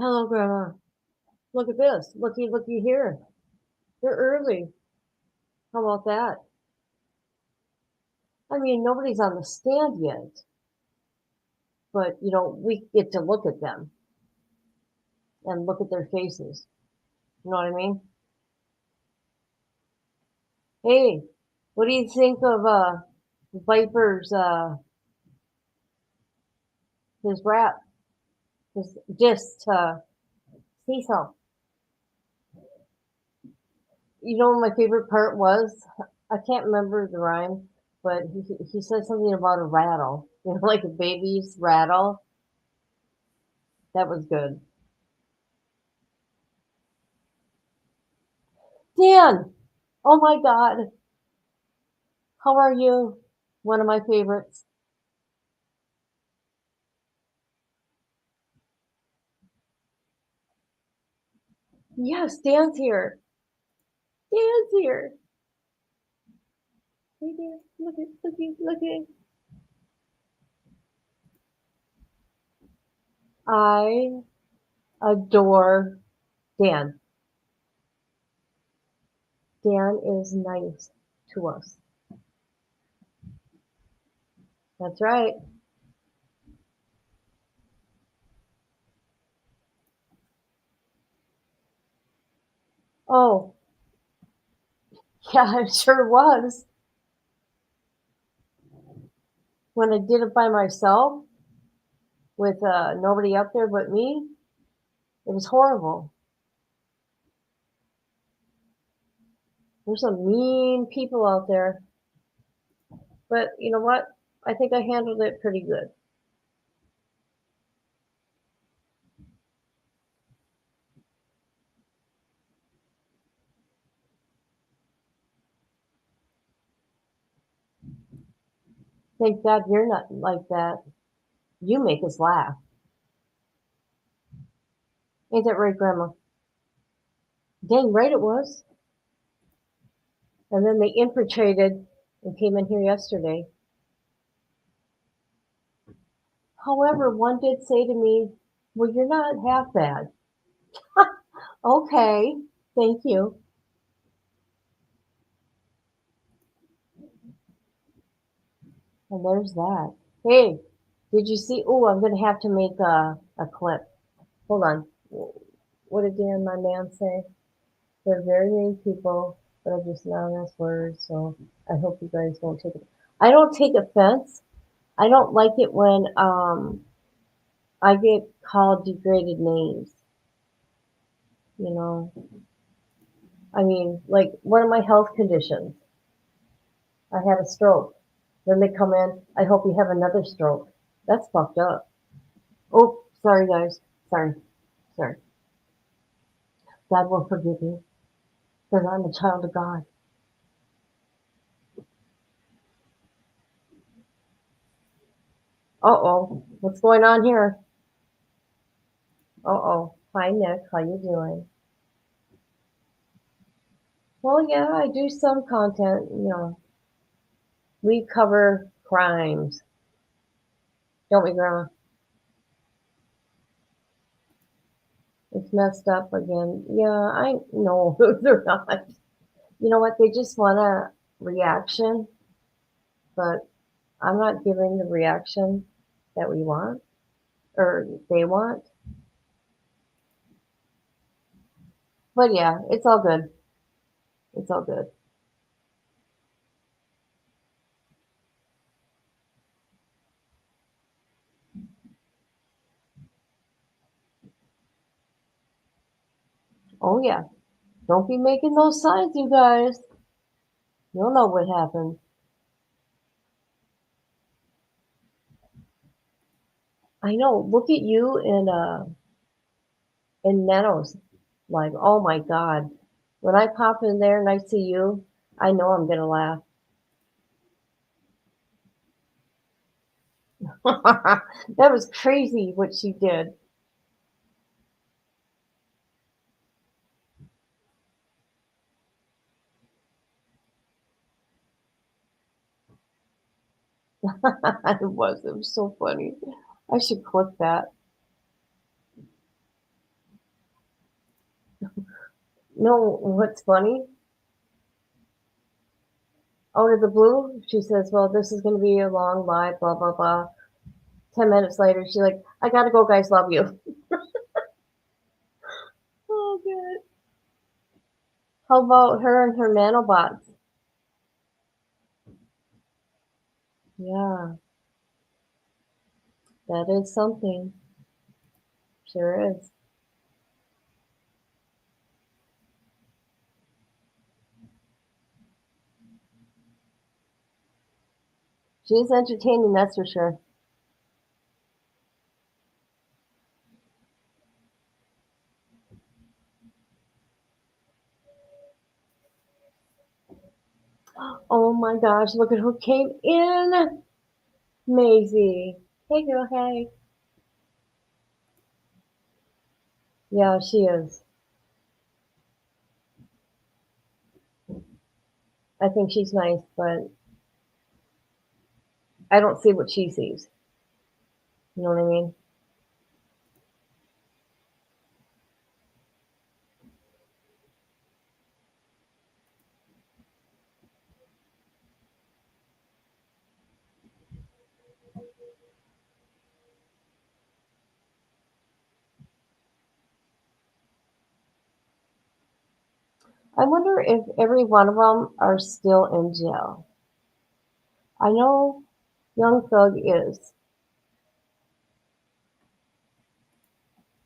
Hello, Grandma. Look at this. Looky here. They're early. How about that? I mean, nobody's on the stand yet, but we get to look at them and look at their faces. You know what I mean? Hey, what do you think of Viper's his rap, his diss to Cecil? You know what my favorite part was? I can't remember the rhyme, but he said something about a rattle. Like a baby's rattle. That was good. Dan, oh my God, how are you? One of my favorites. Yes, Dan's here. Dan's here. Hey, Dan, look at. I adore Dan. Dan is nice to us. That's right. Oh, yeah, it sure was. When I did it by myself with nobody up there but me, it was horrible. There's some mean people out there. But you know what? I think I handled it pretty good. Thank God you're not like that. You make us laugh. Ain't that right, Grandma? Dang right it was. And then they infiltrated and came in here yesterday. However, one did say to me, well, you're not half bad. Okay, thank you. And there's that. Hey, did you see? Oh, I'm going to have to make a clip. Hold on. What did Dan, my man, say? They're very mean people, but are just not honest words, so I hope you guys don't take it. I don't take offense. I don't like it when I get called degraded names. You know, I mean, like one of my health conditions, I had a stroke. Then they come in, I hope you have another stroke. That's fucked up. Oh, sorry, guys. Sorry. Sorry. God will forgive me because I'm a child of God. Uh oh. What's going on here? Uh oh. Hi, Nick. How you doing? Well, yeah, I do some content. We cover crimes, don't we, Grandma? It's messed up again. Yeah, I know they're not. You know what? They just want a reaction, but I'm not giving the reaction that we want or they want. But yeah, it's all good. It's all good. Oh yeah. Don't be making those signs, you guys. You'll know what happens. I know. Look at you in Meadows. Like, oh my God. When I pop in there and I see you, I know I'm gonna laugh. That was crazy what she did. It was so funny. I should clip that. No, what's funny? Out of the blue, she says, well, this is going to be a long live, blah, blah, blah. 10 minutes later, she's like, I gotta go, guys, love you. Oh, good. How about her and her nanobots? Yeah, that is something. Sure is. She's entertaining, that's for sure. Oh my gosh, look at who came in. Maisie. Hey, girl, hey. Yeah, she is. I think she's nice, but I don't see what she sees. You know what I mean? I wonder if every one of them are still in jail. I know Young Thug is.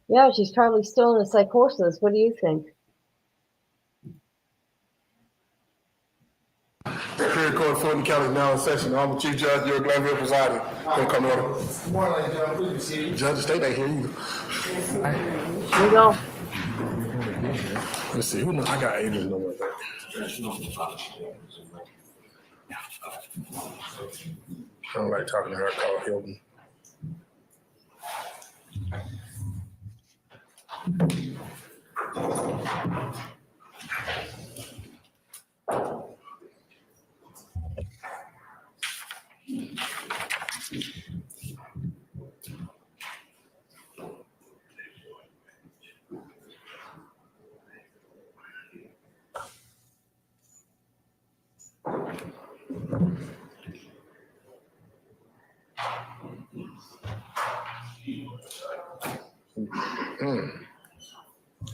Yeah, she's probably still in a psychosis. What do you think? Superior Court, Fulton County, now in session. Honorable Chief Judge, you're Glanville presiding. Don't come to order. More like Judge, please see. Judge, the state ain't here either. Here we go. Let's see, who know? I got agents know what that. I don't like talking to her. I call Hilton.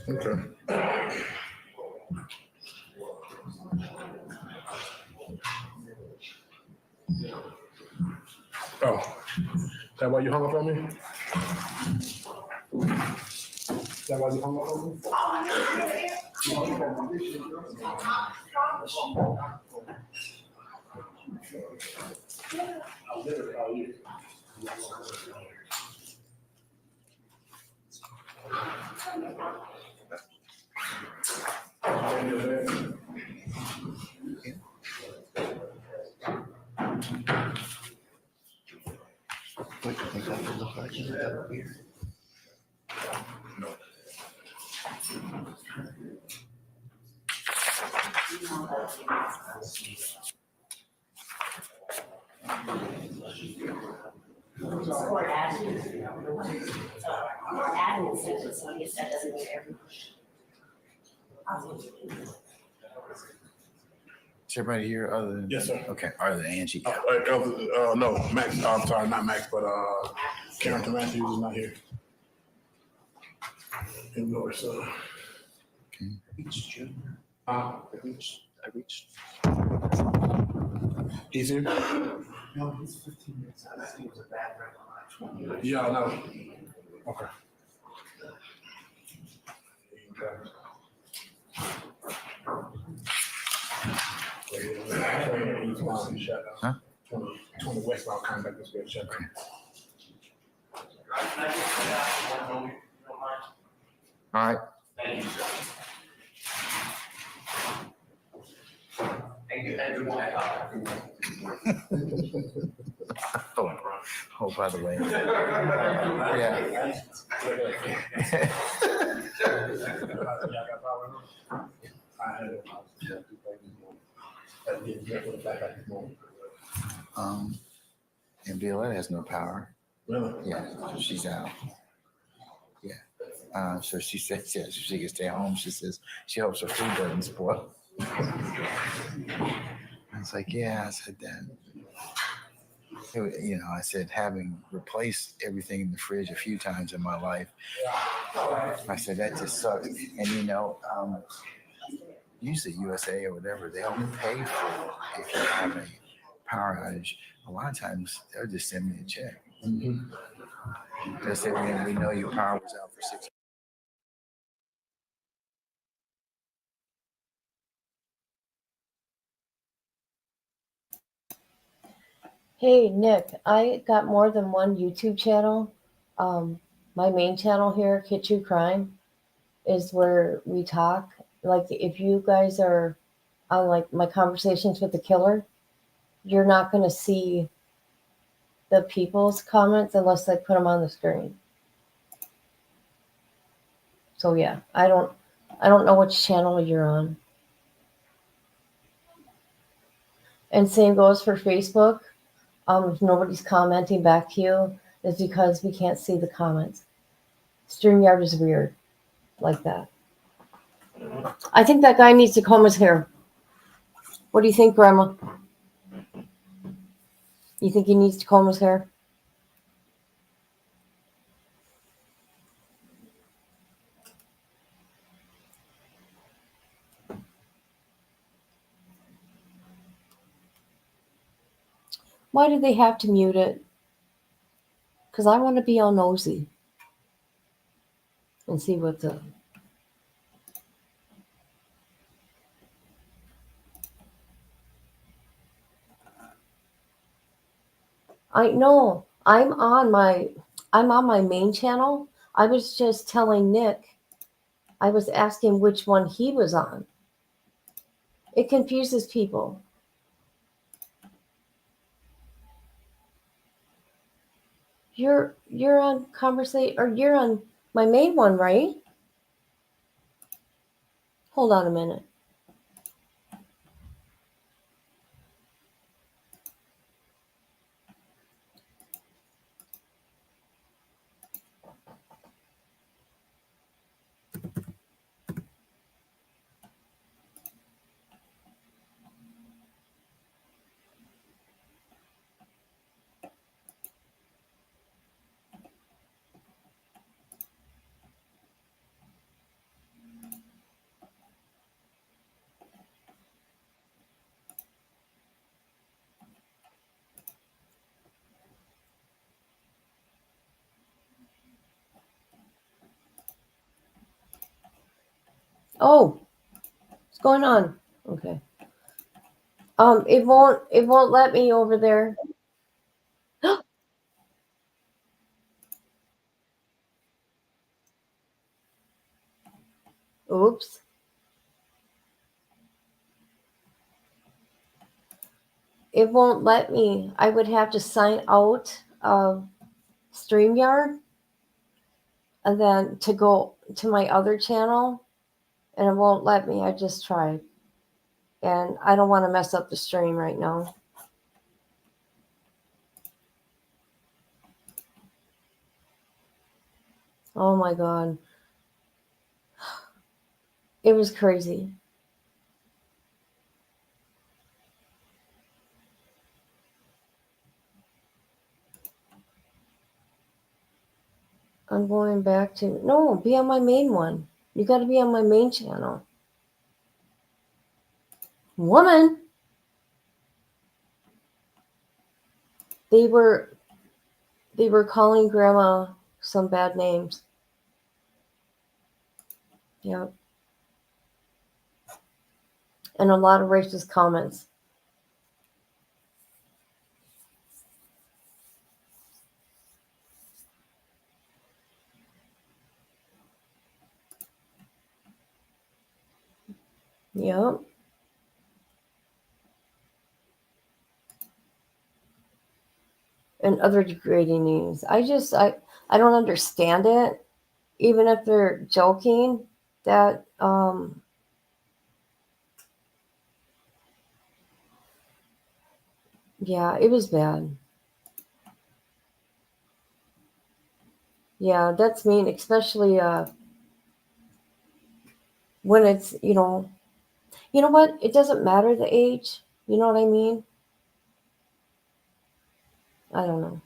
Okay. Oh, that why you hung up on me? That why you hung up on me? What do you think that would look like in a beer? No. Or admin. Or admin says it, so I guess that doesn't mean everyone. Is everybody here other than? Yes, sir. Okay, other than Angie. No, Max. I'm sorry, not Max, but Karen Matthews is not here. Ignore so. Okay. Reached June. Uh, I reached. he's here. No, he's 15 minutes out. I think it was a bad rep on 20. Yeah, I know. Okay. Huh? 20 westbound contact is good. Shut down. All right. Oh, by the way. Yeah. And Violetta has no power. Really? Yeah, she's out. Yeah. So she says, yeah, she can stay home. She says she hopes her food doesn't spoil. I was like, yeah. I said that. I said, having replaced everything in the fridge a few times in my life, I said that just sucks. And usually USA or whatever, they only pay for if you have a power outage. A lot of times they'll just send me a check. They'll say, we know your power was out for 6 months. Hey, Nick, I got more than one YouTube channel. Um, my main channel here, Kid True Crime, is where we talk. Like, if you guys are on like my conversations with the killer, you're not going to see the people's comments unless I put them on the screen. So yeah, I don't know which channel you're on. And same goes for Facebook. If nobody's commenting back to you, it's because we can't see the comments. StreamYard is weird like that. I think that guy needs to comb his hair. What do you think, Grandma? You think he needs to comb his hair? Why do they have to mute it? Because I want to be all nosy and see what the. I know I'm on my main channel. I was just telling Nick. I was asking which one he was on. It confuses people. You're on conversation or you're on my main one, right? Hold on a minute. Oh, what's going on? Okay. It won't let me over there. Oops. It won't let me. I would have to sign out of StreamYard and then to go to my other channel, and it won't let me. I just tried. And I don't want to mess up the stream right now. Oh my God. It was crazy. I'm going back to. No, be on my main one. You got to be on my main channel. Woman, they were calling Grandma some bad names. Yep. And a lot of racist comments. Yep. And other degrading news. I don't understand it. Even if they're joking, that yeah, it was bad. Yeah, that's mean, especially when it's, you know what? It doesn't matter the age. You know what I mean? I don't know.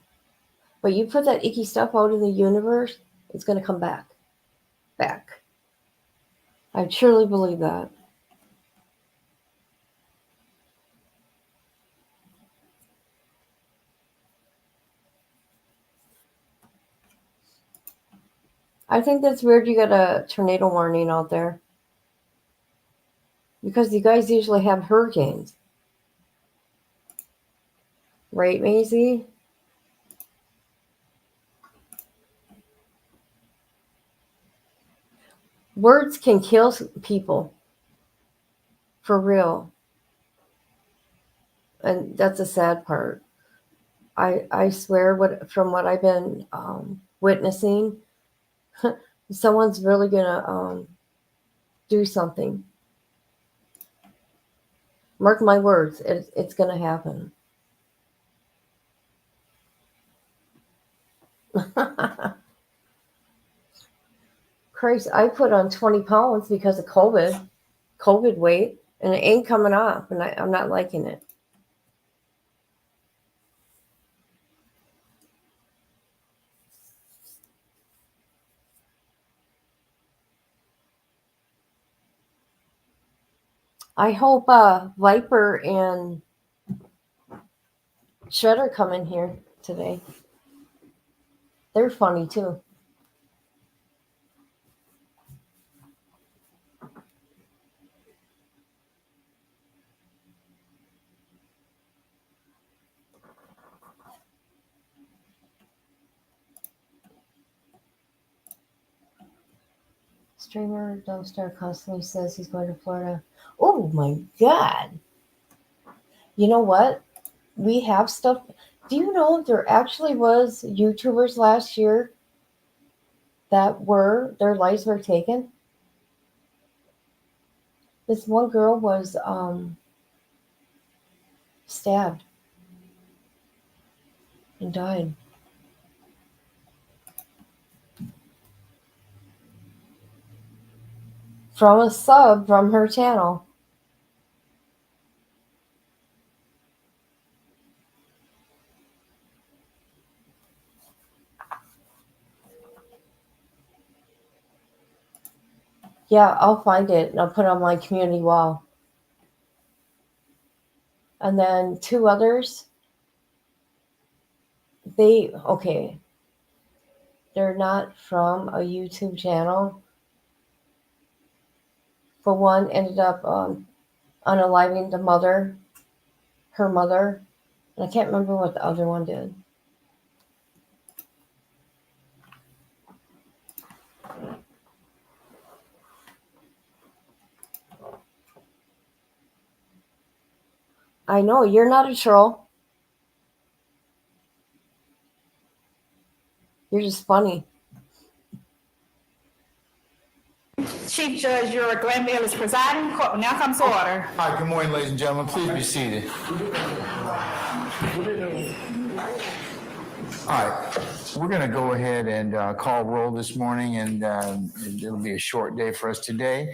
But you put that icky stuff out in the universe, it's going to come back. Back. I truly believe that. I think that's weird you got a tornado warning out there. Because you guys usually have hurricanes. Right, Maisie? Words can kill people. For real. And that's a sad part. I swear, from what I've been witnessing, someone's really gonna do something. Mark my words, it's gonna happen. Christ, I put on 20 pounds because of COVID weight, and it ain't coming off, and I'm not liking it. I hope Viper and Shredder come in here today. They're funny too. Streamer Dumpster constantly says he's going to Florida. Oh my God. You know what? We have stuff. Do you know there actually was YouTubers last year that their lives were taken? This one girl was stabbed and died. From a sub from her channel. Yeah, I'll find it and I'll put it on my community wall. And then two others, they're not from a YouTube channel. For one, ended up unaliving her mother, and I can't remember what the other one did. I know, you're not a troll. You're just funny. Chief Judge Yura Glanville is presiding. Court will now come to order. All right, good morning, ladies and gentlemen. Please be seated. All right, we're going to go ahead and call roll this morning, and it'll be a short day for us today.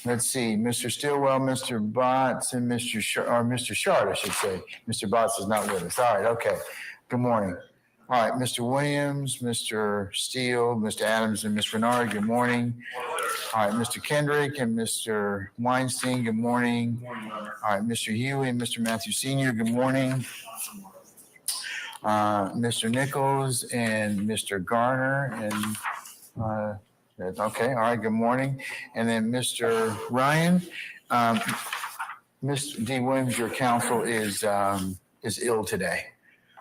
Let's see, Mr. Stillwell, Mr. Botts, and Mr. Shard, I should say. Mr. Botts is not with us. All right, okay. Good morning. All right, Mr. Williams, Mr. Steele, Mr. Adams, and Ms. Renard, good morning. All right, Mr. Kendrick and Mr. Weinstein, good morning. All right, Mr. Huey and Mr. Matthew Sr., good morning. Mr. Nichols and Mr. Garner, and okay, all right, good morning. And then Mr. Ryan, Mr. D. Williams, your counsel is ill today.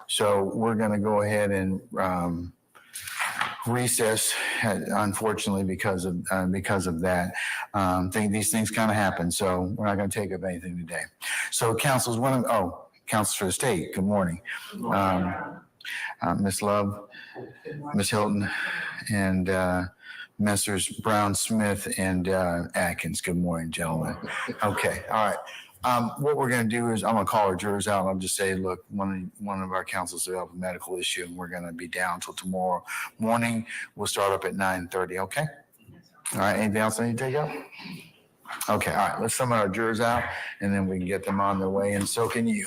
So we're going to go ahead and recess, unfortunately, because of that. These things kind of happen, so we're not going to take up anything today. So counsels counsels for the state, good morning. Ms. Love, Ms. Hilton, and Messrs. Brown, Smith, and Atkins. Good morning, gentlemen. Okay, all right. What we're going to do is I'm going to call our jurors out. And I'll just say, look, one of our counsels will have a medical issue, and we're going to be down till tomorrow morning. We'll start up at 9:30. Okay. All right, anything else I need to take up? Okay, all right, let's summon our jurors out, and then we can get them on their way, and so can you.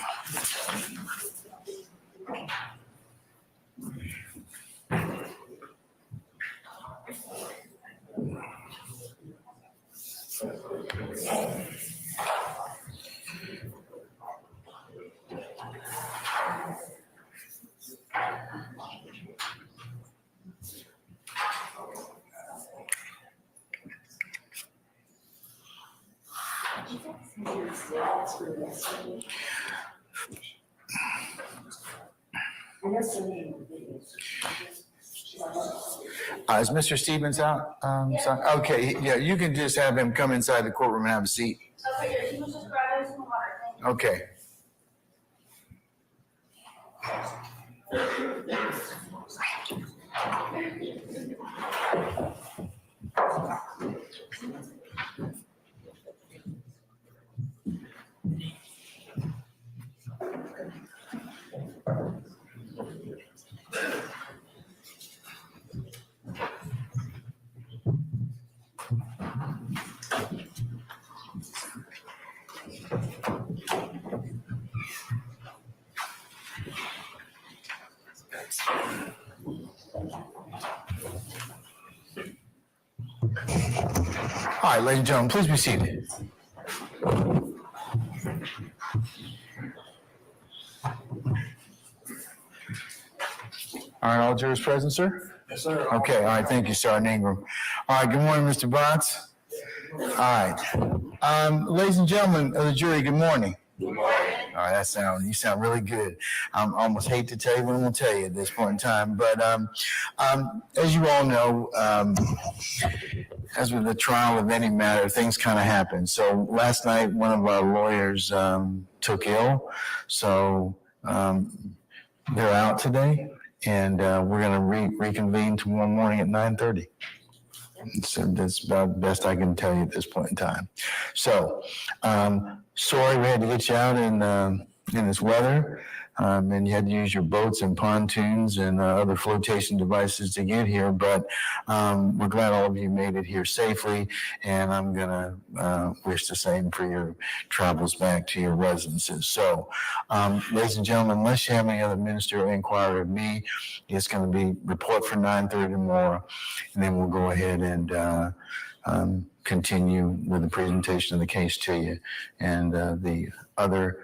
Is Mr. Stevens out? Okay, yeah, you can just have him come inside the courtroom and have a seat. Okay. All right, ladies and gentlemen, please be seated. All right, all jurors present, sir? Yes, sir. Okay, all right, thank you, Sergeant Ingram. All right, good morning, Mr. Botts. All right. Ladies and gentlemen of the jury, good morning. Good morning. All right, you sound really good. I almost hate to tell you what I'm going to tell you at this point in time, but as you all know, as with the trial of any matter, things kind of happen. So last night, one of our lawyers took ill, so they're out today, and we're going to reconvene tomorrow morning at 9:30. So that's about the best I can tell you at this point in time. So, sorry we had to get you out in this weather, and you had to use your boats and pontoons and other flotation devices to get here. But we're glad all of you made it here safely, and I'm gonna wish the same for your travels back to your residences. So, ladies and gentlemen, unless you have any other ministerial inquiry of me, it's going to be report for 9:30 tomorrow, and then we'll go ahead and continue with the presentation of the case to you, and the other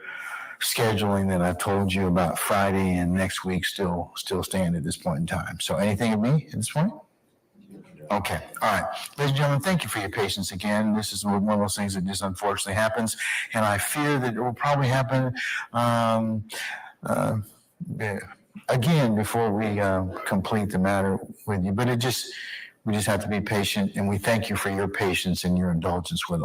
scheduling that I told you about Friday and next week still stand at this point in time. So anything of me at this point? Okay. All right. Ladies and gentlemen, thank you for your patience again. This is one of those things that just unfortunately happens, and I fear that it will probably happen again before we complete the matter with you. But we just have to be patient, and we thank you for your patience and your indulgence with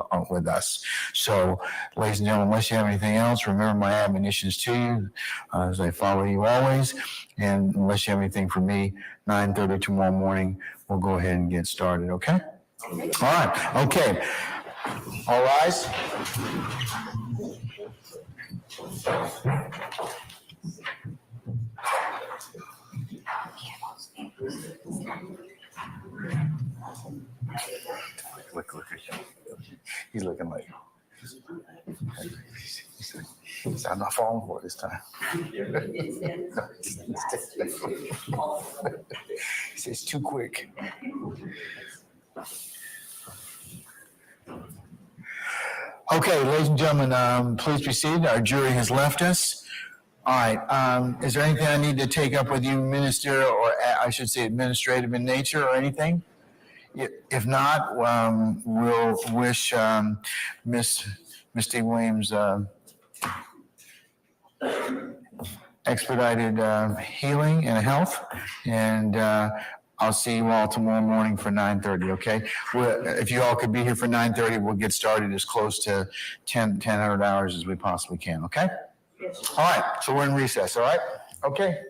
us. So, ladies and gentlemen, unless you have anything else, remember my admonitions to you as I follow you always. And unless you have anything for me, 9:30 tomorrow morning, we'll go ahead and get started, okay? All right, okay. All rise. Look at him. He's looking like, I'm not falling for it this time. It's too quick. Okay, ladies and gentlemen, please be seated. Our jury has left us. All right. Is there anything I need to take up with you, ministerial, or I should say administrative in nature, or anything? If not, we'll wish Miss Misty Williams expedited healing and health, and I'll see you all tomorrow morning for 9:30. Okay. If you all could be here for 9:30, we'll get started as close to 1000 hours as we possibly can. Okay. All right. So we're in recess. All right. Okay.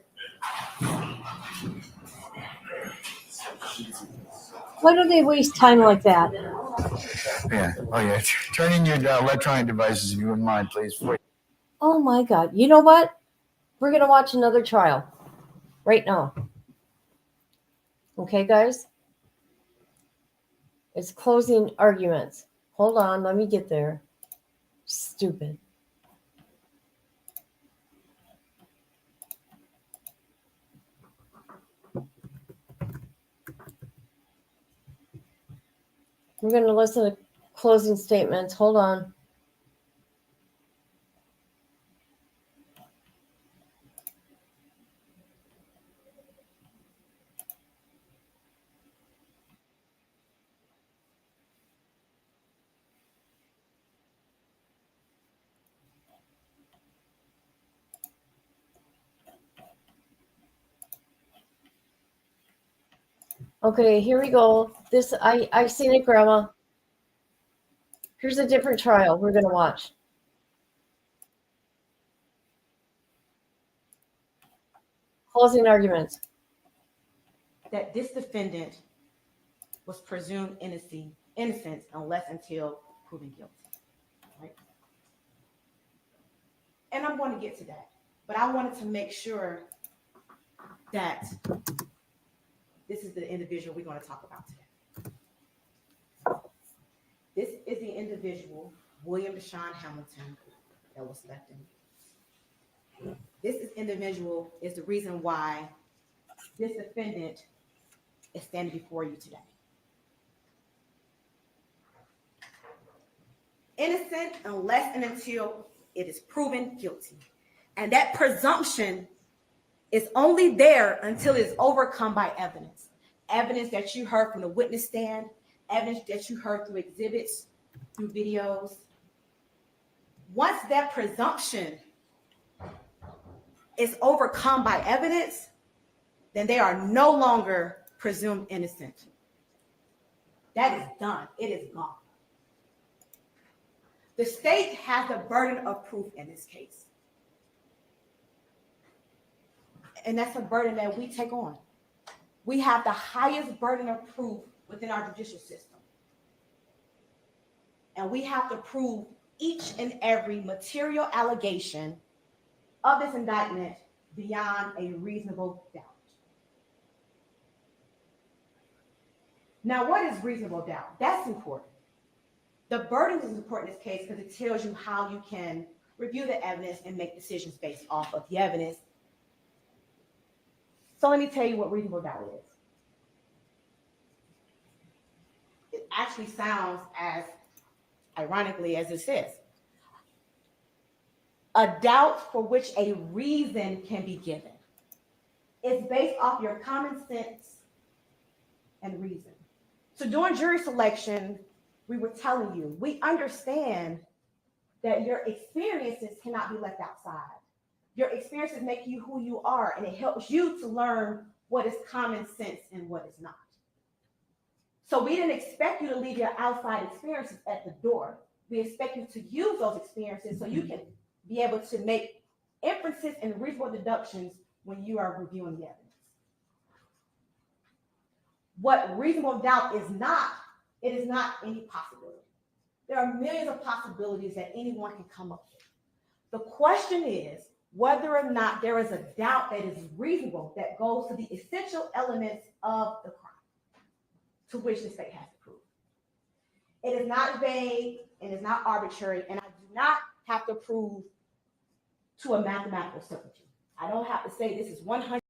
Why do they waste time like that? Yeah. Oh, yeah. Turn in your electronic devices if you wouldn't mind, please. Oh my God. You know what? We're going to watch another trial right now. Okay, guys? It's closing arguments. Hold on, let me get there. Stupid. We're going to listen to closing statements. Hold on. Okay, here we go. This I've seen it, Grandma. Here's a different trial we're gonna watch. Closing arguments. That this defendant was presumed innocent unless until proven guilty. Right? And I'm going to get to that. But I wanted to make sure that this is the individual we're going to talk about today. This is the individual, William Deshaun Hamilton, that was left in. This individual is the reason why this defendant is standing before you today. Innocent unless and until it is proven guilty. And that presumption is only there until it's overcome by evidence. Evidence that you heard from the witness stand, evidence that you heard through exhibits, through videos. Once that presumption is overcome by evidence, then they are no longer presumed innocent. That is done. It is gone. The state has the burden of proof in this case. And that's a burden that we take on. We have the highest burden of proof within our judicial system. And we have to prove each and every material allegation of this indictment beyond a reasonable doubt. Now, what is reasonable doubt? That's important. The burden is important in this case because it tells you how you can review the evidence and make decisions based off of the evidence. So let me tell you what reasonable doubt is. It actually sounds as ironically as it says. A doubt for which a reason can be given. It's based off your common sense and reason. So during jury selection, we were telling you, we understand that your experiences cannot be left outside. Your experiences make you who you are, and it helps you to learn what is common sense and what is not. So we didn't expect you to leave your outside experiences at the door. We expect you to use those experiences so you can be able to make inferences and reasonable deductions when you are reviewing the evidence. What reasonable doubt is not, it is not any possibility. There are millions of possibilities that anyone can come up with. The question is whether or not there is a doubt that is reasonable that goes to the essential elements of the crime to which the state has to prove. It is not vague and it's not arbitrary, and I do not have to prove to a mathematical certainty. I don't have to say this is 100.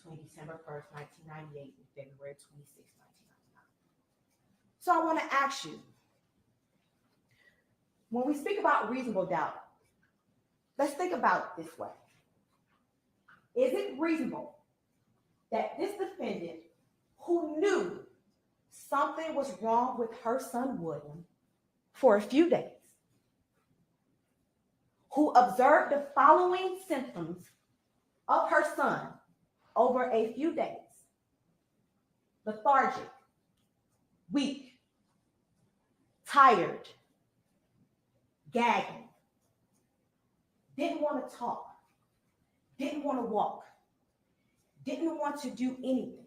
Between December 1st, 1998 and February 26, 1999. So I want to ask you, when we speak about reasonable doubt, let's think about it this way. Is it reasonable that this defendant, who knew something was wrong with her son William for a few days, who observed the following symptoms of her son over a few days: lethargic, weak, tired, gagging, didn't want to talk, didn't want to walk, didn't want to do anything?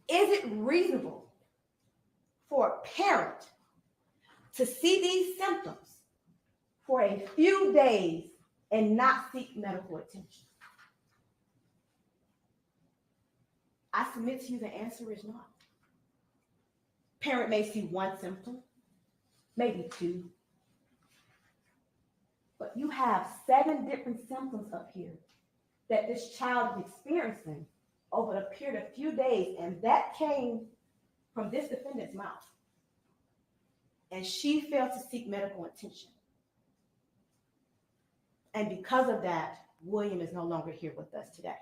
Is it reasonable for a parent to see these symptoms for a few days and not seek medical attention? I submit to you the answer is not. Parent may see one symptom, maybe two, but you have 7 different symptoms up here that this child is experiencing over a period of few days, and that came from this defendant's mouth. And she failed to seek medical attention. And because of that, William is no longer here with us today.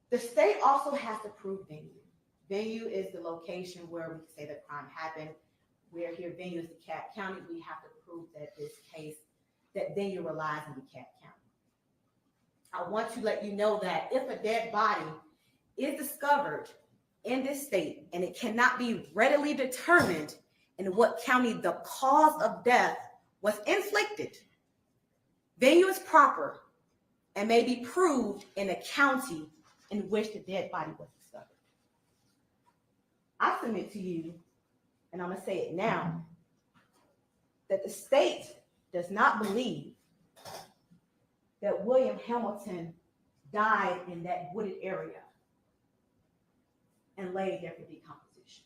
The state also has to prove venue. Venue is the location where we can say the crime happened. We're here, venue is DeKalb County. We have to prove that this case, that venue relies in DeKalb County. I want to let you know that if a dead body is discovered in this state and it cannot be readily determined in what county the cause of death was inflicted, venue is proper and may be proved in the county in which the dead body was discovered. I submit to you, and I'm going to say it now, that the state does not believe that William Hamilton died in that wooded area and laid there for decomposition.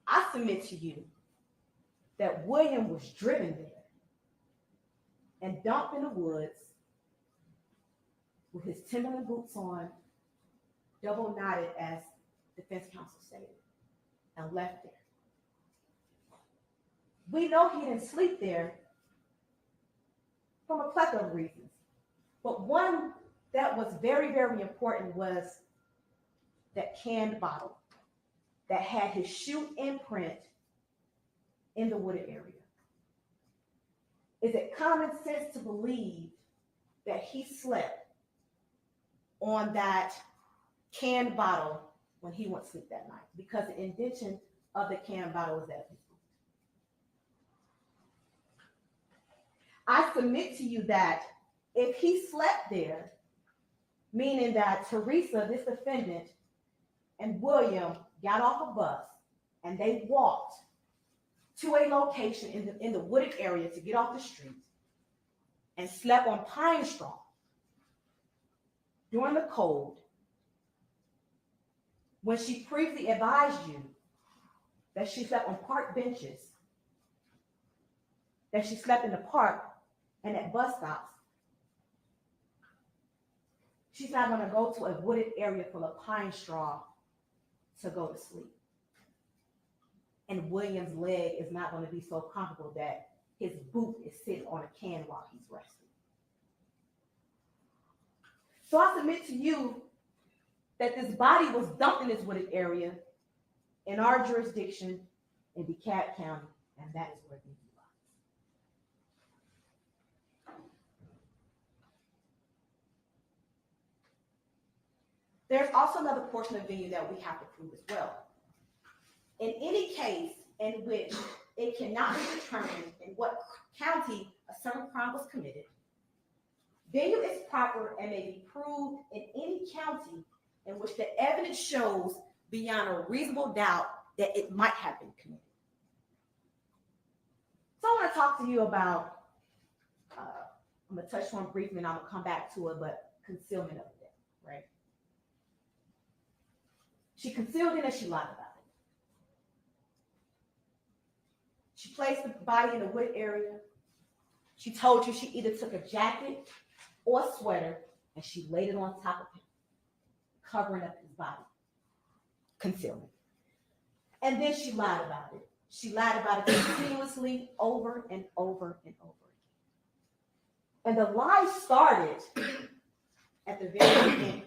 I submit to you that William was driven there and dumped in the woods with his Timberland boots on, double knotted as defense counsel stated, and left there. We know he didn't sleep there from a plethora of reasons, but one that was very, very important was that canned bottle that had his shoe imprint in the wooded area. Is it common sense to believe that he slept on that canned bottle when he went to sleep that night? Because the indentation of the canned bottle was that of his boot. I submit to you that if he slept there, meaning that Teresa, this defendant, and William got off a bus and they walked to a location in the wooded area to get off the street and slept on pine straw during the cold, when she previously advised you that she slept on park benches, that she slept in the park and at bus stops, she's not going to go to a wooded area full of pine straw to go to sleep. And William's leg is not going to be so comfortable that his boot is sitting on a can while he's resting. So I submit to you that this body was dumped in this wooded area in our jurisdiction in DeKalb County, and that is where he lies. There's also another portion of venue that we have to prove as well. In any case in which it cannot be determined in what county a certain crime was committed, venue is proper and may be proved in any county in which the evidence shows beyond a reasonable doubt that it might have been committed. So I want to talk to you about, I'm going to touch on briefly and I'm going to come back to it, but concealment of the death, right? She concealed it and she lied about it. She placed the body in a wooded area. She told you she either took a jacket or a sweater and she laid it on top of him, covering up his body. Concealment. And then she lied about it. She lied about it continuously over and over and over again. And the lie started at the very beginning.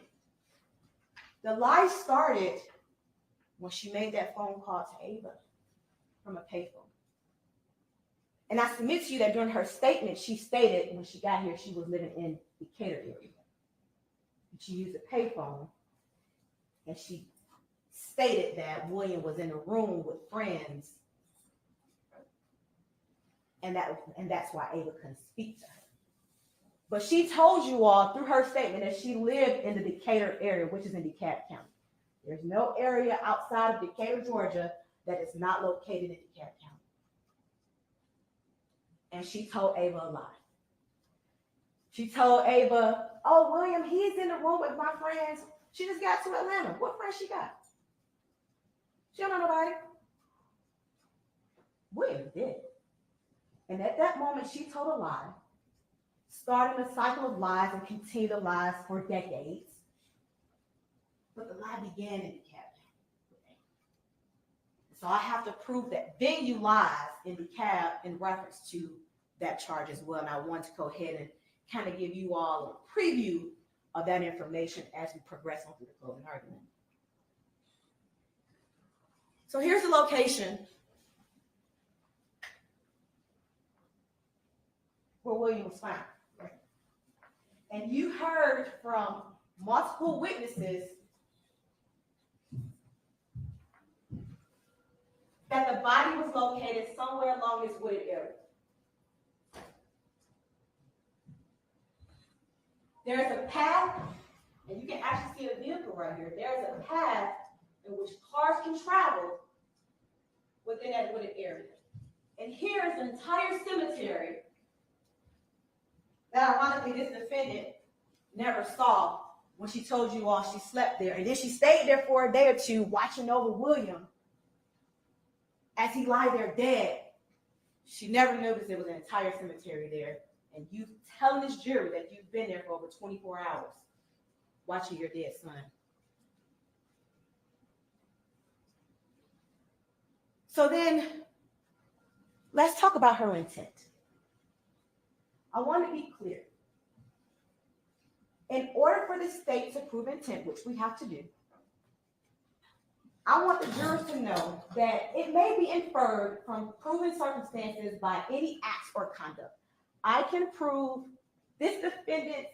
The lie started when she made that phone call to Ava from a payphone. And I submit to you that during her statement, she stated when she got here, she was living in the Decatur area. She used a payphone, and she stated that William was in a room with friends, and that's why Ava couldn't speak to her. But she told you all through her statement that she lived in the Decatur area, which is in DeKalb County. There's no area outside of Decatur, Georgia, that is not located in DeKalb County. And she told Ava a lie. She told Ava, oh, William, he's in the room with my friends. She just got to Atlanta. What friends she got? She don't know nobody. William did. And at that moment, she told a lie, starting a cycle of lies and continued the lies for decades. But the lie began in DeKalb. So I have to prove that venue lies in DeKalb in reference to that charge as well. And I want to go ahead and kind of give you all a preview of that information as we progress on through the closing argument. So here's the location where William was found. Right? And you heard from multiple witnesses that the body was located somewhere along this wooded area. There's a path, and you can actually see a vehicle right here. There's a path in which cars can travel within that wooded area. And here is an entire cemetery that ironically this defendant never saw when she told you all she slept there. And then she stayed there for a day or two watching over William as he lied there dead. She never noticed there was an entire cemetery there. And you telling this jury that you've been there for over 24 hours watching your dead son. So then, let's talk about her intent. I want to be clear. In order for the state to prove intent, which we have to do, I want the jurors to know that it may be inferred from proven circumstances by any acts or conduct. I can prove this defendant's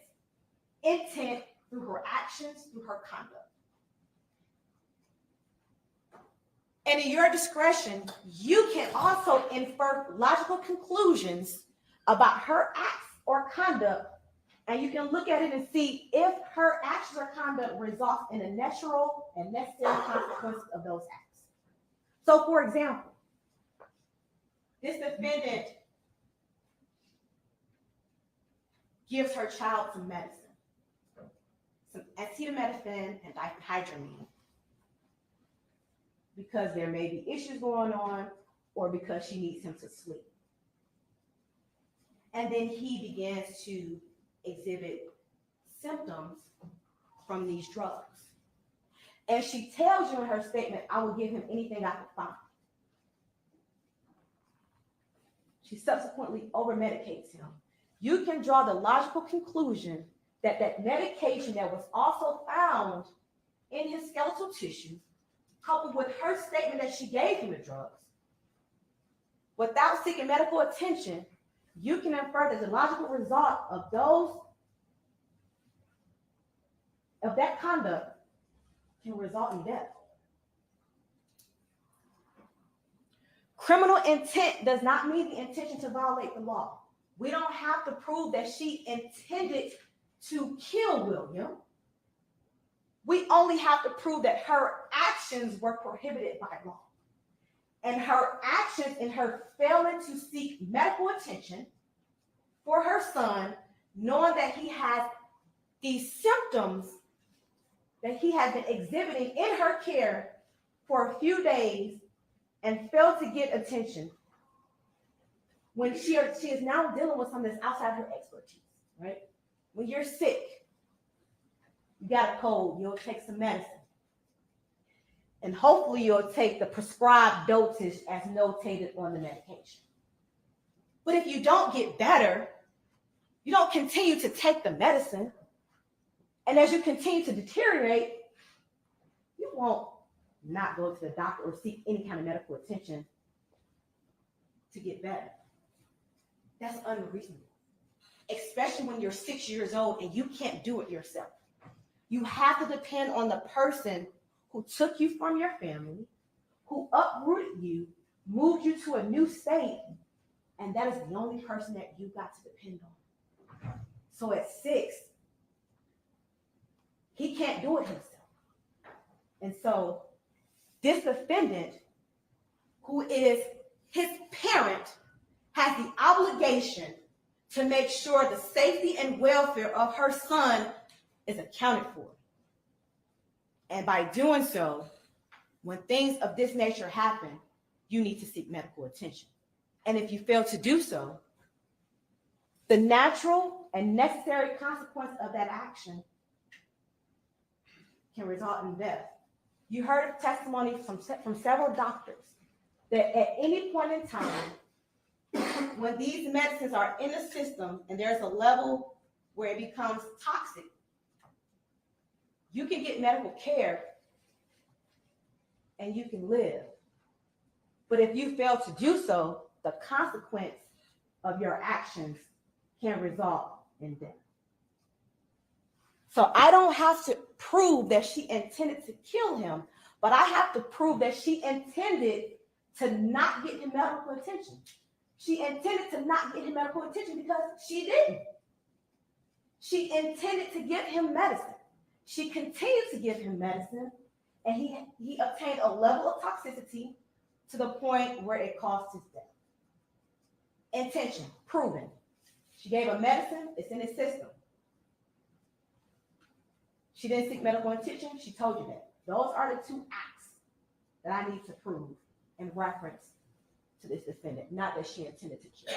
intent through her actions, through her conduct. And in your discretion, you can also infer logical conclusions about her acts or conduct, and you can look at it and see if her actions or conduct results in the natural and necessary consequences of those acts. So, for example, this defendant gives her child some medicine, some acetaminophen and diphenhydramine, because there may be issues going on or because she needs him to sleep. And then he begins to exhibit symptoms from these drugs. And she tells you in her statement, I will give him anything I can find. She subsequently over-medicates him. You can draw the logical conclusion that that medication that was also found in his skeletal tissue, coupled with her statement that she gave him the drugs, without seeking medical attention, you can infer that the logical result of that conduct can result in death. Criminal intent does not mean the intention to violate the law. We don't have to prove that she intended to kill William. We only have to prove that her actions were prohibited by law. And her actions in her failing to seek medical attention for her son, knowing that he has these symptoms that he has been exhibiting in her care for a few days and failed to get attention, when she is now dealing with something that's outside her expertise, right? When you're sick, you got a cold, you'll take some medicine. And hopefully you'll take the prescribed dosage as notated on the medication. But if you don't get better, you don't continue to take the medicine, and as you continue to deteriorate, you won't not go to the doctor or seek any kind of medical attention to get better. That's unreasonable, especially when you're 6 years old and you can't do it yourself. You have to depend on the person who took you from your family, who uprooted you, moved you to a new state, and that is the only person that you got to depend on. So at 6, he can't do it himself. And so this defendant, who is his parent, has the obligation to make sure the safety and welfare of her son is accounted for. And by doing so, when things of this nature happen, you need to seek medical attention. And if you fail to do so, the natural and necessary consequence of that action can result in death. You heard testimony from several doctors that at any point in time, when these medicines are in the system and there's a level where it becomes toxic, you can get medical care and you can live. But if you fail to do so, the consequence of your actions can result in death. So I don't have to prove that she intended to kill him, but I have to prove that she intended to not get him medical attention. She intended to not get him medical attention because she didn't. She intended to give him medicine. She continued to give him medicine, and he obtained a level of toxicity to the point where it caused his death. Intention, proven. She gave him medicine, it's in his system. She didn't seek medical attention, she told you that. Those are the 2 acts that I need to prove in reference to this defendant, not that she intended to kill.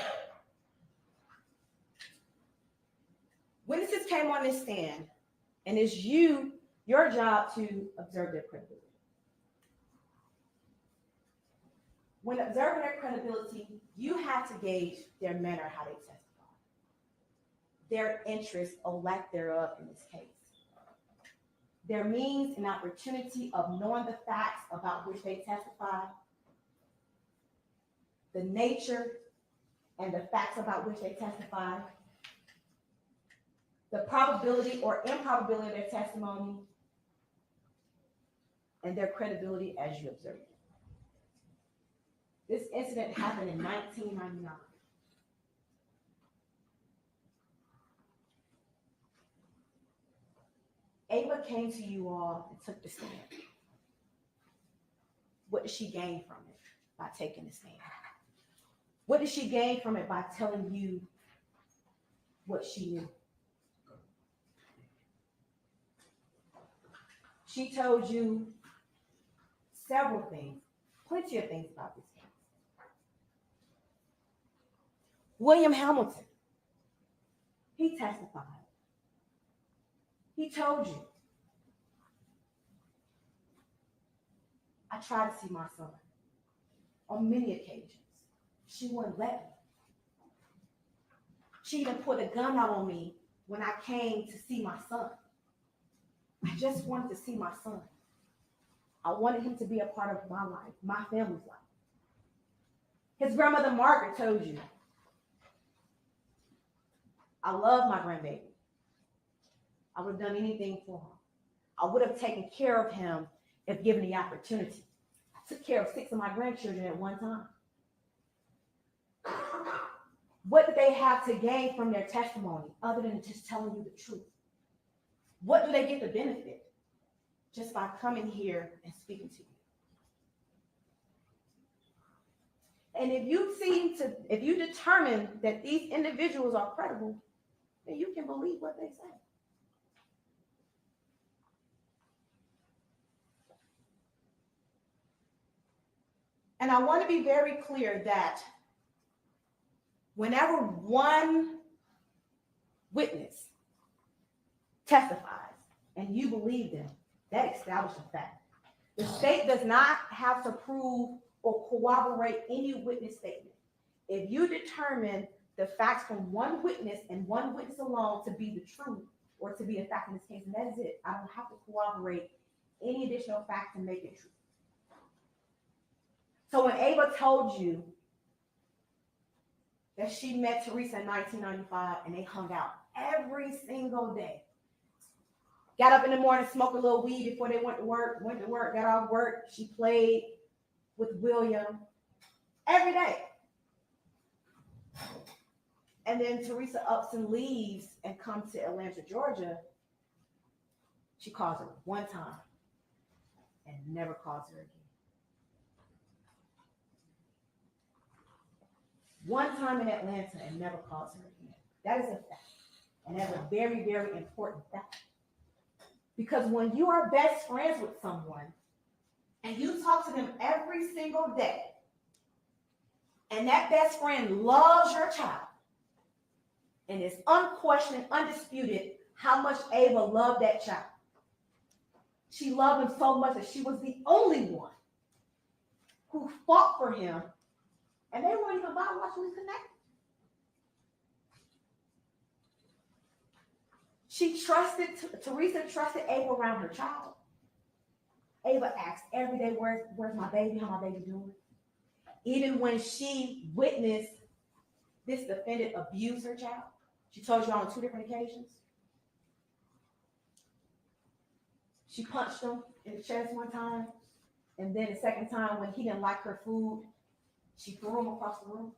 Witnesses came on this stand, and it's your job to observe their credibility. When observing their credibility, you have to gauge their manner, how they testify, their interest or lack thereof in this case, their means and opportunity of knowing the facts about which they testify, the nature and the facts about which they testify, the probability or improbability of their testimony, and their credibility as you observe it. This incident happened in 1999. Ava came to you all and took the stand. What did she gain from it by taking the stand? What did she gain from it by telling you what she knew? She told you several things, plenty of things about this case. William Hamilton, he testified. He told you, I tried to see my son on many occasions. She wouldn't let me. She even put a gun out on me when I came to see my son. I just wanted to see my son. I wanted him to be a part of my life, my family's life. His grandmother Margaret told you, I love my grandbaby. I would have done anything for him. I would have taken care of him if given the opportunity. I took care of 6 of my grandchildren at one time. What did they have to gain from their testimony other than just telling you the truth? What do they get the benefit just by coming here and speaking to you? And if you determine that these individuals are credible, then you can believe what they say. And I want to be very clear that whenever one witness testifies and you believe them, that establishes a fact. The state does not have to prove or corroborate any witness statement. If you determine the facts from one witness and one witness alone to be the truth or to be a fact in this case, and that is it. I don't have to corroborate any additional facts to make it true. So when Ava told you that she met Teresa in 1995 and they hung out every single day, got up in the morning, smoked a little weed before they went to work, got off work, she played with William every day. And then Teresa ups and leaves and comes to Atlanta, Georgia. She calls her one time and never calls her again. One time in Atlanta and never calls her again. That is a fact. And that's a very, very important fact. Because when you are best friends with someone and you talk to them every single day, and that best friend loves your child, and it's unquestioned, undisputed how much Ava loved that child. She loved him so much that she was the only one who fought for him, and they weren't even biologically connected. Teresa trusted Ava around her child. Ava asked every day, where's my baby? How my baby doing? Even when she witnessed this defendant abuse her child, she told you on 2 different occasions. She punched him in the chest one time, and then the second time when he didn't like her food, she threw him across the room.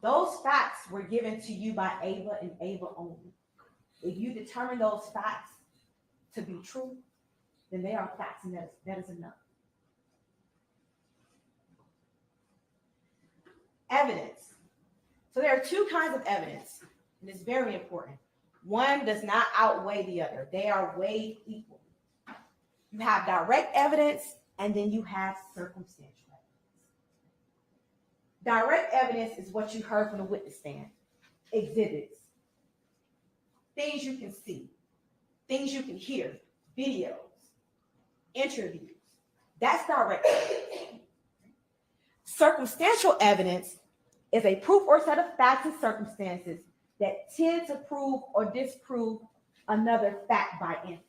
Those facts were given to you by Ava and Ava only. If you determine those facts to be true, then they are facts, and that is enough. Evidence. So there are 2 kinds of evidence, and it's very important. One does not outweigh the other. They are weighed equally. You have direct evidence, and then you have circumstantial evidence. Direct evidence is what you heard from the witness stand. Exhibits. Things you can see. Things you can hear. Videos. Interviews. That's direct evidence. Circumstantial evidence is a proof or set of facts and circumstances that tend to prove or disprove another fact by inference.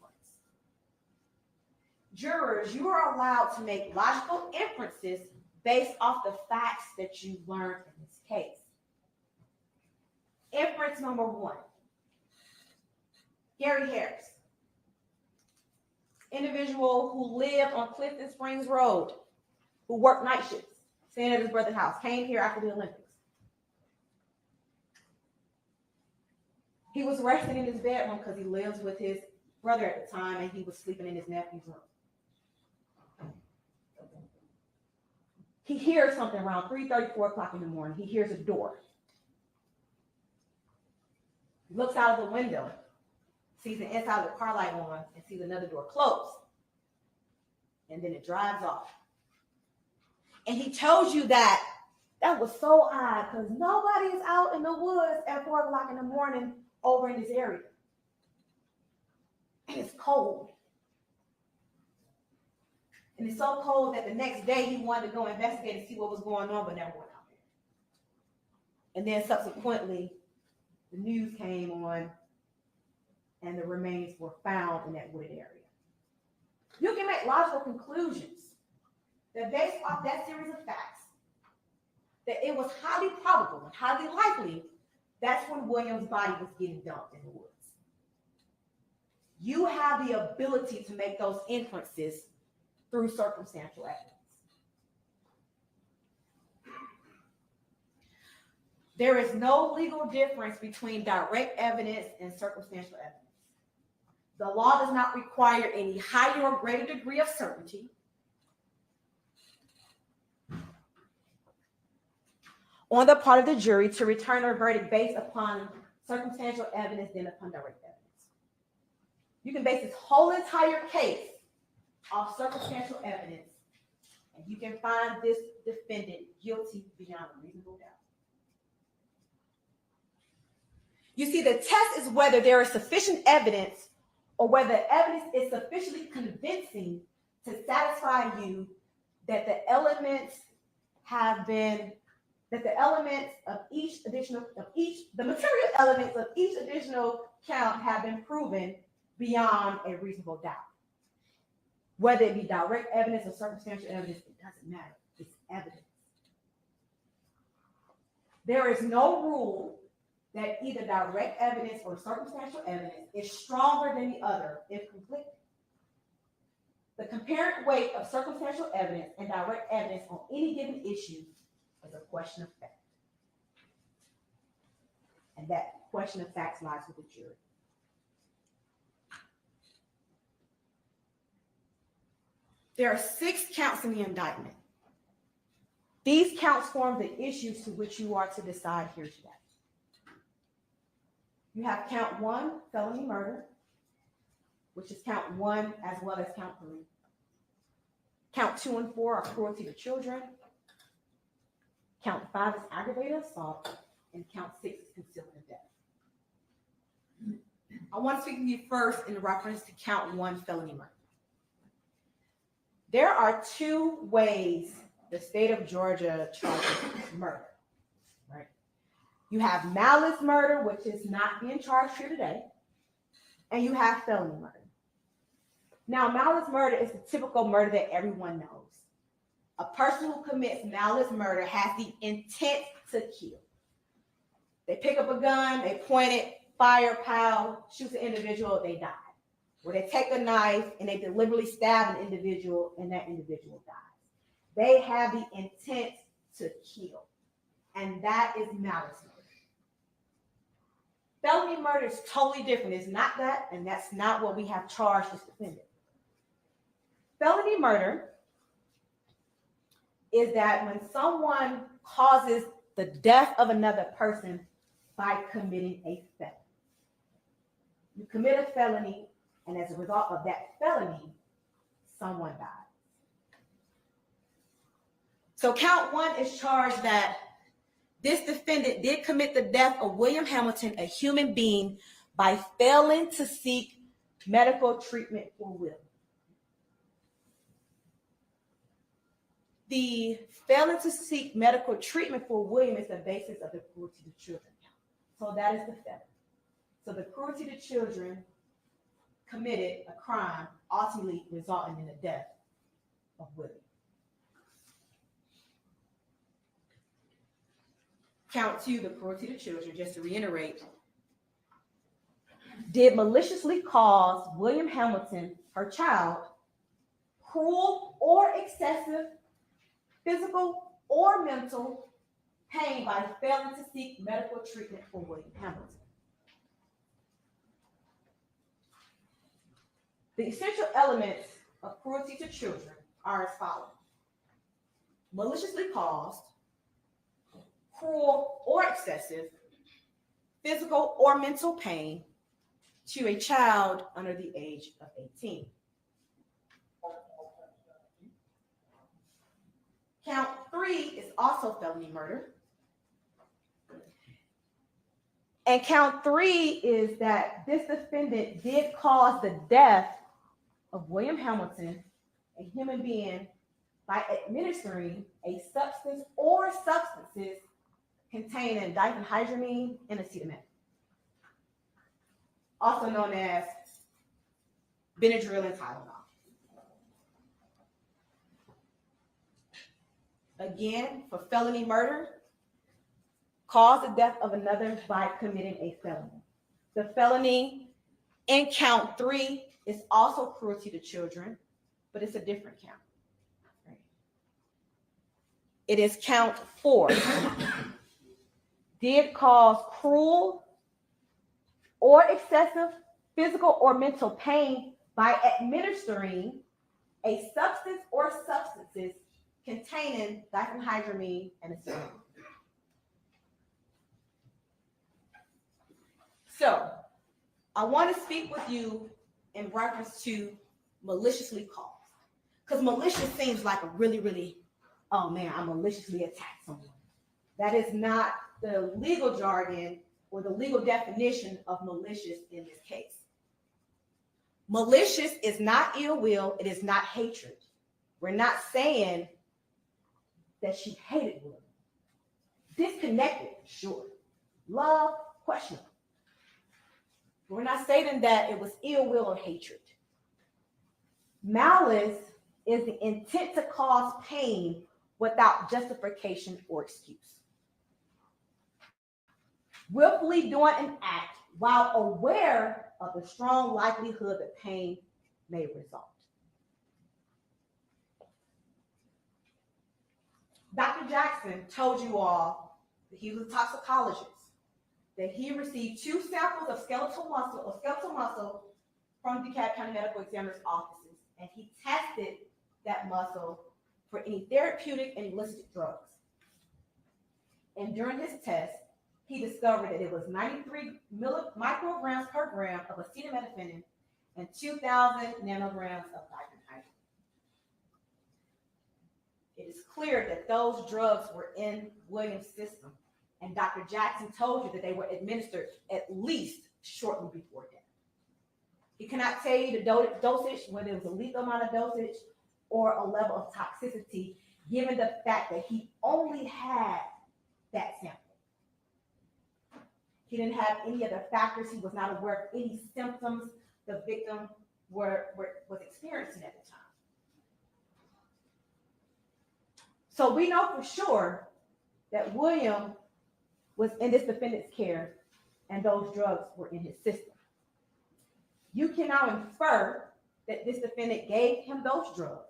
Jurors, you are allowed to make logical inferences based off the facts that you learned in this case. Inference number 1. Gary Harris, individual who lived on Clifton Springs Road, who worked night shifts, staying at his brother's house, came here after the Olympics. He was resting in his bedroom because he lives with his brother at the time, and he was sleeping in his nephew's room. He hears something around 3:30, 4 o'clock in the morning. He hears a door. He looks out of the window, sees the inside of the car light on, and sees another door closed. And then it drives off. And he tells you that was so odd because nobody is out in the woods at 4 o'clock in the morning over in this area. And it's cold. And it's so cold that the next day he wanted to go investigate and see what was going on, but never went out there. And then subsequently, the news came on and the remains were found in that wooded area. You can make logical conclusions that based off that series of facts, that it was highly probable and highly likely that's when William's body was getting dumped in the woods. You have the ability to make those inferences through circumstantial evidence. There is no legal difference between direct evidence and circumstantial evidence. The law does not require any higher or greater degree of certainty on the part of the jury to return a verdict based upon circumstantial evidence than upon direct evidence. You can base this whole entire case off circumstantial evidence, and you can find this defendant guilty beyond a reasonable doubt. You see, the test is whether there is sufficient evidence or whether the evidence is sufficiently convincing to satisfy you that the elements have been, that the elements of each additional, the material elements of each additional count have been proven beyond a reasonable doubt. Whether it be direct evidence or circumstantial evidence, it doesn't matter. It's evidence. There is no rule that either direct evidence or circumstantial evidence is stronger than the other if conflicting. The comparative weight of circumstantial evidence and direct evidence on any given issue is a question of fact. And that question of facts lies with the jury. There are 6 counts in the indictment. These counts form the issues to which you are to decide here today. You have count 1, felony murder, which is count 1 as well as count 3. Count 2 and 4 are cruelty to children. Count 5 is aggravated assault, and count 6 is concealment of death. I want to speak to you first in reference to count 1, felony murder. There are 2 ways the state of Georgia charges murder, right? You have malice murder, which is not being charged here today, and you have felony murder. Now, malice murder is the typical murder that everyone knows. A person who commits malice murder has the intent to kill. They pick up a gun, they point it, fire, pow, shoot the individual, they die. Or they take a knife and they deliberately stab an individual and that individual dies. They have the intent to kill. And that is malice murder. Felony murder is totally different. It's not that, and that's not what we have charged this defendant. Felony murder is that when someone causes the death of another person by committing a felony. You commit a felony, and as a result of that felony, someone dies. So count 1 is charged that this defendant did commit the death of William Hamilton, a human being, by failing to seek medical treatment for Will. The failing to seek medical treatment for William is the basis of the cruelty to children count. So that is the felony. So the cruelty to children committed a crime ultimately resulting in the death of William. Count 2, the cruelty to children, just to reiterate, did maliciously cause William Hamilton, her child, cruel or excessive physical or mental pain by failing to seek medical treatment for William Hamilton. The essential elements of cruelty to children are as follows: maliciously caused, cruel or excessive physical or mental pain to a child under the age of 18. Count 3 is also felony murder. And count 3 is that this defendant did cause the death of William Hamilton, a human being, by administering a substance or substances containing diphenhydramine and acetaminophen, also known as Benadryl and Tylenol. Again, for felony murder, cause the death of another by committing a felony. The felony in count 3 is also cruelty to children, but it's a different count. Right? It is count 4. Did cause cruel or excessive physical or mental pain by administering a substance or substances containing diphenhydramine and acetaminophen. So, I want to speak with you in reference to maliciously caused, because malicious seems like a really, oh man, I maliciously attacked someone. That is not the legal jargon or the legal definition of malicious in this case. Malicious is not ill will, it is not hatred. We're not saying that she hated William. Disconnected, sure. Love, questionable. We're not stating that it was ill will or hatred. Malice is the intent to cause pain without justification or excuse. Willfully doing an act while aware of the strong likelihood that pain may result. Dr. Jackson told you all that he was a toxicologist, that he received 2 samples of skeletal muscle from DeKalb County Medical Examiner's offices, and he tested that muscle for any therapeutic and illicit drugs. And during his test, he discovered that it was 93 micrograms per gram of acetaminophen and 2,000 nanograms of diphenhydramine. It is clear that those drugs were in William's system, and Dr. Jackson told you that they were administered at least shortly before death. He cannot tell you the dosage, whether it was a lethal amount of dosage or a level of toxicity, given the fact that he only had that sample. He didn't have any other factors. He was not aware of any symptoms the victim was experiencing at the time. So we know for sure that William was in this defendant's care and those drugs were in his system. You can now infer that this defendant gave him those drugs.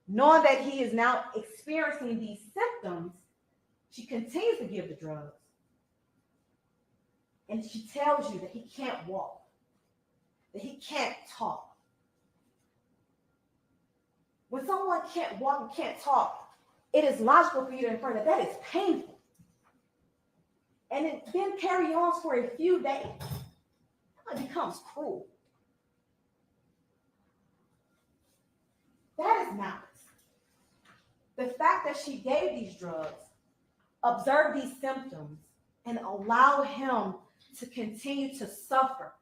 Knowing that he is now experiencing these symptoms, she continues to give the drugs. And she tells you that he can't walk, that he can't talk. When someone can't walk and can't talk, it is logical for you to infer that that is painful. And it then carry on for a few days. It becomes cruel. That is malice. The fact that she gave these drugs, observed these symptoms, and allow him to continue to suffer,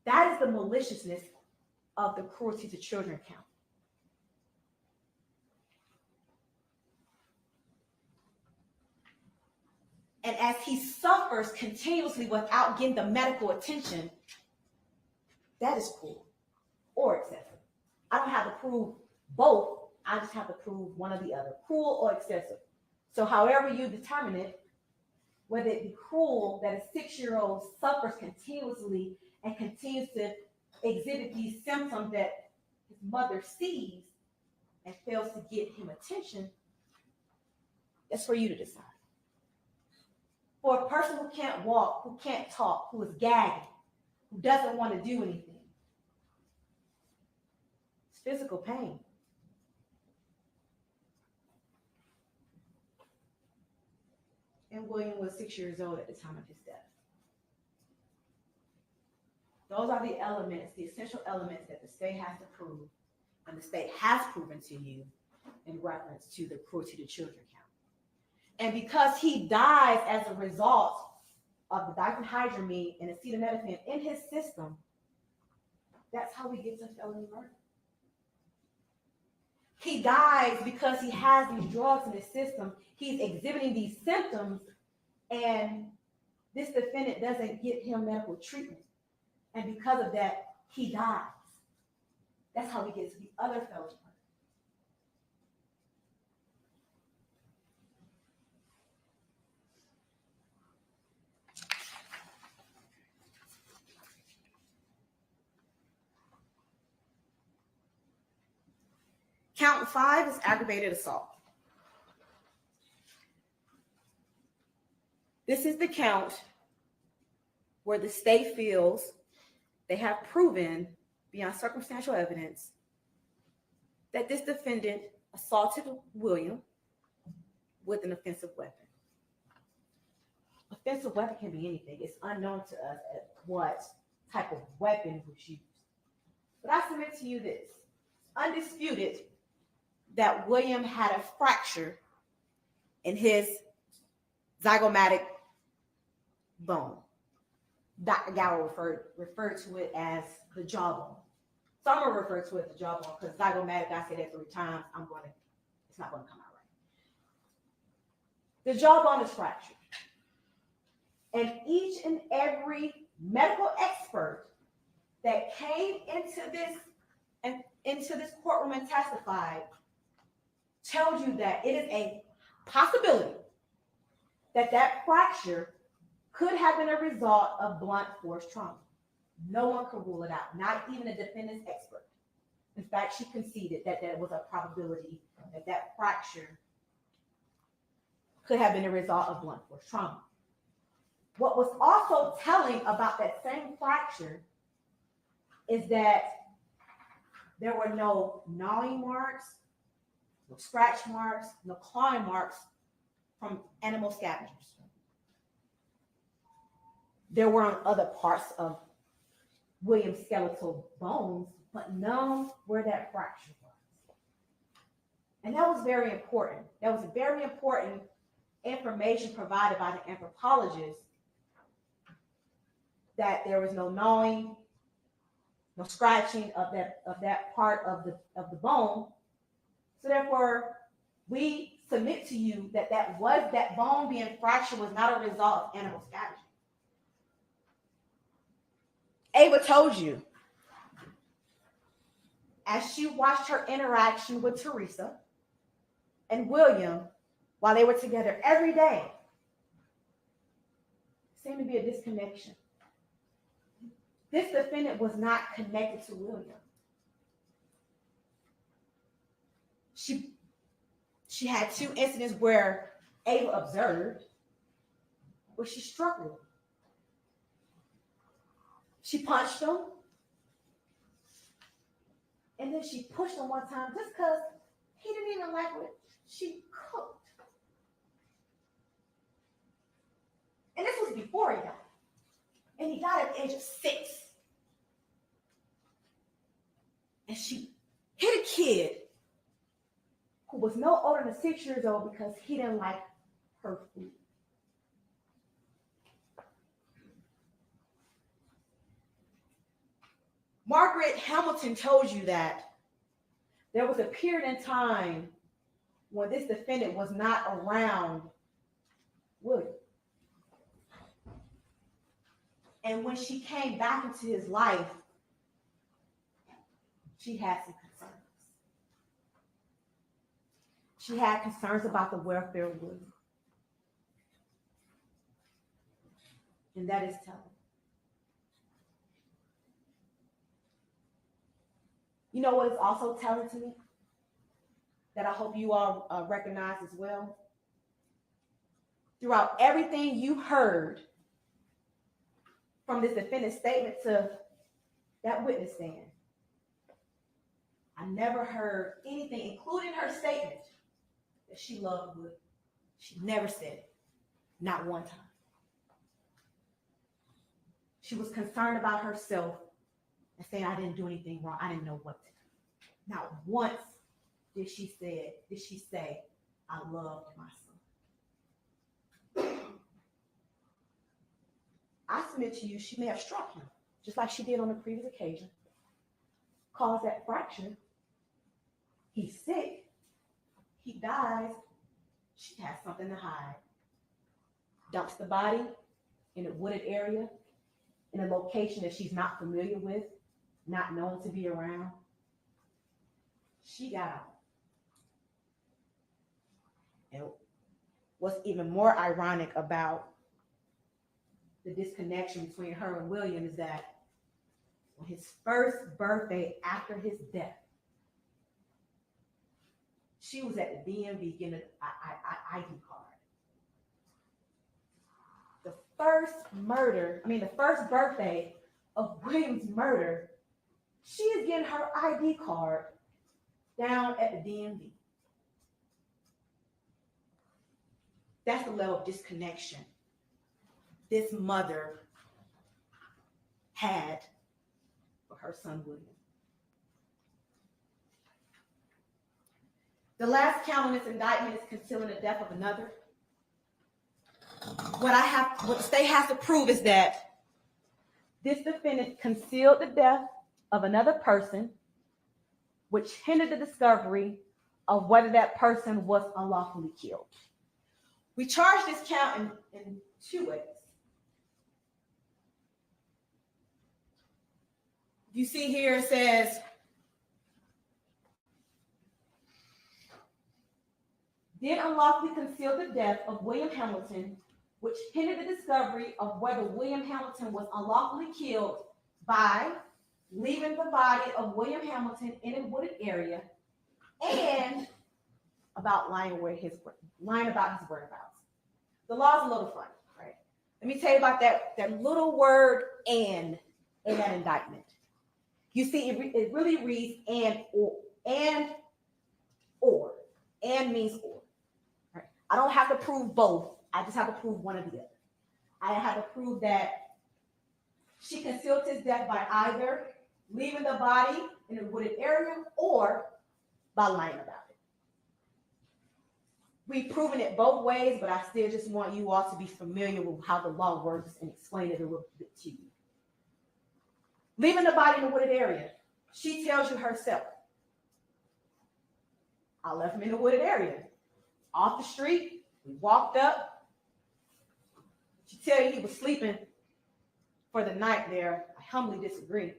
that is the maliciousness of the cruelty to children count. And as he suffers continuously without getting the medical attention, that is cruel or excessive. I don't have to prove both. I just have to prove one or the other, cruel or excessive. So however you determine it, whether it be cruel that a 6-year-old suffers continuously and continues to exhibit these symptoms that his mother sees and fails to get him attention, that's for you to decide. For a person who can't walk, who can't talk, who is gagging, who doesn't want to do anything, it's physical pain. And William was 6 years old at the time of his death. Those are the elements, the essential elements that the state has to prove, and the state has proven to you in reference to the cruelty to children count. And because he dies as a result of the diphenhydramine and acetaminophen in his system, that's how we get to felony murder. He dies because he has these drugs in his system. He's exhibiting these symptoms, and this defendant doesn't get him medical treatment. And because of that, he dies. That's how we get to the other felony murder. Count 5 is aggravated assault. This is the count where the state feels they have proven beyond circumstantial evidence that this defendant assaulted William with an offensive weapon. Offensive weapon can be anything. It's unknown to us what type of weapon was used. But I submit to you this. Undisputed that William had a fracture in his zygomatic bone. Dr. Gower referred to it as the jawbone. So I'm gonna refer to it as the jawbone because zygomatic, I said that 3 times, it's not gonna come out right. The jawbone is fractured. And each and every medical expert that came into this courtroom and testified tells you that it is a possibility that that fracture could have been a result of blunt force trauma. No one could rule it out, not even a defendant's expert. In fact, she conceded that there was a probability that that fracture could have been a result of blunt force trauma. What was also telling about that same fracture is that there were no gnawing marks, no scratch marks, no clawing marks from animal scavengers. There were on other parts of William's skeletal bones, but none where that fracture was. And that was very important. That was very important information provided by the anthropologist, that there was no gnawing, no scratching of that part of the bone. So therefore, we submit to you that that bone being fractured was not a result of animal scavenging. Ava told you, as she watched her interaction with Teresa and William while they were together every day, seemed to be a disconnection. This defendant was not connected to William. She had 2 incidents where Ava observed, where she struck him. She punched him, and then she pushed him one time just because he didn't even like what she cooked. And this was before he died. And he died at the age of 6. And she hit a kid who was no older than 6 years old because he didn't like her food. Margaret Hamilton told you that there was a period in time when this defendant was not around William. And when she came back into his life, she had some concerns. She had concerns about the welfare of William. And that is telling. You know what is also telling to me that I hope you all recognize as well? Throughout everything you heard from this defendant's statement to that witness stand, I never heard anything, including her statement, that she loved William. She never said it, not one time. She was concerned about herself and saying, I didn't do anything wrong. I didn't know what to do. Not once did she say, I loved my son. I submit to you, she may have struck him, just like she did on the previous occasion, caused that fracture. He's sick. He dies. She has something to hide. Dumps the body in a wooded area, in a location that she's not familiar with, not known to be around. She got out. And what's even more ironic about the disconnection between her and William is that on his first birthday after his death, she was at the DMV getting an ID card. The first birthday of William's murder, she is getting her ID card down at the DMV. That's the level of disconnection this mother had for her son William. The last count on this indictment is concealing the death of another. What the state has to prove is that This defendant concealed the death of another person, which hindered the discovery of whether that person was unlawfully killed. We charge this count in two ways. You see here it says, did unlawfully conceal the death of William Hamilton, which hindered the discovery of whether William Hamilton was unlawfully killed by leaving the body of William Hamilton in a wooded area and about lying about his whereabouts. The law's a little funny, right? Let me tell you about that little word "and" in that indictment. You see, it really reads "and" or "and" or "and" means "or." Right? I don't have to prove both. I just have to prove one or the other. I have to prove that she concealed his death by either leaving the body in a wooded area or by lying about it. We've proven it both ways, but I still just want you all to be familiar with how the law works and explain it a little bit to you. Leaving the body in a wooded area. She tells you herself, I left him in a wooded area. Off the street, we walked up. She tells you he was sleeping for the night there. I humbly disagree.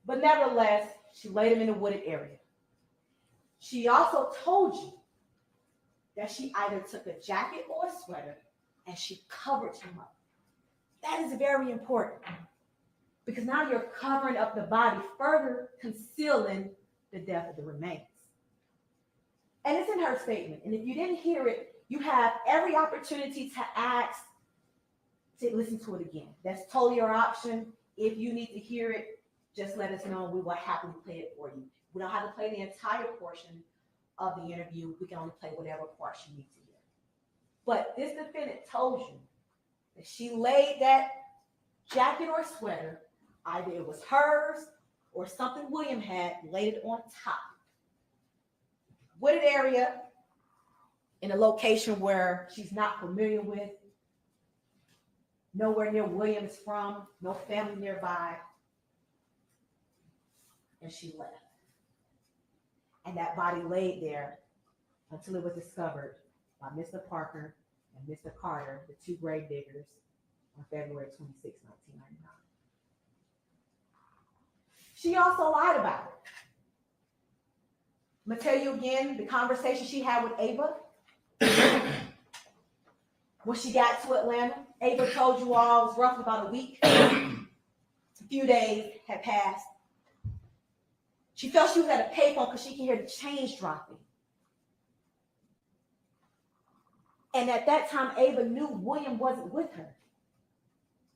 But nevertheless, she laid him in a wooded area. She also told you that she either took a jacket or a sweater and she covered him up. That is very important because now you're covering up the body, further concealing the death of the remains. And it's in her statement. And if you didn't hear it, you have every opportunity to ask to listen to it again. That's totally your option. If you need to hear it, just let us know and we will happily play it for you. We don't have to play the entire portion of the interview. We can only play whatever part you need to hear. But this defendant told you that she laid that jacket or sweater, either it was hers or something William had, laid it on top. Wooded area in a location where she's not familiar with, nowhere near William is from, no family nearby, and she left. And that body laid there until it was discovered by Mr. Parker and Mr. Carter, the two grave diggers, on February 26, 1999. She also lied about it. I'm going to tell you again the conversation she had with Ava. When she got to Atlanta, Ava told you all it was roughly about a week. A few days had passed. She felt she was at a payphone because she could hear the change dropping. And at that time, Ava knew William wasn't with her.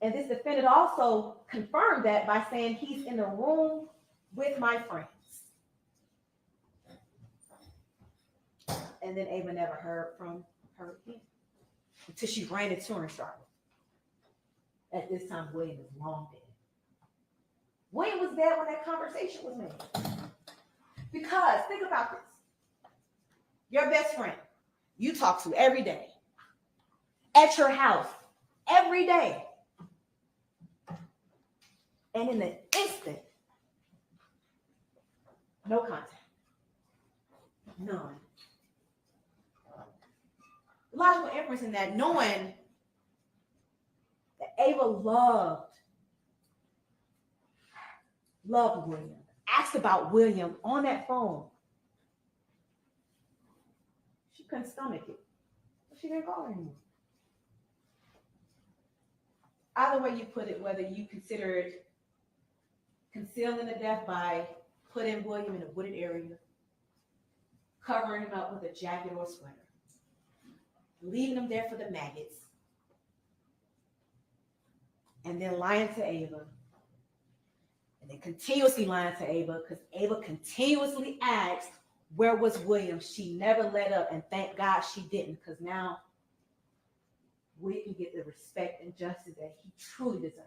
And this defendant also confirmed that by saying he's in the room with my friends. And then Ava never heard from her again until she ran into her in Charlotte. At this time, William is long dead. William was dead when that conversation was made. Because, think about this. Your best friend, you talk to every day, at your house, every day. And in an instant, no contact. None. Logical inference in that, knowing that Ava loved William, asked about William on that phone. She couldn't stomach it. She didn't call her anymore. Either way you put it, whether you consider it concealing the death by putting William in a wooded area, covering him up with a jacket or sweater, leaving him there for the maggots, and then lying to Ava, and then continuously lying to Ava because Ava continuously asked, where was William? She never let up, and thank God she didn't, because now we can get the respect and justice that he truly deserves.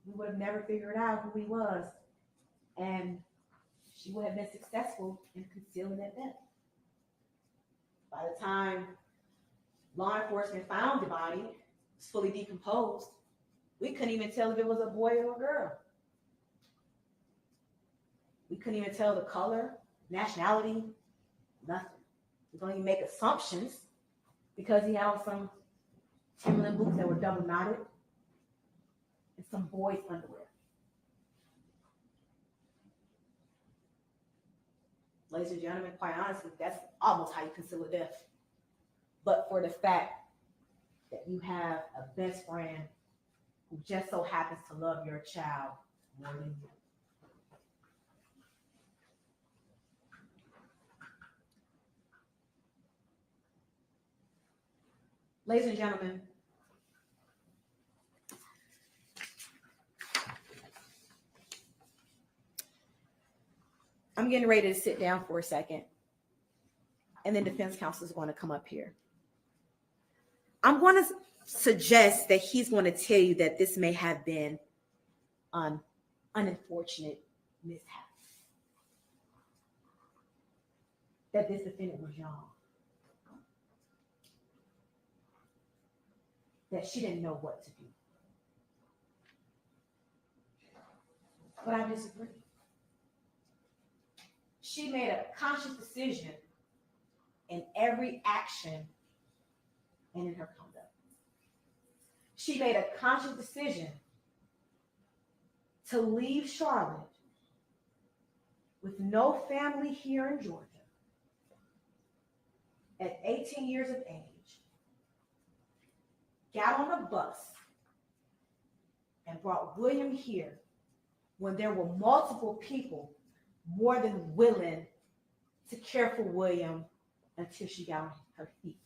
We would have never figured out who he was, and she would have been successful in concealing that death. By the time Law enforcement found the body. It's fully decomposed. We couldn't even tell if it was a boy or a girl. We couldn't even tell the color, nationality, nothing. We don't even make assumptions because he had on some Timberland boots that were double knotted and some boys' underwear. Ladies and gentlemen, quite honestly, that's almost how you conceal a death. But for the fact that you have a best friend who just so happens to love your child more than you. Ladies and gentlemen, I'm getting ready to sit down for a second, and then defense counsel is going to come up here. I'm going to suggest that he's going to tell you that this may have been an unfortunate mishap, that this defendant was young, that she didn't know what to do. But I disagree. She made a conscious decision in every action and in her conduct. She made a conscious decision to leave Charlotte with no family here in Georgia at 18 years of age, got on a bus and brought William here when there were multiple people more than willing to care for William until she got on her feet.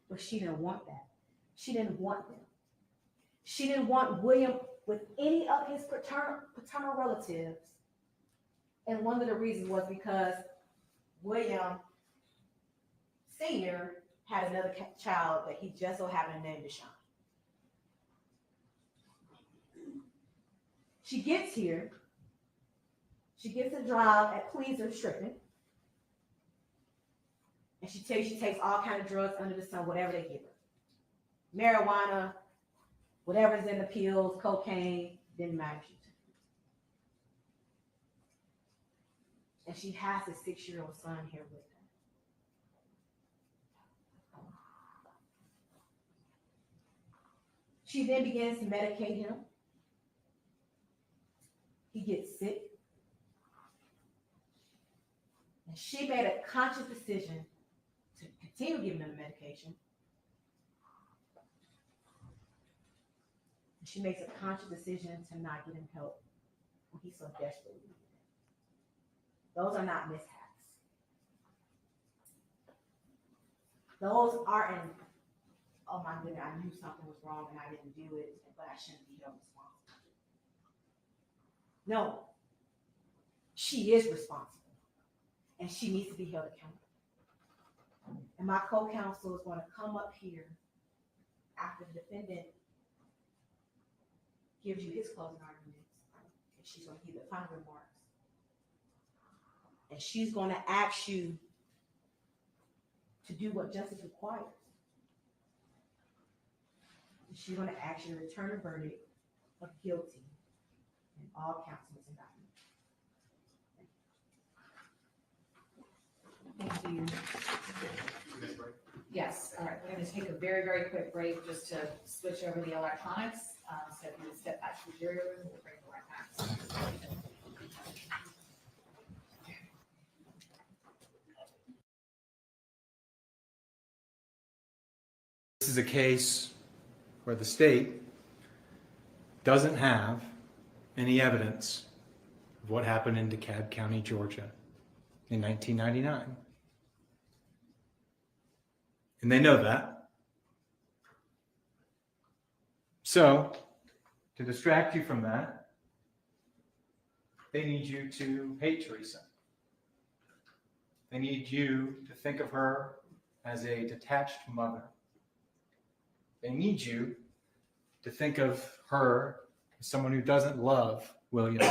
But she didn't want that. She didn't want them. She didn't want William with any of his paternal relatives. And one of the reasons was because William Sr. had another child that he just so happened to name Deshaun. She gets here. She gets a job at Pleaser Stripping. And she tells you she takes all kinds of drugs under the sun, whatever they give her. Marijuana, whatever's in the pills, cocaine, didn't matter. And she has a 6-year-old son here with her. She then begins to medicate him. He gets sick. And she made a conscious decision to continue giving him the medication. And she makes a conscious decision to not get him help when he so desperately needed it. Those are not mishaps. Those aren't, oh my goodness, I knew something was wrong and I didn't do it, but I shouldn't be held responsible. No, she is responsible. And she needs to be held accountable. And my co-counsel is going to come up here after the defendant gives you his closing arguments, and she's going to give the final remarks. And she's going to ask you to do what justice requires. And she's going to ask you to return a verdict of guilty in all counts of this indictment. Thank you. Yes, all right, we're going to take a very, very quick break just to switch over the electronics. So if you would step back to the jury room, we'll bring it right back. This is a case where the state doesn't have any evidence of what happened in DeKalb County, Georgia in 1999. And they know that. So, to distract you from that, they need you to hate Teresa. They need you to think of her as a detached mother. They need you to think of her as someone who doesn't love William.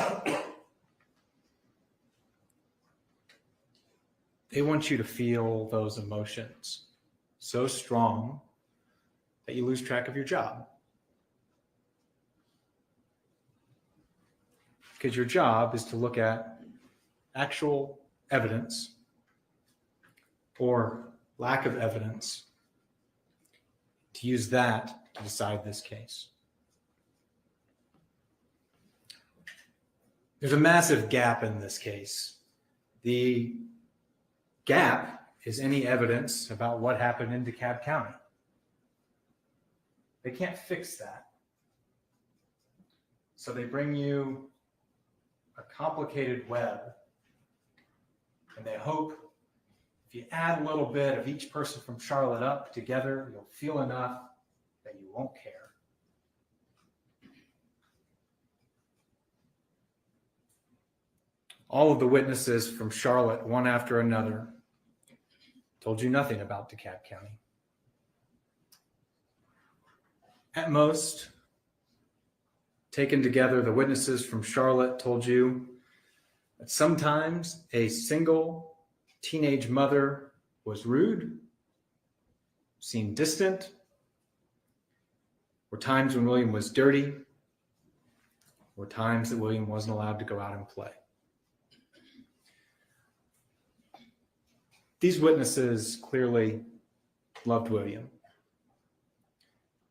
They want you to feel those emotions. so strong that you lose track of your job. Because your job is to look at actual evidence or lack of evidence, to use that to decide this case. There's a massive gap in this case. The gap is any evidence about what happened in DeKalb County. They can't fix that. So they bring you a complicated web, and they hope if you add a little bit of each person from Charlotte up together, you'll feel enough that you won't care. All of the witnesses from Charlotte, one after another, told you nothing about DeKalb County. At most, taken together, the witnesses from Charlotte told you that sometimes a single teenage mother was rude, seemed distant, were times when William was dirty, were times that William wasn't allowed to go out and play. These witnesses clearly loved William.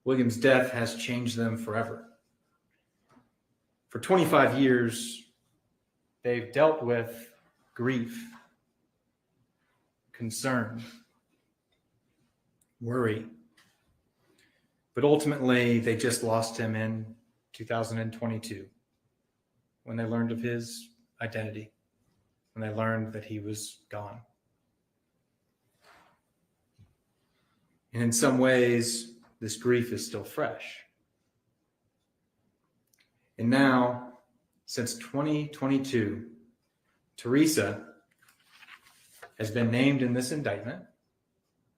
William's death has changed them forever. For 25 years, they've dealt with grief, concern, worry. But ultimately, they just lost him in 2022 when they learned of his identity, when they learned that he was gone. And in some ways, this grief is still fresh. And now, since 2022, Teresa has been named in this indictment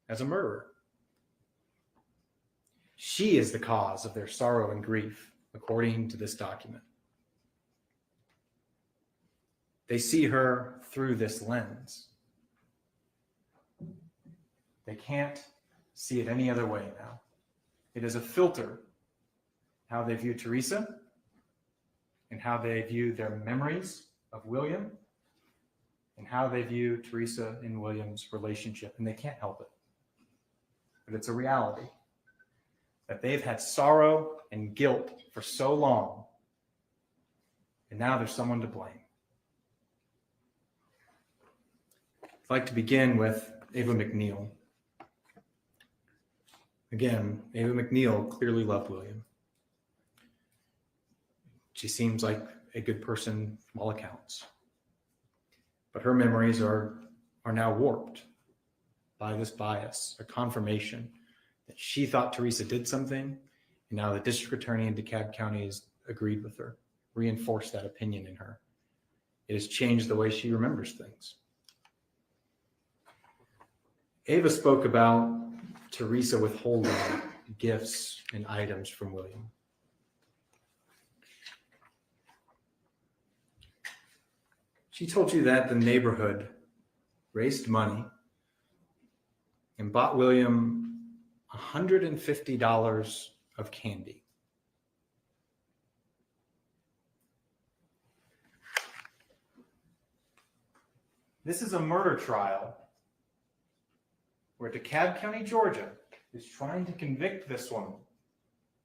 as a murderer. She is the cause of their sorrow and grief, according to this document. They see her through this lens. They can't see it any other way now. It is a filter, how they view Teresa and how they view their memories of William and how they view Teresa and William's relationship, and they can't help it. But it's a reality that they've had sorrow and guilt for so long, and now there's someone to blame. I'd like to begin with Ava McNeil. Again, Ava McNeil clearly loved William. She seems like a good person from all accounts. But her memories are now warped by this bias, a confirmation that she thought Teresa did something, and now the district attorney in DeKalb County has agreed with her, reinforced that opinion in her. It has changed the way she remembers things. Ava spoke about Teresa withholding gifts and items from William. She told you that the neighborhood raised money and bought William $150 of candy. This is a murder trial where DeKalb County, Georgia, is trying to convict this woman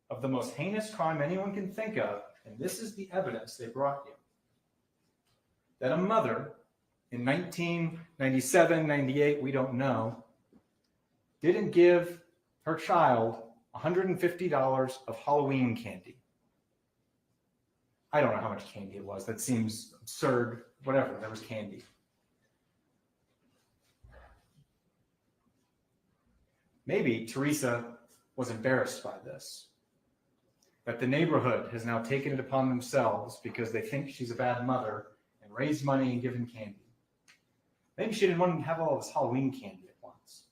of the most heinous crime anyone can think of, and this is the evidence they brought you. That a mother in 1997, 98, we don't know, didn't give her child $150 of Halloween candy. I don't know how much candy it was. That seems absurd. Whatever, there was candy. Maybe Teresa was embarrassed by this, that the neighborhood has now taken it upon themselves because they think she's a bad mother and raised money and given candy. Maybe she didn't want to have all this Halloween candy at once.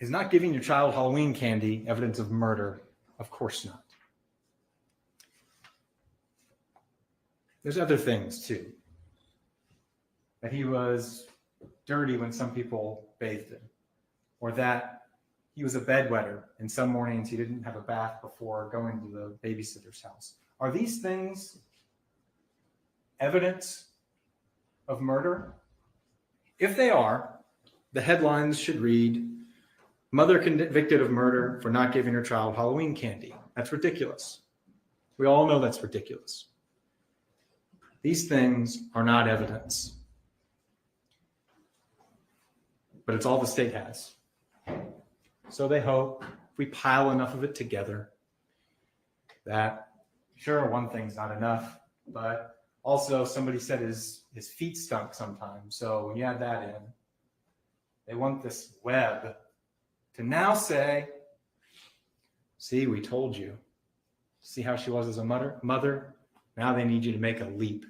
Is not giving your child Halloween candy evidence of murder? Of course not. There's other things too. That he was dirty when some people bathed him, or that he was a bedwetter and some mornings he didn't have a bath before going to the babysitter's house. Are these things evidence of murder? If they are, the headlines should read, "Mother convicted of murder for not giving her child Halloween candy." That's ridiculous. We all know that's ridiculous. These things are not evidence. But it's all the state has. So they hope if we pile enough of it together that, sure, one thing's not enough, but also somebody said his feet stunk sometimes. So when you add that in, they want this web to now say, see, we told you. See how she was as a mother? Now they need you to make a leap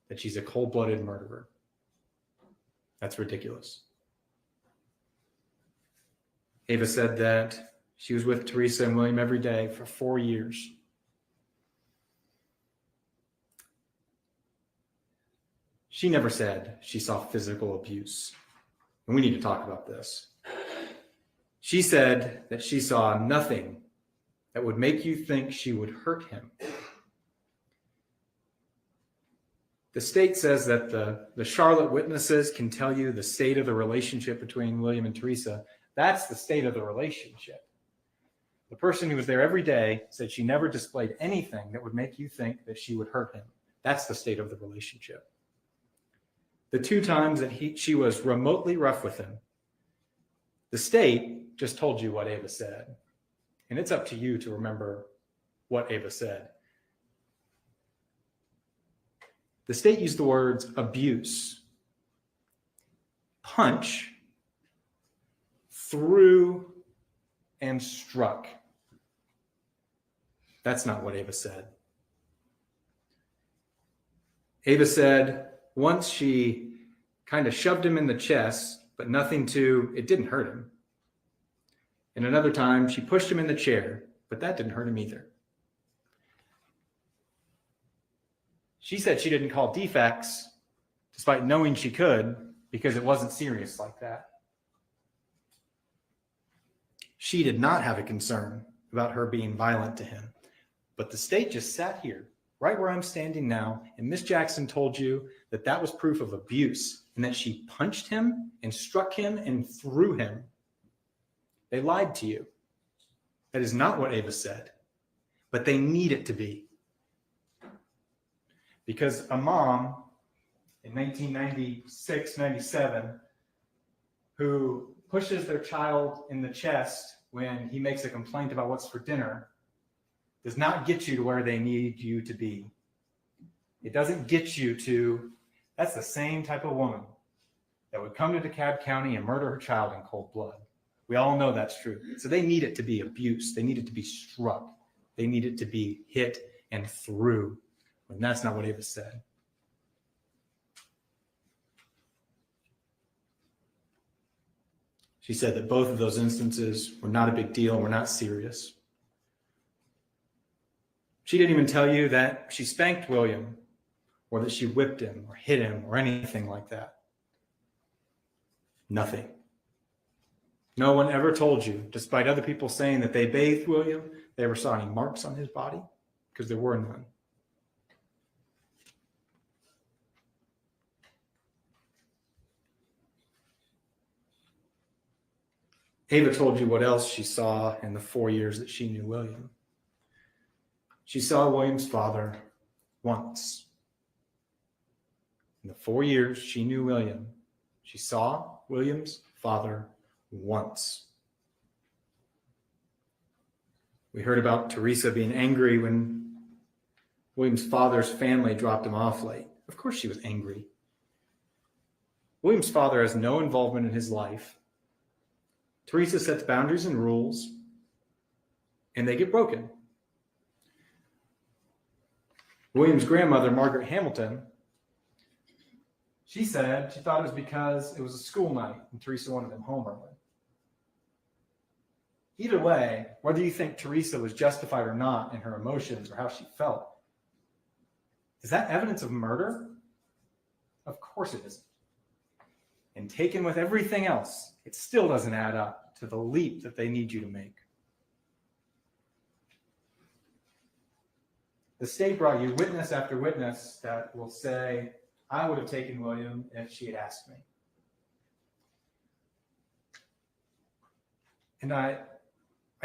that she's a cold-blooded murderer. That's ridiculous. Ava said that she was with Teresa and William every day for 4 years. She never said she saw physical abuse. And we need to talk about this. She said that she saw nothing that would make you think she would hurt him. The state says that the Charlotte witnesses can tell you the state of the relationship between William and Teresa. That's the state of the relationship. The person who was there every day said she never displayed anything that would make you think that she would hurt him. That's the state of the relationship. The 2 times that she was remotely rough with him, the state just told you what Ava said. And it's up to you to remember what Ava said. The state used the words abuse, punch, threw, and struck. That's not what Ava said. Ava said once she kind of shoved him in the chest, but it didn't hurt him. And another time she pushed him in the chair, but that didn't hurt him either. She said she didn't call defects, despite knowing she could, because it wasn't serious like that. She did not have a concern about her being violent to him. But the state just sat here, right where I'm standing now, and Miss Jackson told you that that was proof of abuse and that she punched him and struck him and threw him. They lied to you. That is not what Ava said, but they need it to be. Because a mom in 1996, 97, who pushes their child in the chest when he makes a complaint about what's for dinner does not get you to where they need you to be. It doesn't get you to, that's the same type of woman that would come to DeKalb County and murder her child in cold blood. We all know that's true. So they need it to be abuse. They need it to be struck. They need it to be hit and through. And that's not what Ava said. She said that both of those instances were not a big deal, were not serious. She didn't even tell you that she spanked William or that she whipped him or hit him or anything like that. Nothing. No one ever told you, despite other people saying that they bathed William, they ever saw any marks on his body, because there were none. Ava told you what else she saw in the 4 years that she knew William. She saw William's father once. In the 4 years she knew William, she saw William's father once. We heard about Teresa being angry when William's father's family dropped him off late. Of course she was angry. William's father has no involvement in his life. Teresa sets boundaries and rules, and they get broken. William's grandmother, Margaret Hamilton, she said she thought it was because it was a school night and Teresa wanted them home early. Either way, whether you think Teresa was justified or not in her emotions or how she felt, is that evidence of murder? Of course it isn't. And taken with everything else, it still doesn't add up to the leap that they need you to make. The state brought you witness after witness that will say, I would have taken William if she had asked me. And I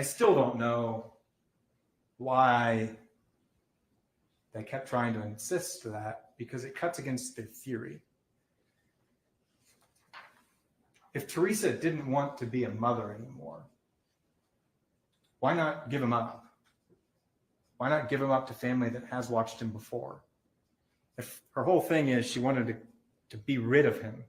still don't know why they kept trying to insist that, because it cuts against their theory. If Teresa didn't want to be a mother anymore, why not give him up? Why not give him up to family that has watched him before? If her whole thing is she wanted to be rid of him,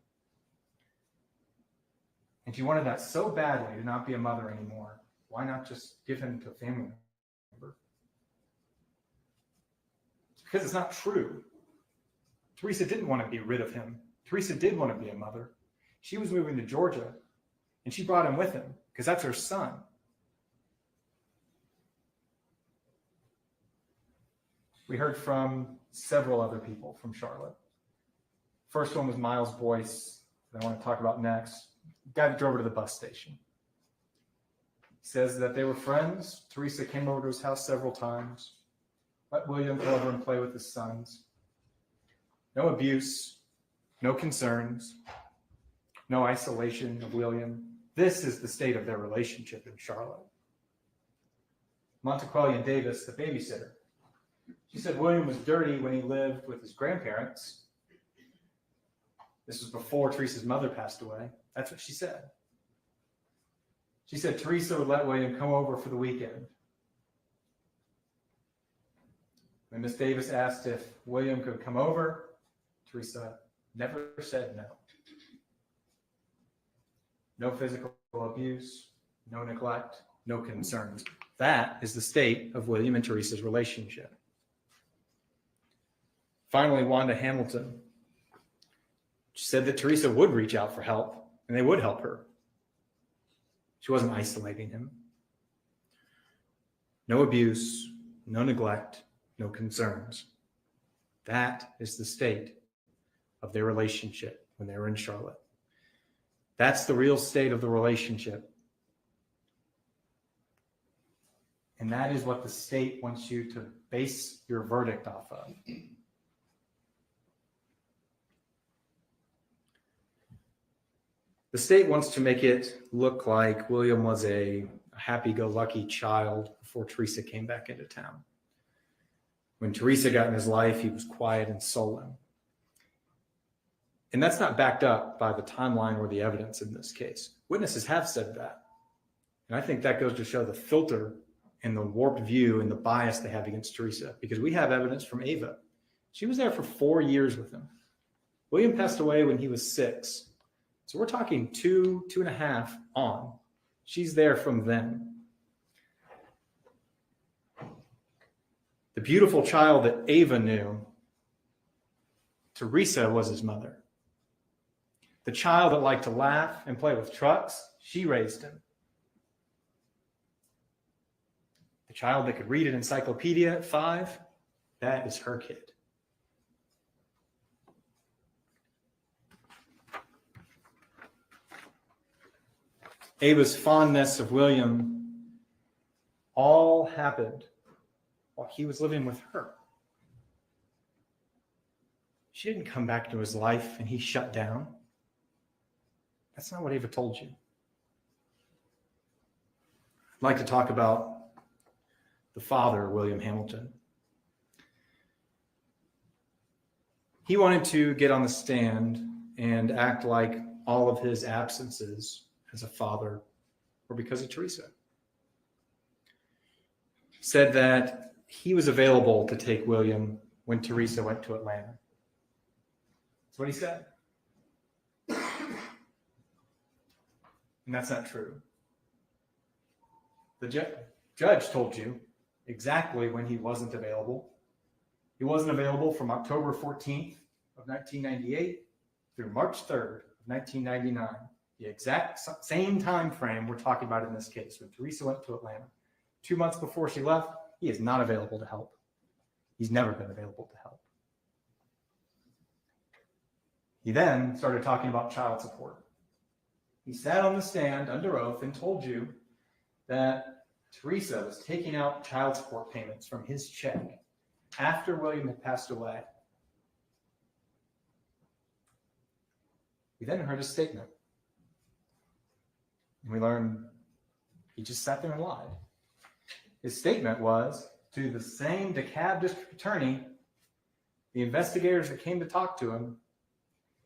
and she wanted that so badly to not be a mother anymore, why not just give him to a family member? Because it's not true. Teresa didn't want to be rid of him. Teresa did want to be a mother. She was moving to Georgia, and she brought him with him because that's her son. We heard from several other people from Charlotte. First one was Miles Boyce, that I want to talk about next. The guy that drove her to the bus station. Says that they were friends. Teresa came over to his house several times. Let William go over and play with his sons. No abuse, no concerns, no isolation of William. This is the state of their relationship in Charlotte. Montequillian Davis, the babysitter, she said William was dirty when he lived with his grandparents. This was before Teresa's mother passed away. That's what she said. She said Teresa would let William come over for the weekend. When Miss Davis asked if William could come over, Teresa never said no. No physical abuse, no neglect, no concerns. That is the state of William and Teresa's relationship. Finally, Wanda Hamilton. She said that Teresa would reach out for help, and they would help her. She wasn't isolating him. No abuse, no neglect, no concerns. That is the state of their relationship when they were in Charlotte. That's the real state of the relationship. And that is what the state wants you to base your verdict off of. The state wants to make it look like William was a happy-go-lucky child before Teresa came back into town. When Teresa got in his life, he was quiet and sullen. And that's not backed up by the timeline or the evidence in this case. Witnesses have said that. And I think that goes to show the filter and the warped view and the bias they have against Teresa, because we have evidence from Ava. She was there for 4 years with him. William passed away when he was 6. So we're talking 2.5 on. She's there from then. The beautiful child that Ava knew, Teresa was his mother. The child that liked to laugh and play with trucks, she raised him. The child that could read an encyclopedia at 5, that is her kid. Ava's fondness of William all happened while he was living with her. She didn't come back into his life and he shut down. That's not what Ava told you. I'd like to talk about the father, William Hamilton. He wanted to get on the stand and act like all of his absences as a father were because of Teresa. Said that he was available to take William when Teresa went to Atlanta. That's what he said. And that's not true. The judge told you exactly when he wasn't available. He wasn't available from October 14th of 1998 through March 3rd of 1999. The exact same time frame we're talking about in this case when Teresa went to Atlanta. 2 months before she left, he is not available to help. He's never been available to help. He then started talking about child support. He sat on the stand under oath and told you that Teresa was taking out child support payments from his check after William had passed away. We then heard a statement. And we learned he just sat there and lied. His statement was to the same DeKalb district attorney, the investigators that came to talk to him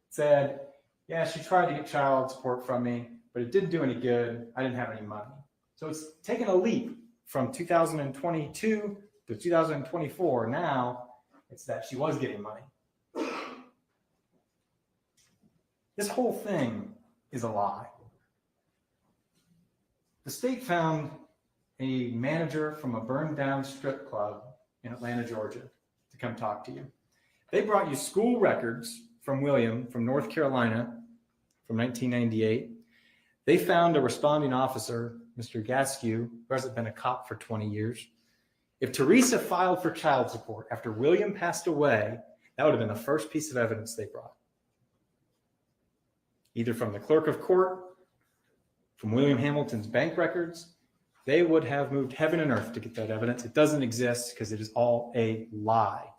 said, yeah, she tried to get child support from me, but it didn't do any good. I didn't have any money. So it's taken a leap from 2022 to 2024. Now it's that she was getting money. This whole thing is a lie. The state found a manager from a burned down strip club in Atlanta, Georgia, to come talk to you. They brought you school records from William from North Carolina from 1998. They found a responding officer, Mr. Gaskew, who hasn't been a cop for 20 years. If Teresa filed for child support after William passed away, that would have been the first piece of evidence they brought. Either from the clerk of court, from William Hamilton's bank records, they would have moved heaven and earth to get that evidence. It doesn't exist because it is all a lie.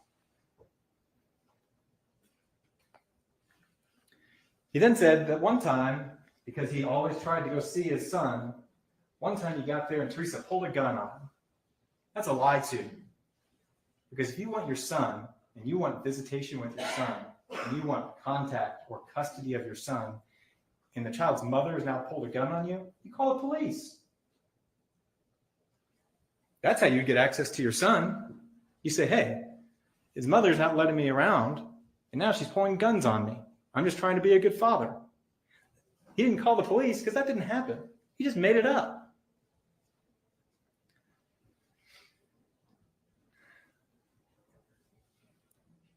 He then said that one time, because he always tried to go see his son, one time he got there and Teresa pulled a gun on him. That's a lie too. Because if you want your son and you want visitation with your son and you want contact or custody of your son and the child's mother has now pulled a gun on you, you call the police. That's how you get access to your son. You say, hey, his mother's not letting me around and now she's pulling guns on me. I'm just trying to be a good father. He didn't call the police because that didn't happen. He just made it up.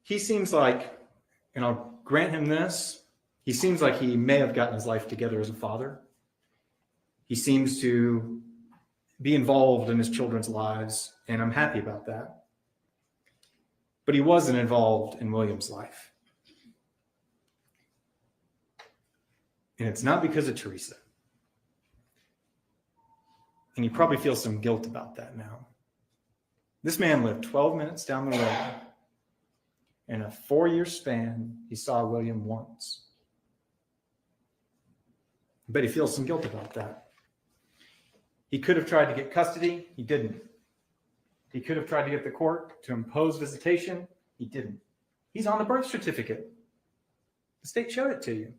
He seems like, and I'll grant him this, he seems like he may have gotten his life together as a father. He seems to be involved in his children's lives, and I'm happy about that. But he wasn't involved in William's life. And it's not because of Teresa. And he probably feels some guilt about that now. This man lived 12 minutes down the road. In a 4-year span, he saw William once. But he feels some guilt about that. He could have tried to get custody. He didn't. He could have tried to get the court to impose visitation. He didn't. He's on the birth certificate. The state showed it to you.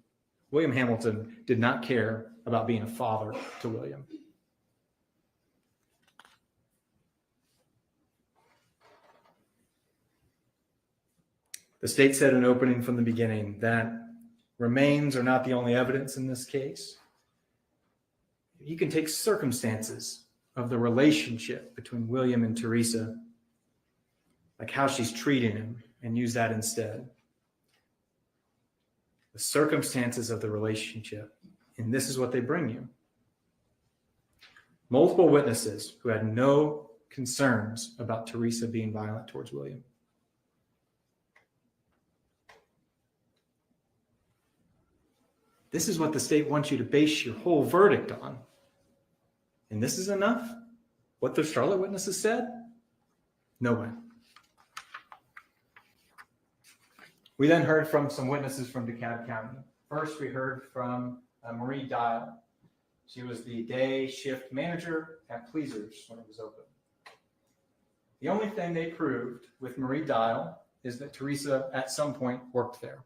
William Hamilton did not care about being a father to William. The state said in opening from the beginning that remains are not the only evidence in this case. You can take circumstances of the relationship between William and Teresa, like how she's treating him, and use that instead. The circumstances of the relationship, and this is what they bring you. Multiple witnesses who had no concerns about Teresa being violent towards William. This is what the state wants you to base your whole verdict on. And this is enough? What the Charlotte witnesses said? No way. We then heard from some witnesses from DeKalb County. First, we heard from Marie Dial. She was the day shift manager at Pleasers when it was open. The only thing they proved with Marie Dial is that Teresa at some point worked there.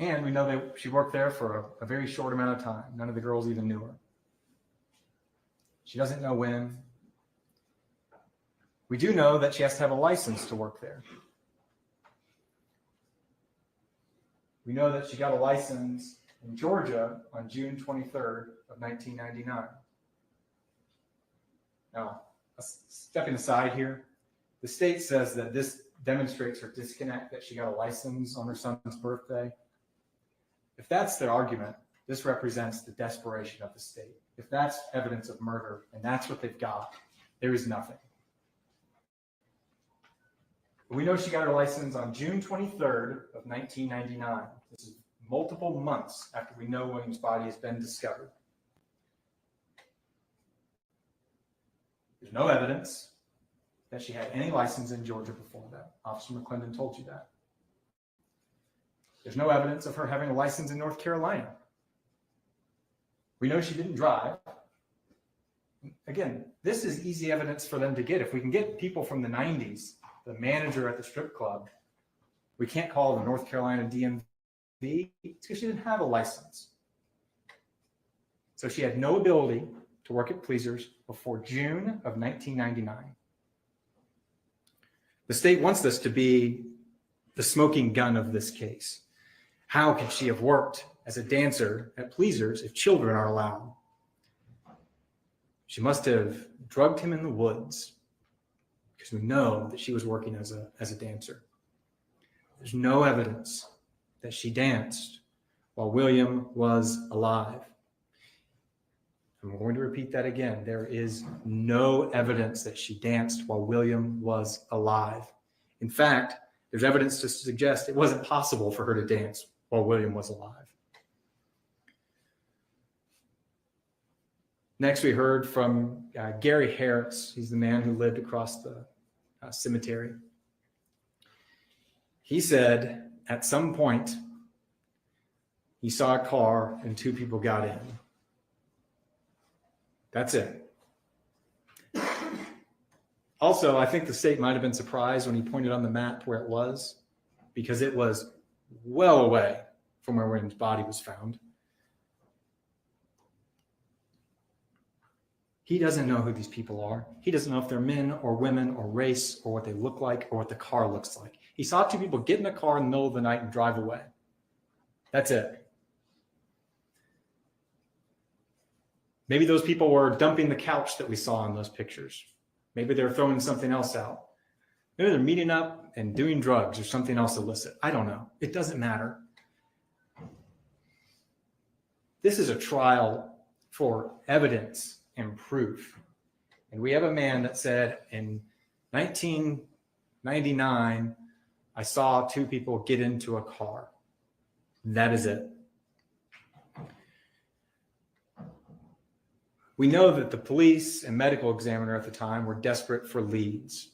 And we know that she worked there for a very short amount of time. None of the girls even knew her. She doesn't know when. We do know that she has to have a license to work there. We know that she got a license in Georgia on June 23rd of 1999. Now, stepping aside here, the state says that this demonstrates her disconnect, that she got a license on her son's birthday. If that's their argument, this represents the desperation of the state. If that's evidence of murder and that's what they've got, there is nothing. We know she got her license on June 23rd of 1999. This is multiple months after we know William's body has been discovered. There's no evidence that she had any license in Georgia before that. Officer McClendon told you that. There's no evidence of her having a license in North Carolina. We know she didn't drive. Again, this is easy evidence for them to get. If we can get people from the 90s, the manager at the strip club, we can't call the North Carolina DMV. It's because she didn't have a license. So she had no ability to work at Pleasers before June of 1999. The state wants this to be the smoking gun of this case. How can she have worked as a dancer at Pleasers if children are allowed? She must have drugged him in the woods, because we know that she was working as a dancer. There's no evidence that she danced while William was alive. I'm going to repeat that again. There is no evidence that she danced while William was alive. In fact, there's evidence to suggest it wasn't possible for her to dance while William was alive. Next, we heard from Gary Harris. He's the man who lived across the cemetery. He said at some point he saw a car and two people got in. That's it. Also, I think the state might have been surprised when he pointed on the map where it was, because it was well away from where William's body was found. He doesn't know who these people are. He doesn't know if they're men or women or race or what they look like or what the car looks like. He saw two people get in a car in the middle of the night and drive away. That's it. Maybe those people were dumping the couch that we saw in those pictures. Maybe they're throwing something else out. Maybe they're meeting up and doing drugs or something else illicit. I don't know. It doesn't matter. This is a trial for evidence and proof. And we have a man that said in 1999, I saw two people get into a car. That is it. We know that the police and medical examiner at the time were desperate for leads.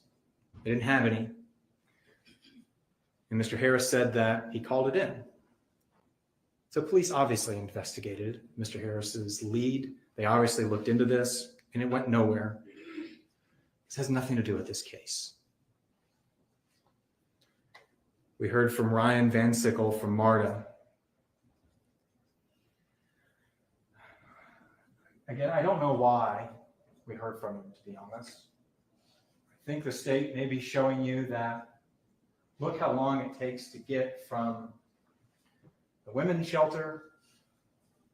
They didn't have any. And Mr. Harris said that he called it in. So police obviously investigated Mr. Harris's lead. They obviously looked into this, and it went nowhere. This has nothing to do with this case. We heard from Ryan Van Sickle from MARTA. Again, I don't know why we heard from him, to be honest. I think the state may be showing you that look how long it takes to get from the women's shelter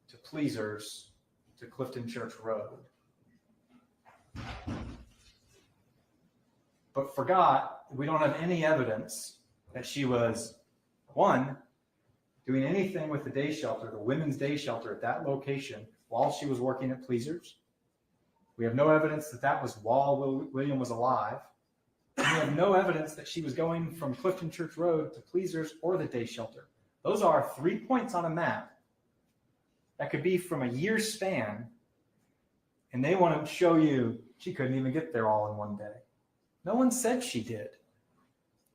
to Pleasers to Clifton Church Road. But forgot we don't have any evidence that she was, one, doing anything with the day shelter, the women's day shelter at that location while she was working at Pleasers. We have no evidence that that was while William was alive. And we have no evidence that she was going from Clifton Church Road to Pleasers or the day shelter. Those are 3 points on a map that could be from a year's span, and they want to show you she couldn't even get there all in one day. No one said she did,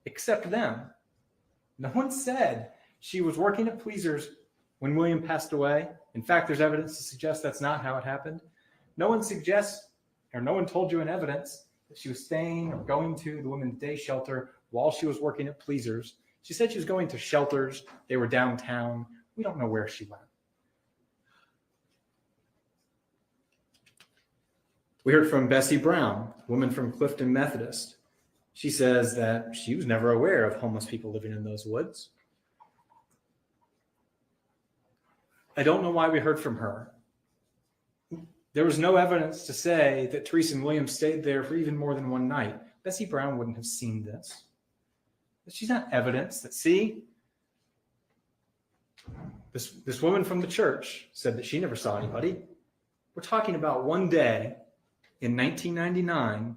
except them. No one said she was working at Pleasers when William passed away. In fact, there's evidence to suggest that's not how it happened. No one suggests, or no one told you in evidence that she was staying or going to the women's day shelter while she was working at Pleasers. She said she was going to shelters. They were downtown. We don't know where she went. We heard from Bessie Brown, a woman from Clifton Methodist. She says that she was never aware of homeless people living in those woods. I don't know why we heard from her. There was no evidence to say that Teresa and William stayed there for even more than one night. Bessie Brown wouldn't have seen this. But she's not evidence that, see, this woman from the church said that she never saw anybody. We're talking about one day in 1999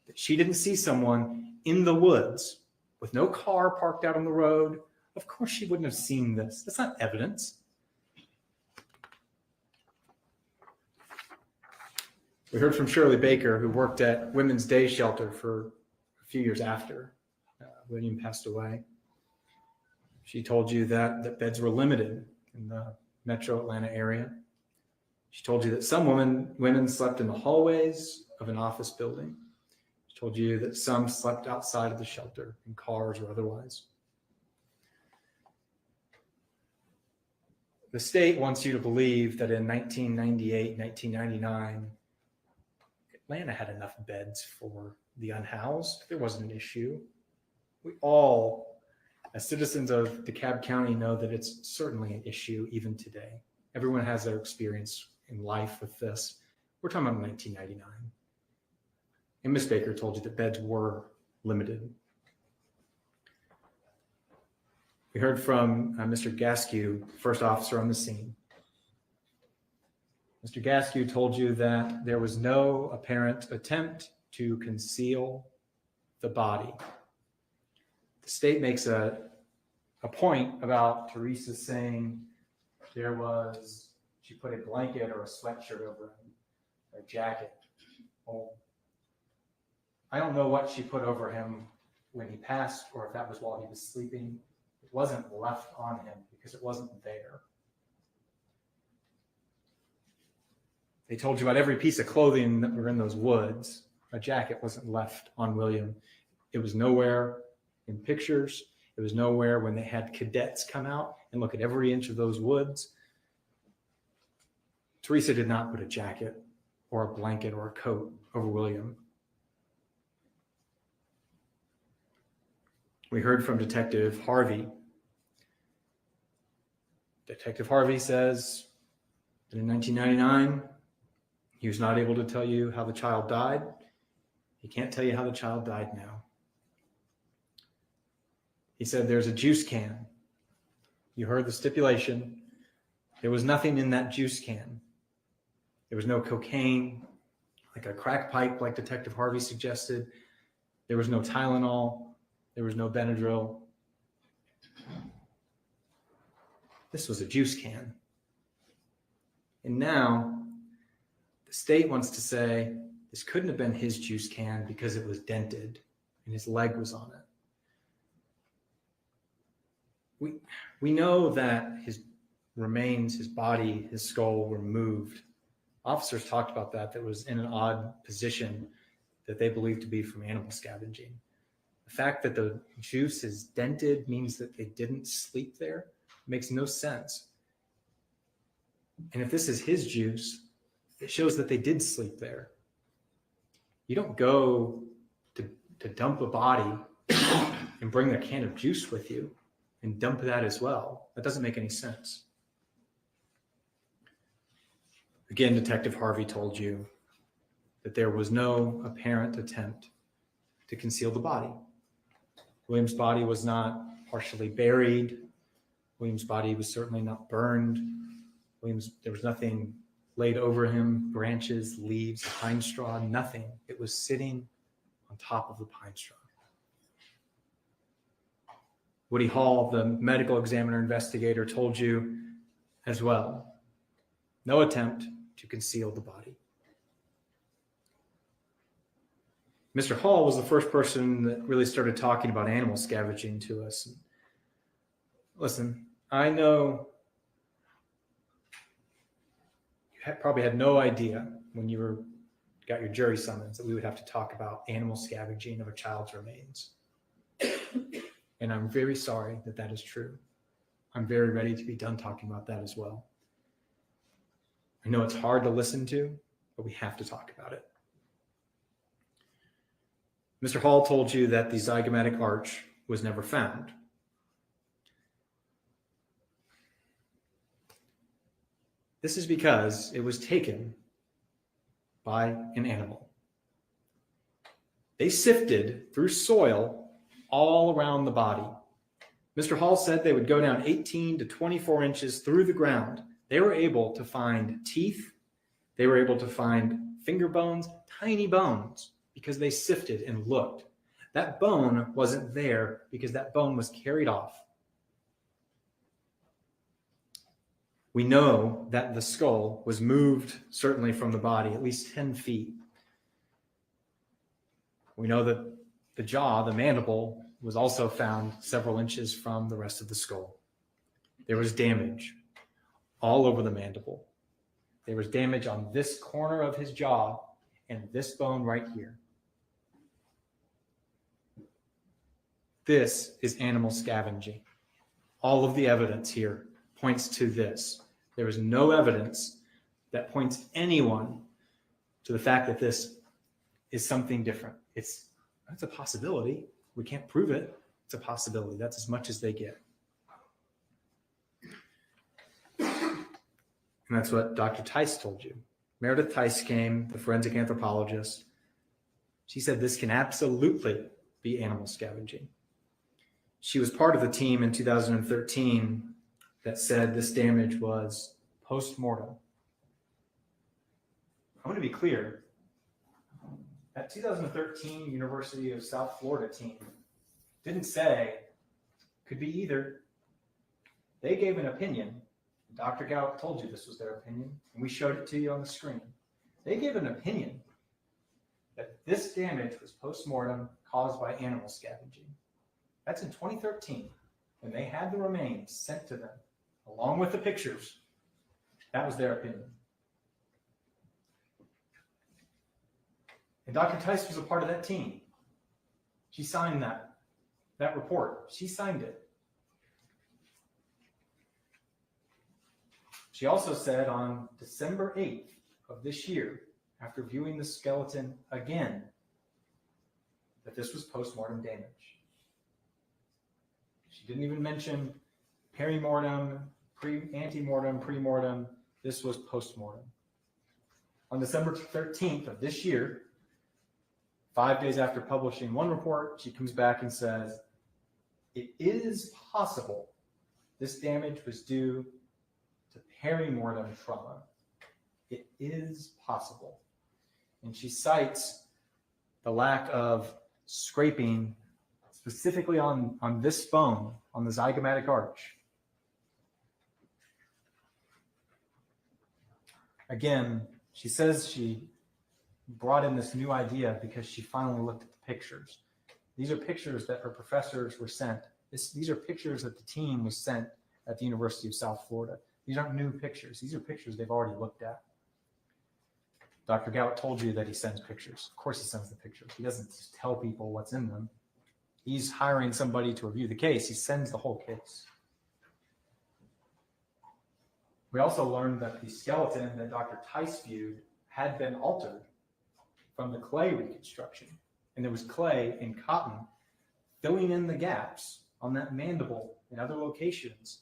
that she didn't see someone in the woods with no car parked out on the road. Of course she wouldn't have seen this. That's not evidence. We heard from Shirley Baker, who worked at Women's Day Shelter for a few years after William passed away. She told you that beds were limited in the metro Atlanta area. She told you that some women slept in the hallways of an office building. She told you that some slept outside of the shelter in cars or otherwise. The state wants you to believe that in 1998, 1999, Atlanta had enough beds for the unhoused. There wasn't an issue. We all, as citizens of DeKalb County, know that it's certainly an issue even today. Everyone has their experience in life with this. We're talking about 1999. And Ms. Baker told you that beds were limited. We heard from Mr. Gaskew, first officer on the scene. Mr. Gaskew told you that there was no apparent attempt to conceal the body. The state makes a point about Teresa saying she put a blanket or a sweatshirt over him, or a jacket. Well, I don't know what she put over him when he passed, or if that was while he was sleeping. It wasn't left on him because it wasn't there. They told you about every piece of clothing that were in those woods. A jacket wasn't left on William. It was nowhere in pictures. It was nowhere when they had cadets come out and look at every inch of those woods. Teresa did not put a jacket or a blanket or a coat over William. We heard from Detective Harvey. Detective Harvey says that in 1999, he was not able to tell you how the child died. He can't tell you how the child died now. He said there's a juice can. You heard the stipulation. There was nothing in that juice can. There was no cocaine, like a crack pipe, like Detective Harvey suggested. There was no Tylenol. There was no Benadryl. This was a juice can. And now the state wants to say this couldn't have been his juice can because it was dented and his leg was on it. We know that his remains, his body, his skull were moved. Officers talked about that. That was in an odd position that they believed to be from animal scavenging. The fact that the juice is dented means that they didn't sleep there. It makes no sense. And if this is his juice, it shows that they did sleep there. You don't go to dump a body and bring a can of juice with you and dump that as well. That doesn't make any sense. Again, Detective Harvey told you that there was no apparent attempt to conceal the body. William's body was not partially buried. William's body was certainly not burned. There was nothing laid over him, branches, leaves, pine straw, nothing. It was sitting on top of the pine straw. Woody Hall, the medical examiner investigator, told you as well, no attempt to conceal the body. Mr. Hall was the first person that really started talking about animal scavenging to us. Listen, I know you probably had no idea when you got your jury summons that we would have to talk about animal scavenging of a child's remains. And I'm very sorry that that is true. I'm very ready to be done talking about that as well. I know it's hard to listen to, but we have to talk about it. Mr. Hall told you that the zygomatic arch was never found. This is because it was taken by an animal. They sifted through soil all around the body. Mr. Hall said they would go down 18 to 24 inches through the ground. They were able to find teeth. They were able to find finger bones, tiny bones, because they sifted and looked. That bone wasn't there because that bone was carried off. We know that the skull was moved certainly from the body, at least 10 feet. We know that the jaw, the mandible, was also found several inches from the rest of the skull. There was damage all over the mandible. There was damage on this corner of his jaw and this bone right here. This is animal scavenging. All of the evidence here points to this. There is no evidence that points anyone to the fact that this is something different. It's a possibility. We can't prove it. It's a possibility. That's as much as they get. And that's what Dr. Tice told you. Meredith Tice came, the forensic anthropologist. She said this can absolutely be animal scavenging. She was part of the team in 2013 that said this damage was post-mortem. I want to be clear. That 2013 University of South Florida team didn't say could be either. They gave an opinion. Dr. Gallup told you this was their opinion, and we showed it to you on the screen. They gave an opinion that this damage was post-mortem caused by animal scavenging. That's in 2013, when they had the remains sent to them, along with the pictures. That was their opinion. And Dr. Tice was a part of that team. She signed that report. She signed it. She also said on December 8th of this year, after viewing the skeleton again, that this was post-mortem damage. She didn't even mention perimortem, ante-mortem, pre-mortem. This was post-mortem. On December 13th of this year, 5 days after publishing one report, she comes back and says, it is possible this damage was due to perimortem trauma. It is possible. And she cites the lack of scraping specifically on this bone, on the zygomatic arch. Again, she says she brought in this new idea because she finally looked at the pictures. These are pictures that her professors were sent. These are pictures that the team was sent at the University of South Florida. These aren't new pictures. These are pictures they've already looked at. Dr. Gallup told you that he sends pictures. Of course he sends the pictures. He doesn't just tell people what's in them. He's hiring somebody to review the case. He sends the whole case. We also learned that the skeleton that Dr. Tice viewed had been altered from the clay reconstruction. And there was clay and cotton filling in the gaps on that mandible and other locations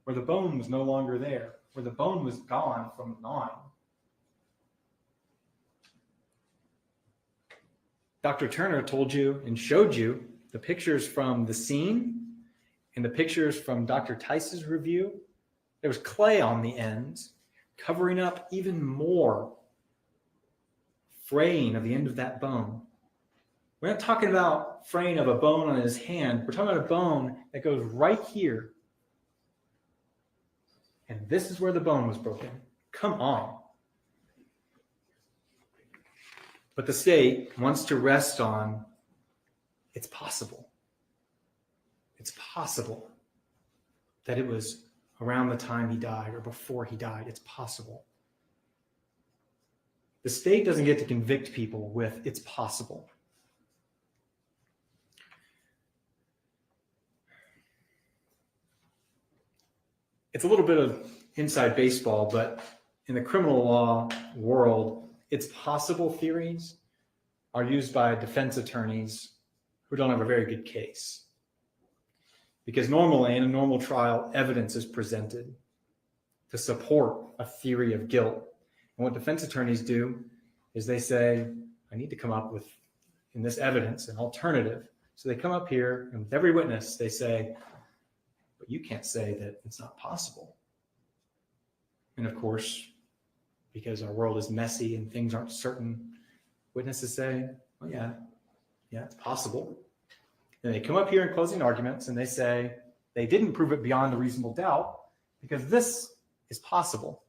where the bone was no longer there, where the bone was gone from gnawing. Dr. Turner told you and showed you the pictures from the scene and the pictures from Dr. Tice's review. There was clay on the ends, covering up even more fraying of the end of that bone. We're not talking about fraying of a bone on his hand. We're talking about a bone that goes right here. And this is where the bone was broken. Come on. But the state wants to rest on, it's possible. It's possible that it was around the time he died or before he died. It's possible. The state doesn't get to convict people with it's possible. It's a little bit of inside baseball, but in the criminal law world, it's possible theories are used by defense attorneys who don't have a very good case. Because normally in a normal trial, evidence is presented to support a theory of guilt. And what defense attorneys do is they say, I need to come up with, in this evidence, an alternative. So they come up here and with every witness, they say, but you can't say that it's not possible. And of course, because our world is messy and things aren't certain, witnesses say, well, yeah, Yeah, it's possible. And they come up here in closing arguments and they say they didn't prove it beyond a reasonable doubt because this is possible.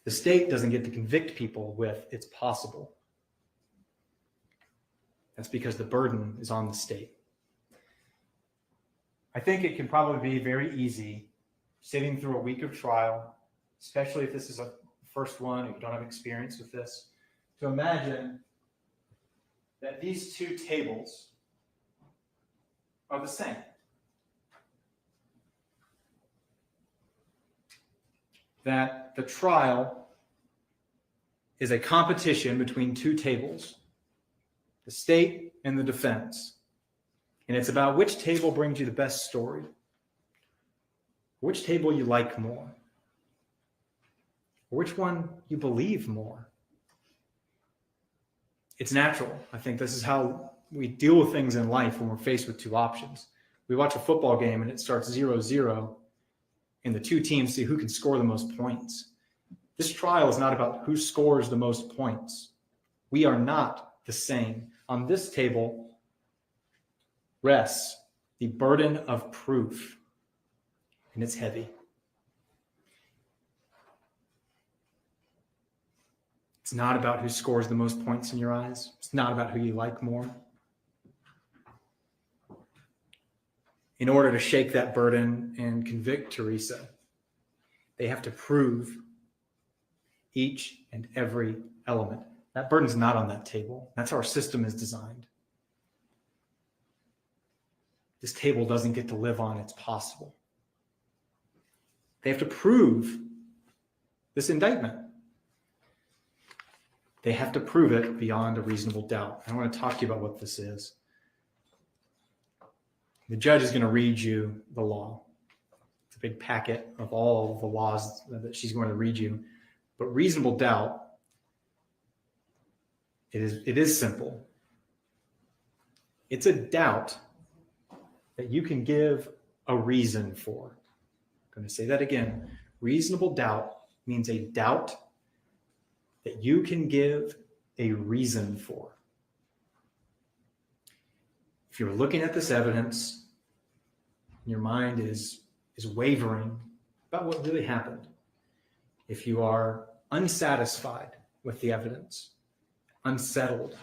The state doesn't get to convict people with it's possible. That's because the burden is on the state. I think it can probably be very easy sitting through a week of trial, especially if this is a first one, if you don't have experience with this, to imagine that these two tables are the same. That the trial is a competition between two tables, the state and the defense. And it's about which table brings you the best story, which table you like more, or which one you believe more. It's natural. I think this is how we deal with things in life when we're faced with two options. We watch a football game and it starts 0-0, and the two teams see who can score the most points. This trial is not about who scores the most points. We are not the same. On this table rests the burden of proof, and it's heavy. It's not about who scores the most points in your eyes. It's not about who you like more. In order to shake that burden and convict Teresa, they have to prove each and every element. That burden's not on that table. That's how our system is designed. This table doesn't get to live on it's possible. They have to prove this indictment. They have to prove it beyond a reasonable doubt. I want to talk to you about what this is. The judge is going to read you the law. It's a big packet of all the laws that she's going to read you. But reasonable doubt, it is simple. It's a doubt that you can give a reason for. I'm going to say that again. Reasonable doubt means a doubt that you can give a reason for. If you're looking at this evidence, your mind is wavering about what really happened. If you are unsatisfied with the evidence, unsettled,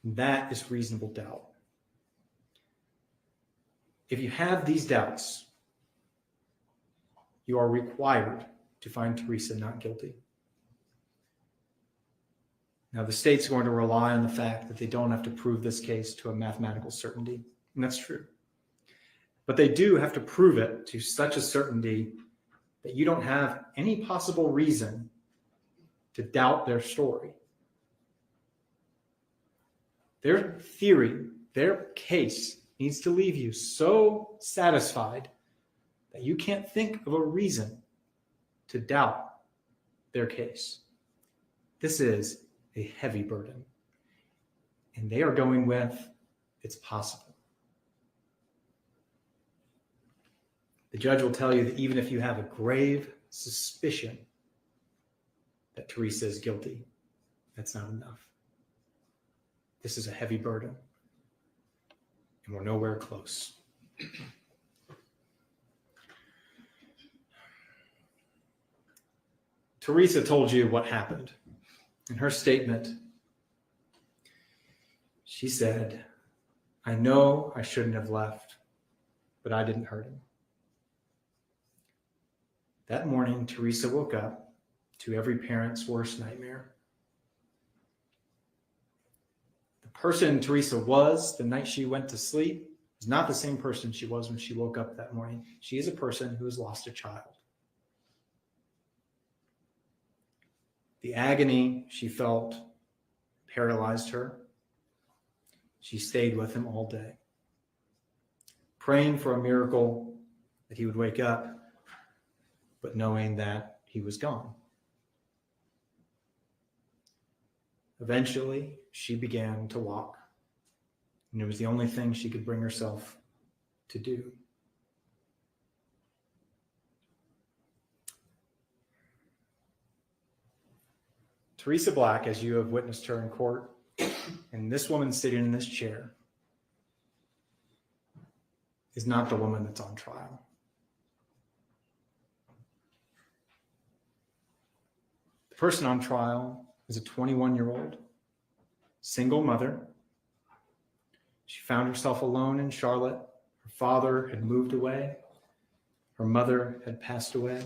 that is reasonable doubt. If you have these doubts, you are required to find Teresa not guilty. Now, the state's going to rely on the fact that they don't have to prove this case to a mathematical certainty, and that's true. But they do have to prove it to such a certainty that you don't have any possible reason to doubt their story. Their theory, their case needs to leave you so satisfied that you can't think of a reason to doubt their case. This is a heavy burden. And they are going with, it's possible. The judge will tell you that even if you have a grave suspicion that Teresa is guilty, that's not enough. This is a heavy burden. And we're nowhere close. Teresa told you what happened. In her statement, she said, "I know I shouldn't have left, but I didn't hurt him." That morning, Teresa woke up to every parent's worst nightmare. The person Teresa was the night she went to sleep is not the same person she was when she woke up that morning. She is a person who has lost a child. The agony she felt paralyzed her. She stayed with him all day, praying for a miracle that he would wake up, but knowing that he was gone. Eventually, she began to walk, and it was the only thing she could bring herself to do. Teresa Black, as you have witnessed her in court, and this woman sitting in this chair is not the woman that's on trial. The person on trial is a 21-year-old single mother. She found herself alone in Charlotte. Her father had moved away. Her mother had passed away.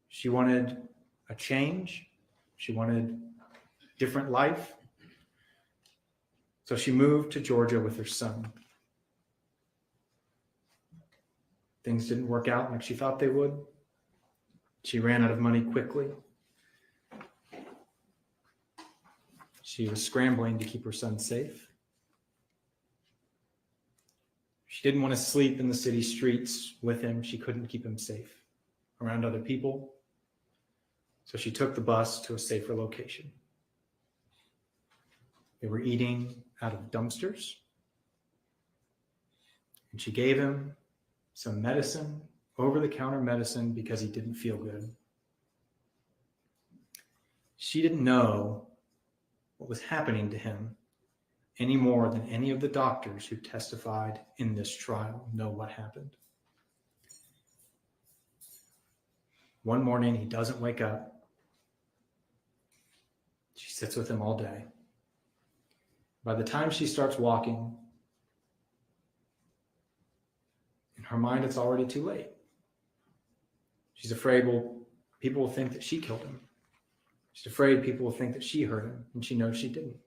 She wanted a change. She wanted a different life. So she moved to Georgia with her son. Things didn't work out like she thought they would. She ran out of money quickly. She was scrambling to keep her son safe. She didn't want to sleep in the city streets with him. She couldn't keep him safe around other people. So she took the bus to a safer location. They were eating out of dumpsters. And she gave him some medicine, over-the-counter medicine, because he didn't feel good. She didn't know what was happening to him any more than any of the doctors who testified in this trial know what happened. One morning, he doesn't wake up. She sits with him all day. By the time she starts walking, in her mind, it's already too late. She's afraid, well, people will think that she killed him. She's afraid people will think that she hurt him, and she knows she didn't.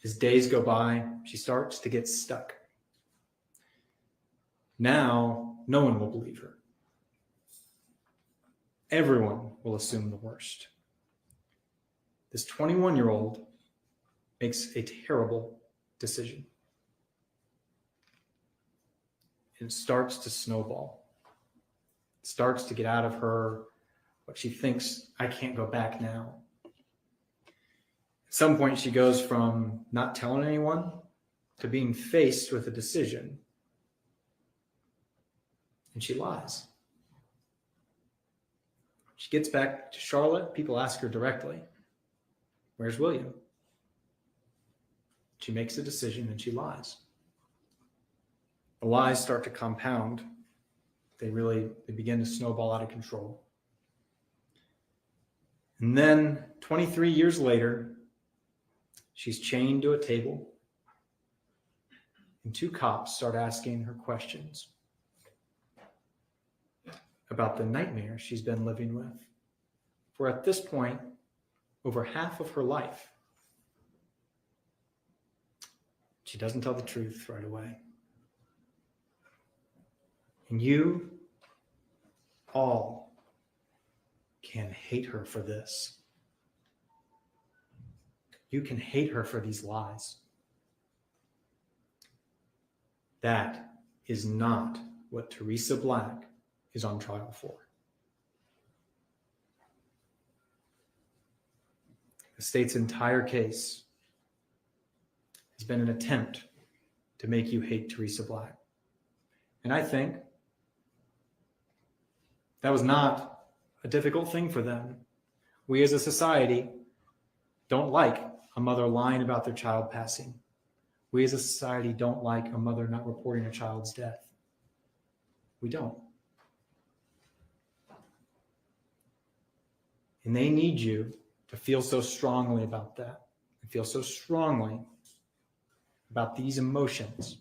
As days go by, she starts to get stuck. Now, no one will believe her. Everyone will assume the worst. This 21-year-old makes a terrible decision. It starts to snowball. It starts to get out of her what she thinks, I can't go back now. At some point, she goes from not telling anyone to being faced with a decision. And she lies. She gets back to Charlotte. People ask her directly, where's William? She makes a decision and she lies. The lies start to compound. They begin to snowball out of control. And then 23 years later, she's chained to a table, and two cops start asking her questions about the nightmare she's been living with for, at this point, over half of her life. She doesn't tell the truth right away. And you all can hate her for this. You can hate her for these lies. That is not what Teresa Black is on trial for. The state's entire case has been an attempt to make you hate Teresa Black. And I think that was not a difficult thing for them. We as a society don't like a mother lying about their child passing. We as a society don't like a mother not reporting a child's death. We don't. And they need you to feel so strongly about that, and feel so strongly about these emotions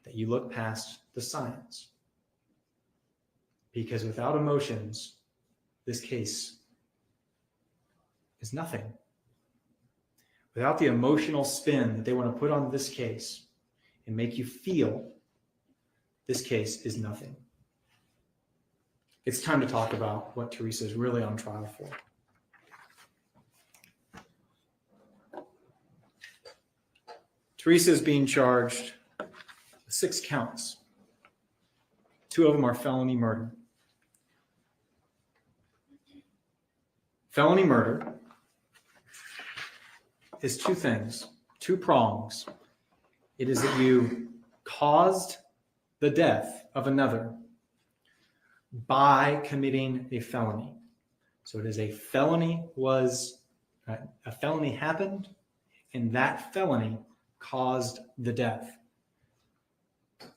that you look past the science. Because without emotions, this case is nothing. Without the emotional spin that they want to put on this case and make you feel, this case is nothing. It's time to talk about what Teresa is really on trial for. Teresa is being charged with 6 counts. 2 of them are felony murder. Felony murder is 2 things, 2 prongs. It is that you caused the death of another by committing a felony. So it is a felony a felony happened, and that felony caused the death.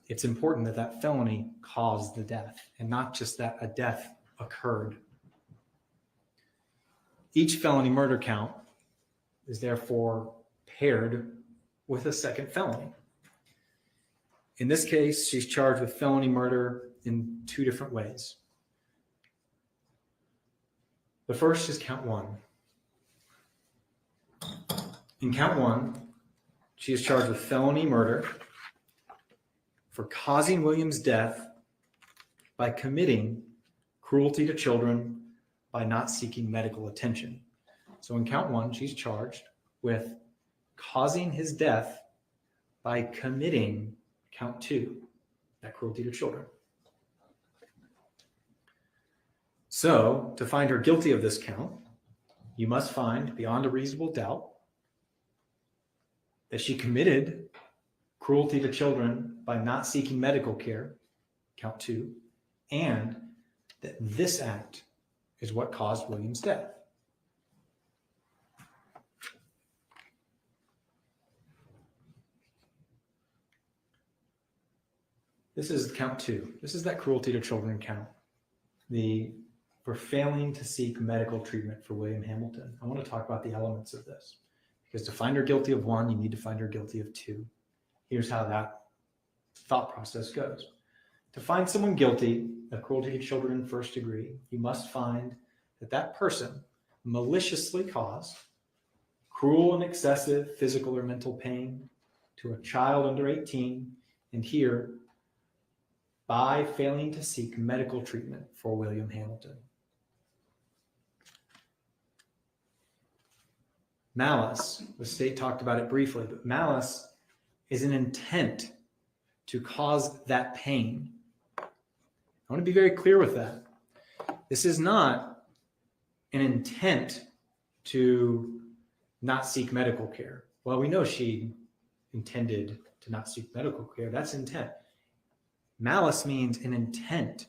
It's important that that felony caused the death and not just that a death occurred. Each felony murder count is therefore paired with a second felony. In this case, she's charged with felony murder in two different ways. The first is count 1. In count 1, she is charged with felony murder for causing William's death by committing cruelty to children by not seeking medical attention. So in count 1, she's charged with causing his death by committing count 2, that cruelty to children. So to find her guilty of this count, you must find beyond a reasonable doubt that she committed cruelty to children by not seeking medical care, count 2, and that this act is what caused William's death. This is count 2. This is that cruelty to children count. For failing to seek medical treatment for William Hamilton. I want to talk about the elements of this, because to find her guilty of 1, you need to find her guilty of 2. Here's how that thought process goes. To find someone guilty of cruelty to children in first degree, you must find that that person maliciously caused cruel and excessive physical or mental pain to a child under 18, and here, by failing to seek medical treatment for William Hamilton. Malice, the state talked about it briefly, but malice is an intent to cause that pain. I want to be very clear with that. This is not an intent to not seek medical care. Well, we know she intended to not seek medical care. That's intent. Malice means an intent,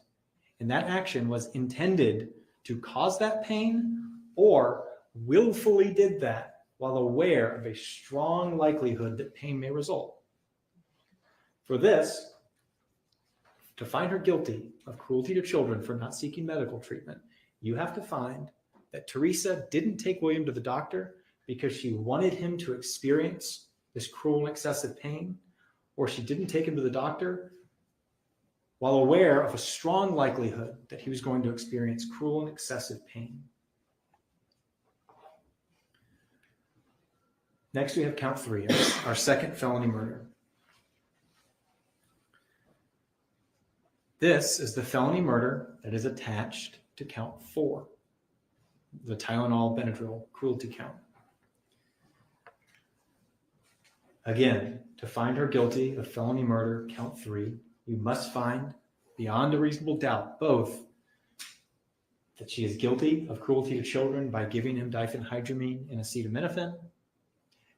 and that action was intended to cause that pain or willfully did that while aware of a strong likelihood that pain may result. For this, to find her guilty of cruelty to children for not seeking medical treatment, you have to find that Teresa didn't take William to the doctor because she wanted him to experience this cruel and excessive pain, or she didn't take him to the doctor while aware of a strong likelihood that he was going to experience cruel and excessive pain. Next, we have count 3, our second felony murder. This is the felony murder that is attached to count 4, the Tylenol Benadryl cruelty count. Again, to find her guilty of felony murder, count 3, you must find beyond a reasonable doubt both that she is guilty of cruelty to children by giving him diphenhydramine and acetaminophen,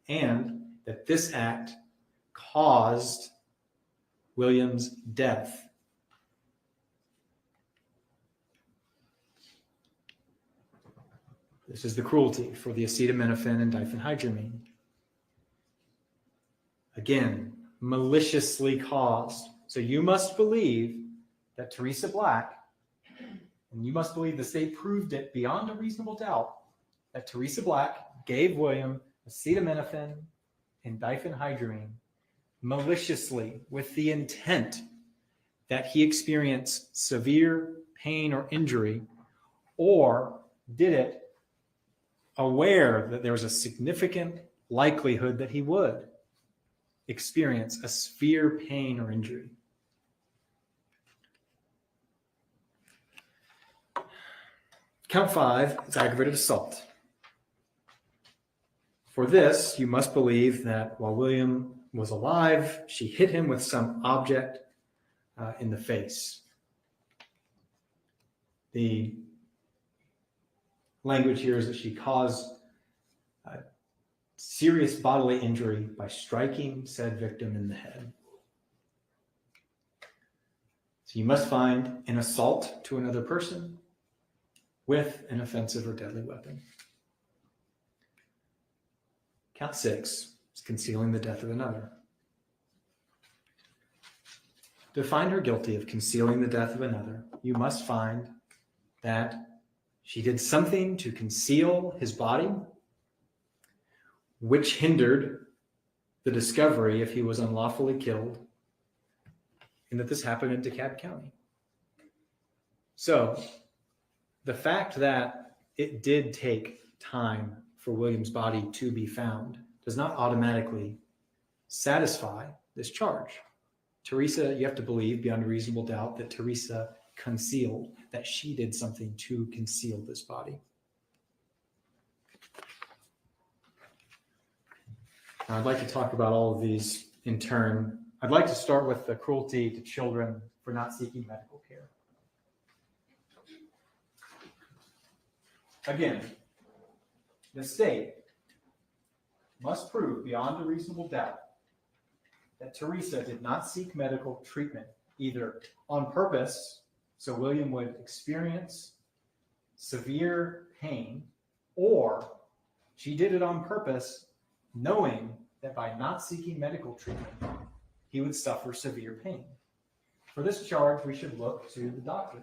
and that this act caused William's death. This is the cruelty for the acetaminophen and diphenhydramine. Again, maliciously caused. So you must believe that Teresa Black, and you must believe the state proved it beyond a reasonable doubt, that Teresa Black gave William acetaminophen and diphenhydramine maliciously with the intent that he experience severe pain or injury, or did it aware that there was a significant likelihood that he would experience a severe pain or injury. Count 5 is aggravated assault. For this, you must believe that while William was alive, she hit him with some object in the face. The language here is that she caused serious bodily injury by striking said victim in the head. So you must find an assault to another person with an offensive or deadly weapon. Count 6 is concealing the death of another. To find her guilty of concealing the death of another, you must find that she did something to conceal his body, which hindered the discovery if he was unlawfully killed, and that this happened in DeKalb County. So the fact that it did take time for William's body to be found does not automatically satisfy this charge. Teresa, you have to believe beyond a reasonable doubt that Teresa concealed, that she did something to conceal this body. Now, I'd like to talk about all of these in turn. I'd like to start with the cruelty to children for not seeking medical care. Again, the state must prove beyond a reasonable doubt that Teresa did not seek medical treatment either on purpose, so William would experience severe pain, or she did it on purpose, knowing that by not seeking medical treatment, he would suffer severe pain. For this charge, we should look to the doctors.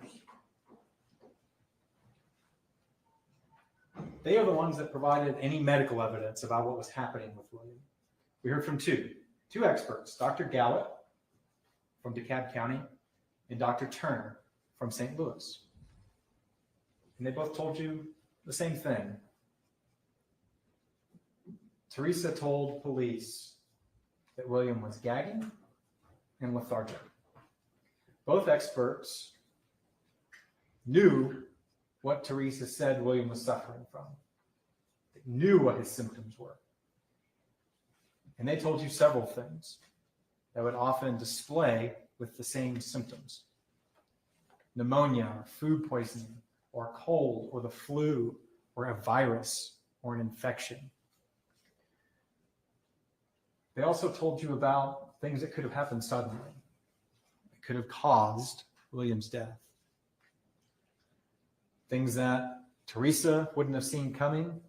They are the ones that provided any medical evidence about what was happening with William. We heard from two experts, Dr. Gallup from DeKalb County and Dr. Turner from St. Louis. And they both told you the same thing. Teresa told police that William was gagging and lethargic. Both experts knew what Teresa said William was suffering from. They knew what his symptoms were. And they told you several things that would often display with the same symptoms. Pneumonia, or food poisoning, or a cold, or the flu, or a virus, or an infection. They also told you about things that could have happened suddenly. It could have caused William's death. Things that Teresa wouldn't have seen coming.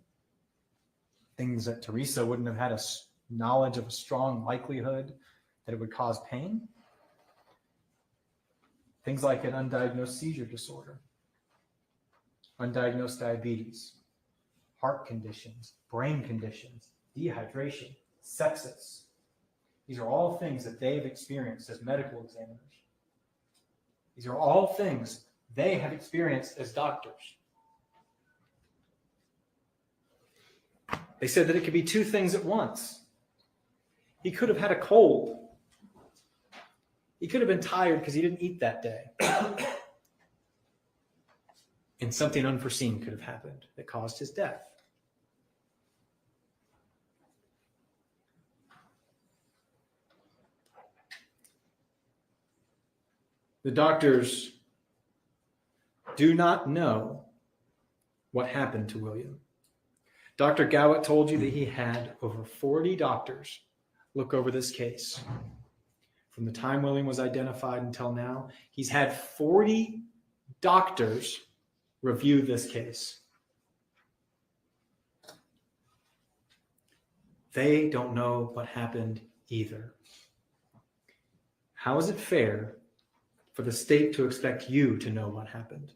Things that Teresa wouldn't have had a knowledge of a strong likelihood that it would cause pain. Things like an undiagnosed seizure disorder, undiagnosed diabetes, heart conditions, brain conditions, dehydration, sepsis. These are all things that they've experienced as medical examiners. These are all things they have experienced as doctors. They said that it could be two things at once. He could have had a cold. He could have been tired because he didn't eat that day. And something unforeseen could have happened that caused his death. The doctors do not know what happened to William. Dr. Gowett told you that he had over 40 doctors look over this case. From the time William was identified until now, he's had 40 doctors review this case. They don't know what happened either. How is it fair for the state to expect you to know what happened?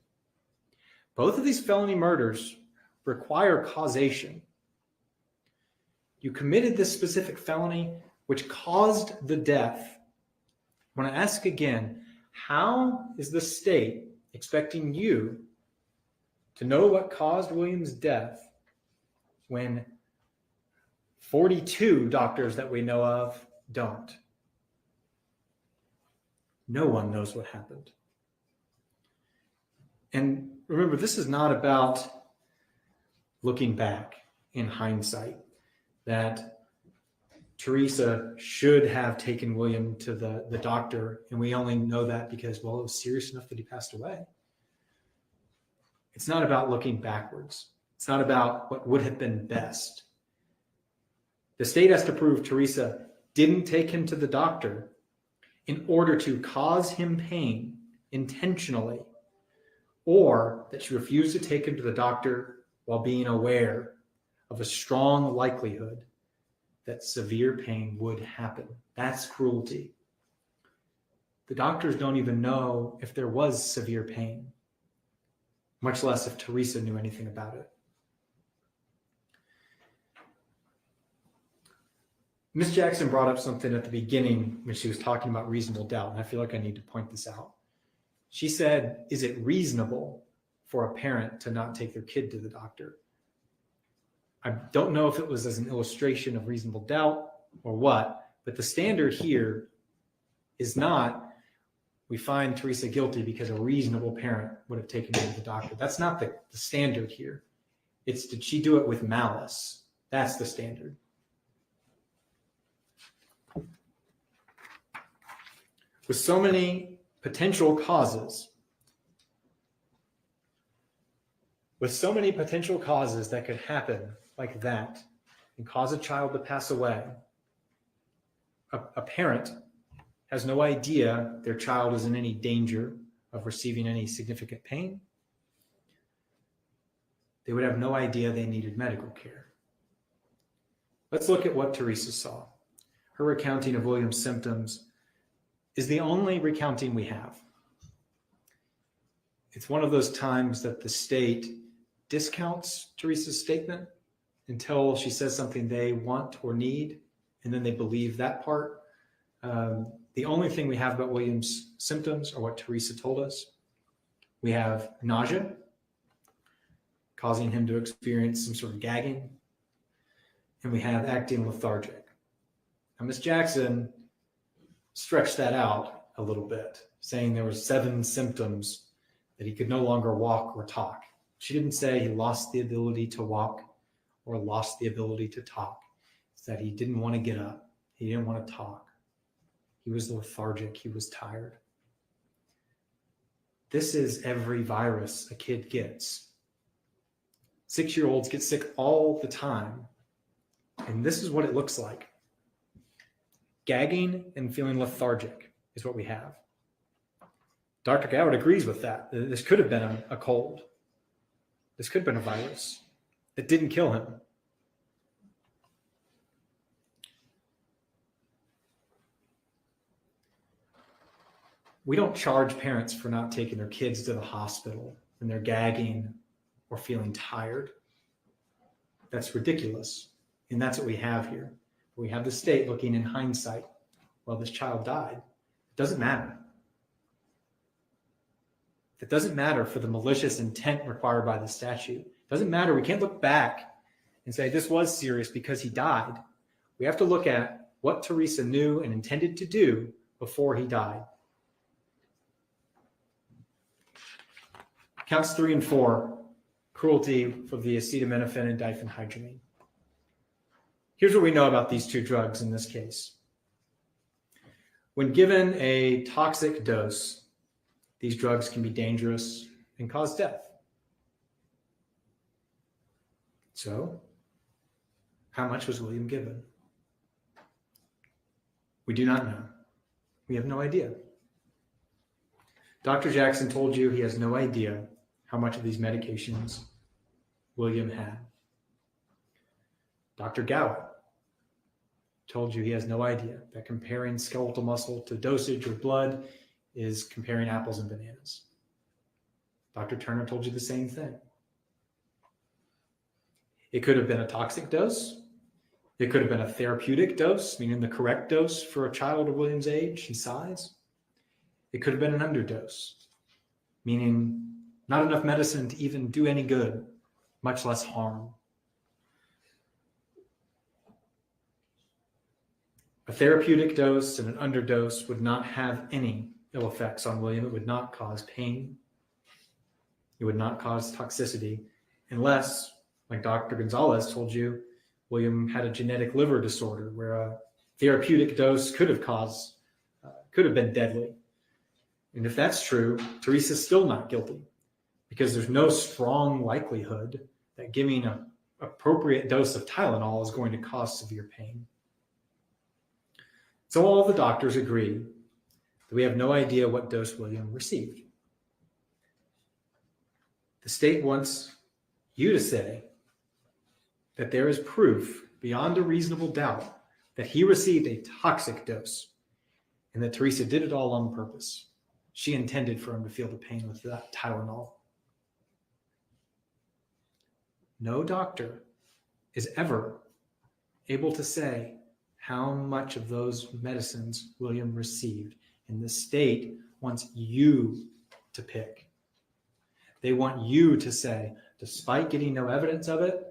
Both of these felony murders require causation. You committed this specific felony which caused the death. I want to ask again, how is the state expecting you to know what caused William's death when 42 doctors that we know of don't? No one knows what happened. And remember, this is not about looking back in hindsight, that Teresa should have taken William to the doctor, and we only know that because, well, it was serious enough that he passed away. It's not about looking backwards. It's not about what would have been best. The state has to prove Teresa didn't take him to the doctor in order to cause him pain intentionally, or that she refused to take him to the doctor while being aware of a strong likelihood that severe pain would happen. That's cruelty. The doctors don't even know if there was severe pain, much less if Teresa knew anything about it. Ms. Jackson brought up something at the beginning when she was talking about reasonable doubt, and I feel like I need to point this out. She said, is it reasonable for a parent to not take their kid to the doctor? I don't know if it was as an illustration of reasonable doubt or what, but the standard here is not, we find Teresa guilty because a reasonable parent would have taken her to the doctor. That's not the standard here. It's, did she do it with malice? That's the standard. With so many potential causes, that could happen like that and cause a child to pass away, a parent has no idea their child is in any danger of receiving any significant pain. They would have no idea they needed medical care. Let's look at what Teresa saw. Her recounting of William's symptoms is the only recounting we have. It's one of those times that the state discounts Teresa's statement until she says something they want or need, and then they believe that part. The only thing we have about William's symptoms are what Teresa told us. We have nausea, causing him to experience some sort of gagging, and we have acting lethargic. Now, Ms. Jackson stretched that out a little bit, saying there were 7 symptoms that he could no longer walk or talk. She didn't say he lost the ability to walk or lost the ability to talk. It's that he didn't want to get up. He didn't want to talk. He was lethargic. He was tired. This is every virus a kid gets. 6-year-olds get sick all the time. And this is what it looks like. Gagging and feeling lethargic is what we have. Dr. Goward agrees with that. This could have been a cold. This could have been a virus that didn't kill him. We don't charge parents for not taking their kids to the hospital when they're gagging or feeling tired. That's ridiculous. And that's what we have here. We have the state looking in hindsight. Well, this child died. It doesn't matter. It doesn't matter for the malicious intent required by the statute. It doesn't matter. We can't look back and say this was serious because he died. We have to look at what Teresa knew and intended to do before he died. Counts 3 and 4, cruelty for the acetaminophen and diphenhydramine. Here's what we know about these 2 drugs in this case. When given a toxic dose, these drugs can be dangerous and cause death. So, how much was William given? We do not know. We have no idea. Dr. Jackson told you he has no idea how much of these medications William had. Dr. Gower told you he has no idea, that comparing skeletal muscle to dosage or blood is comparing apples and bananas. Dr. Turner told you the same thing. It could have been a toxic dose. It could have been a therapeutic dose, meaning the correct dose for a child of William's age and size. It could have been an underdose, meaning not enough medicine to even do any good, much less harm. A therapeutic dose and an underdose would not have any ill effects on William. It would not cause pain. It would not cause toxicity unless, like Dr. Gonzalez told you, William had a genetic liver disorder where a therapeutic dose could have been deadly. And if that's true, Teresa's still not guilty because there's no strong likelihood that giving an appropriate dose of Tylenol is going to cause severe pain. So all the doctors agree that we have no idea what dose William received. The state wants you to say that there is proof beyond a reasonable doubt that he received a toxic dose and that Teresa did it all on purpose. She intended for him to feel the pain with that Tylenol. No doctor is ever able to say how much of those medicines William received, and the state wants you to pick. They want you to say, despite getting no evidence of it,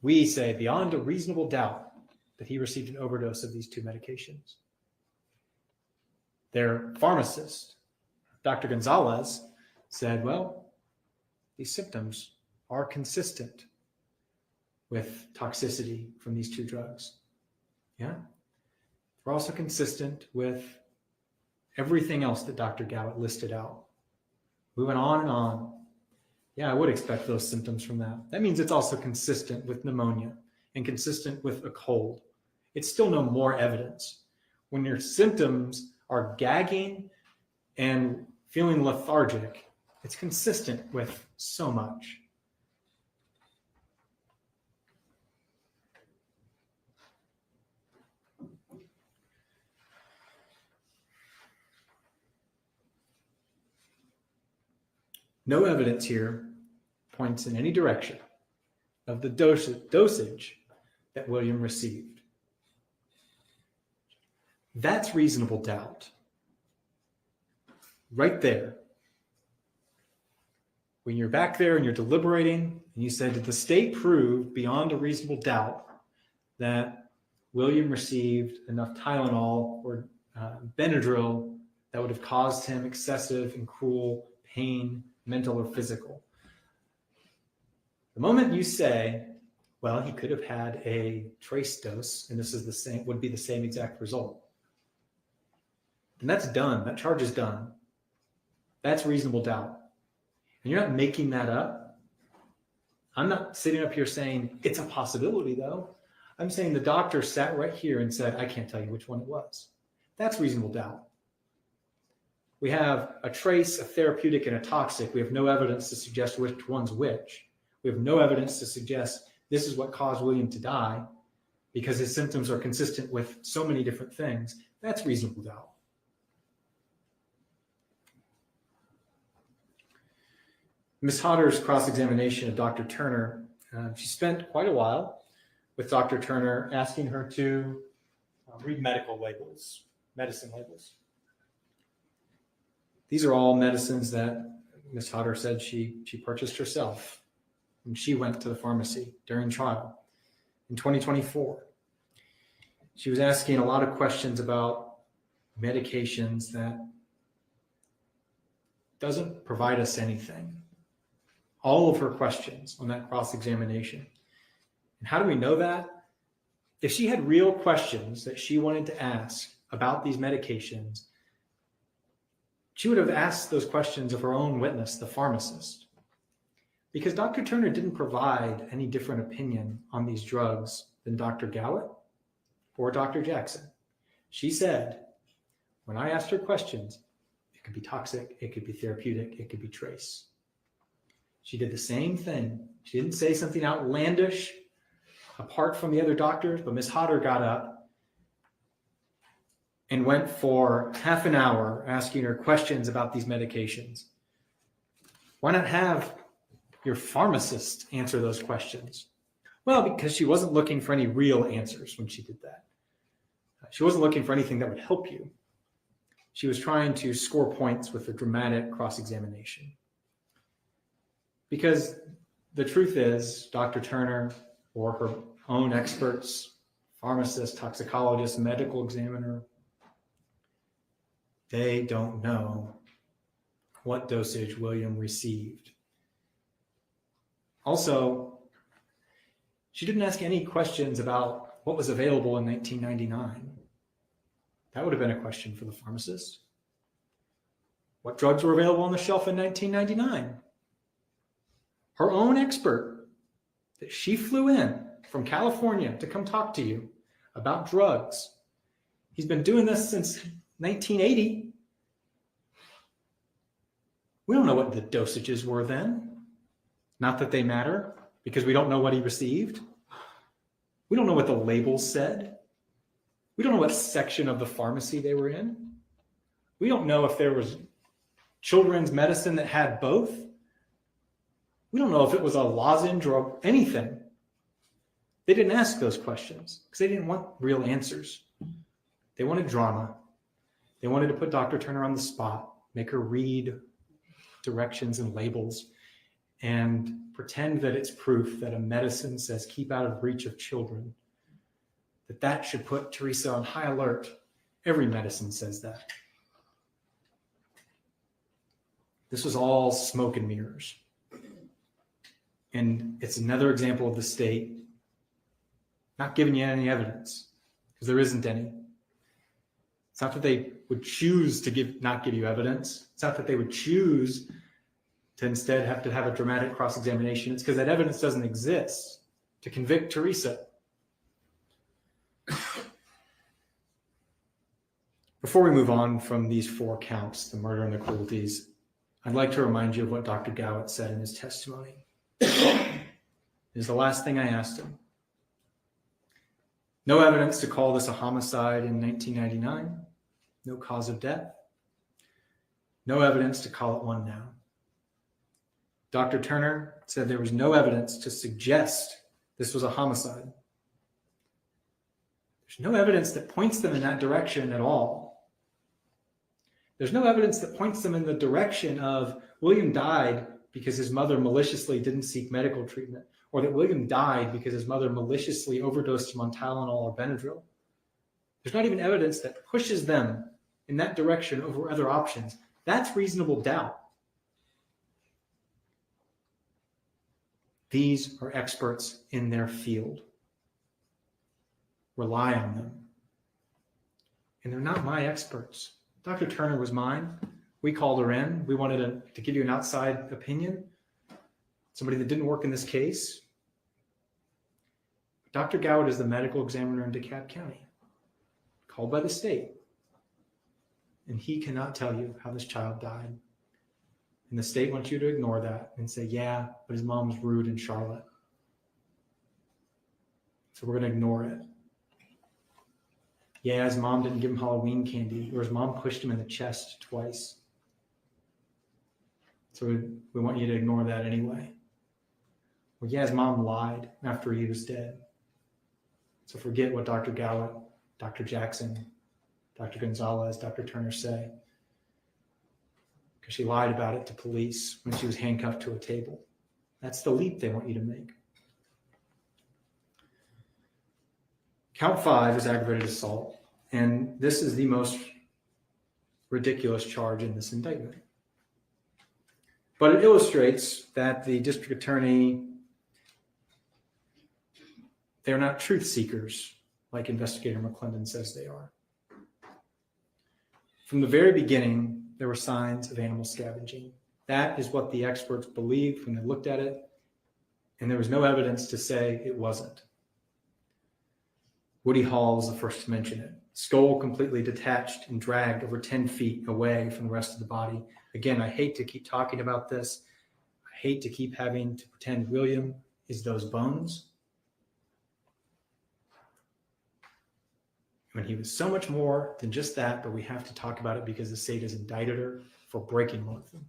we say beyond a reasonable doubt that he received an overdose of these two medications. Their pharmacist, Dr. Gonzalez, said, well, these symptoms are consistent with toxicity from these two drugs. Yeah. They're also consistent with everything else that Dr. Gallup listed out. We went on and on. Yeah, I would expect those symptoms from that. That means it's also consistent with pneumonia and consistent with a cold. It's still no more evidence. When your symptoms are gagging and feeling lethargic, it's consistent with so much. No evidence here points in any direction of the dosage that William received. That's reasonable doubt. Right there. When you're back there and you're deliberating, and you said, did the state prove beyond a reasonable doubt that William received enough Tylenol or Benadryl that would have caused him excessive and cruel pain, mental or physical? The moment you say, well, he could have had a trace dose, and this is the same, would be the same exact result, then that's done. That charge is done. That's reasonable doubt. And you're not making that up. I'm not sitting up here saying it's a possibility, though. I'm saying the doctor sat right here and said, I can't tell you which one it was. That's reasonable doubt. We have a trace, a therapeutic, and a toxic. We have no evidence to suggest which one's which. We have no evidence to suggest this is what caused William to die because his symptoms are consistent with so many different things. That's reasonable doubt. Ms. Hodder's cross-examination of Dr. Turner, she spent quite a while with Dr. Turner asking her to read medical labels, medicine labels. These are all medicines that Ms. Hodder said she purchased herself when she went to the pharmacy during trial in 2024. She was asking a lot of questions about medications that doesn't provide us anything. All of her questions on that cross-examination. And how do we know that? If she had real questions that she wanted to ask about these medications, she would have asked those questions of her own witness, the pharmacist. Because Dr. Turner didn't provide any different opinion on these drugs than Dr. Gallup or Dr. Jackson. She said, when I asked her questions, it could be toxic, it could be therapeutic, it could be trace. She did the same thing. She didn't say something outlandish apart from the other doctors, but Ms. Hodder got up and went for half an hour asking her questions about these medications. Why not have your pharmacist answer those questions? Well, because she wasn't looking for any real answers when she did that. She wasn't looking for anything that would help you. She was trying to score points with a dramatic cross-examination. Because the truth is, Dr. Turner or her own experts, pharmacist, toxicologist, medical examiner, they don't know what dosage William received. Also, she didn't ask any questions about what was available in 1999. That would have been a question for the pharmacist. What drugs were available on the shelf in 1999? Her own expert that she flew in from California to come talk to you about drugs. He's been doing this since 1980. We don't know what the dosages were then. Not that they matter, because we don't know what he received. We don't know what the labels said. We don't know what section of the pharmacy they were in. We don't know if there was children's medicine that had both. We don't know if it was a lozenge or anything. They didn't ask those questions because they didn't want real answers. They wanted drama. They wanted to put Dr. Turner on the spot, make her read directions and labels, and pretend that it's proof that a medicine says keep out of reach of children, that should put Teresa on high alert. Every medicine says that. This was all smoke and mirrors. And it's another example of the state not giving you any evidence, because there isn't any. It's not that they would choose to not give you evidence. It's not that they would choose to instead have to have a dramatic cross-examination. It's because that evidence doesn't exist to convict Teresa. Before we move on from these 4 counts, the murder and the cruelties, I'd like to remind you of what Dr. Gowett said in his testimony. It is the last thing I asked him. No evidence to call this a homicide in 1999. No cause of death. No evidence to call it one now. Dr. Turner said there was no evidence to suggest this was a homicide. There's no evidence that points them in that direction at all. There's no evidence that points them in the direction of William died because his mother maliciously didn't seek medical treatment, or that William died because his mother maliciously overdosed him on Tylenol or Benadryl. There's not even evidence that pushes them in that direction over other options. That's reasonable doubt. These are experts in their field. Rely on them. And they're not my experts. Dr. Turner was mine. We called her in. We wanted to give you an outside opinion, somebody that didn't work in this case. Dr. Gowett is the medical examiner in DeKalb County, called by the state. And he cannot tell you how this child died. And the state wants you to ignore that and say, yeah, but his mom's rude in Charlotte. So we're going to ignore it. Yeah, his mom didn't give him Halloween candy, or his mom pushed him in the chest twice. So we want you to ignore that anyway. Well, yeah, his mom lied after he was dead. So forget what Dr. Gowett, Dr. Jackson, Dr. Gonzalez, Dr. Turner say. Because she lied about it to police when she was handcuffed to a table. That's the leap they want you to make. Count 5 is aggravated assault, and this is the most ridiculous charge in this indictment. But it illustrates that the district attorney, they're not truth seekers like Investigator McClendon says they are. From the very beginning, there were signs of animal scavenging. That is what the experts believed when they looked at it, and there was no evidence to say it wasn't. Woody Hall was the first to mention it. Skull completely detached and dragged over 10 feet away from the rest of the body. Again, I hate to keep talking about this. I hate to keep having to pretend William is those bones. When he was so much more than just that, but we have to talk about it because the state has indicted her for breaking one of them.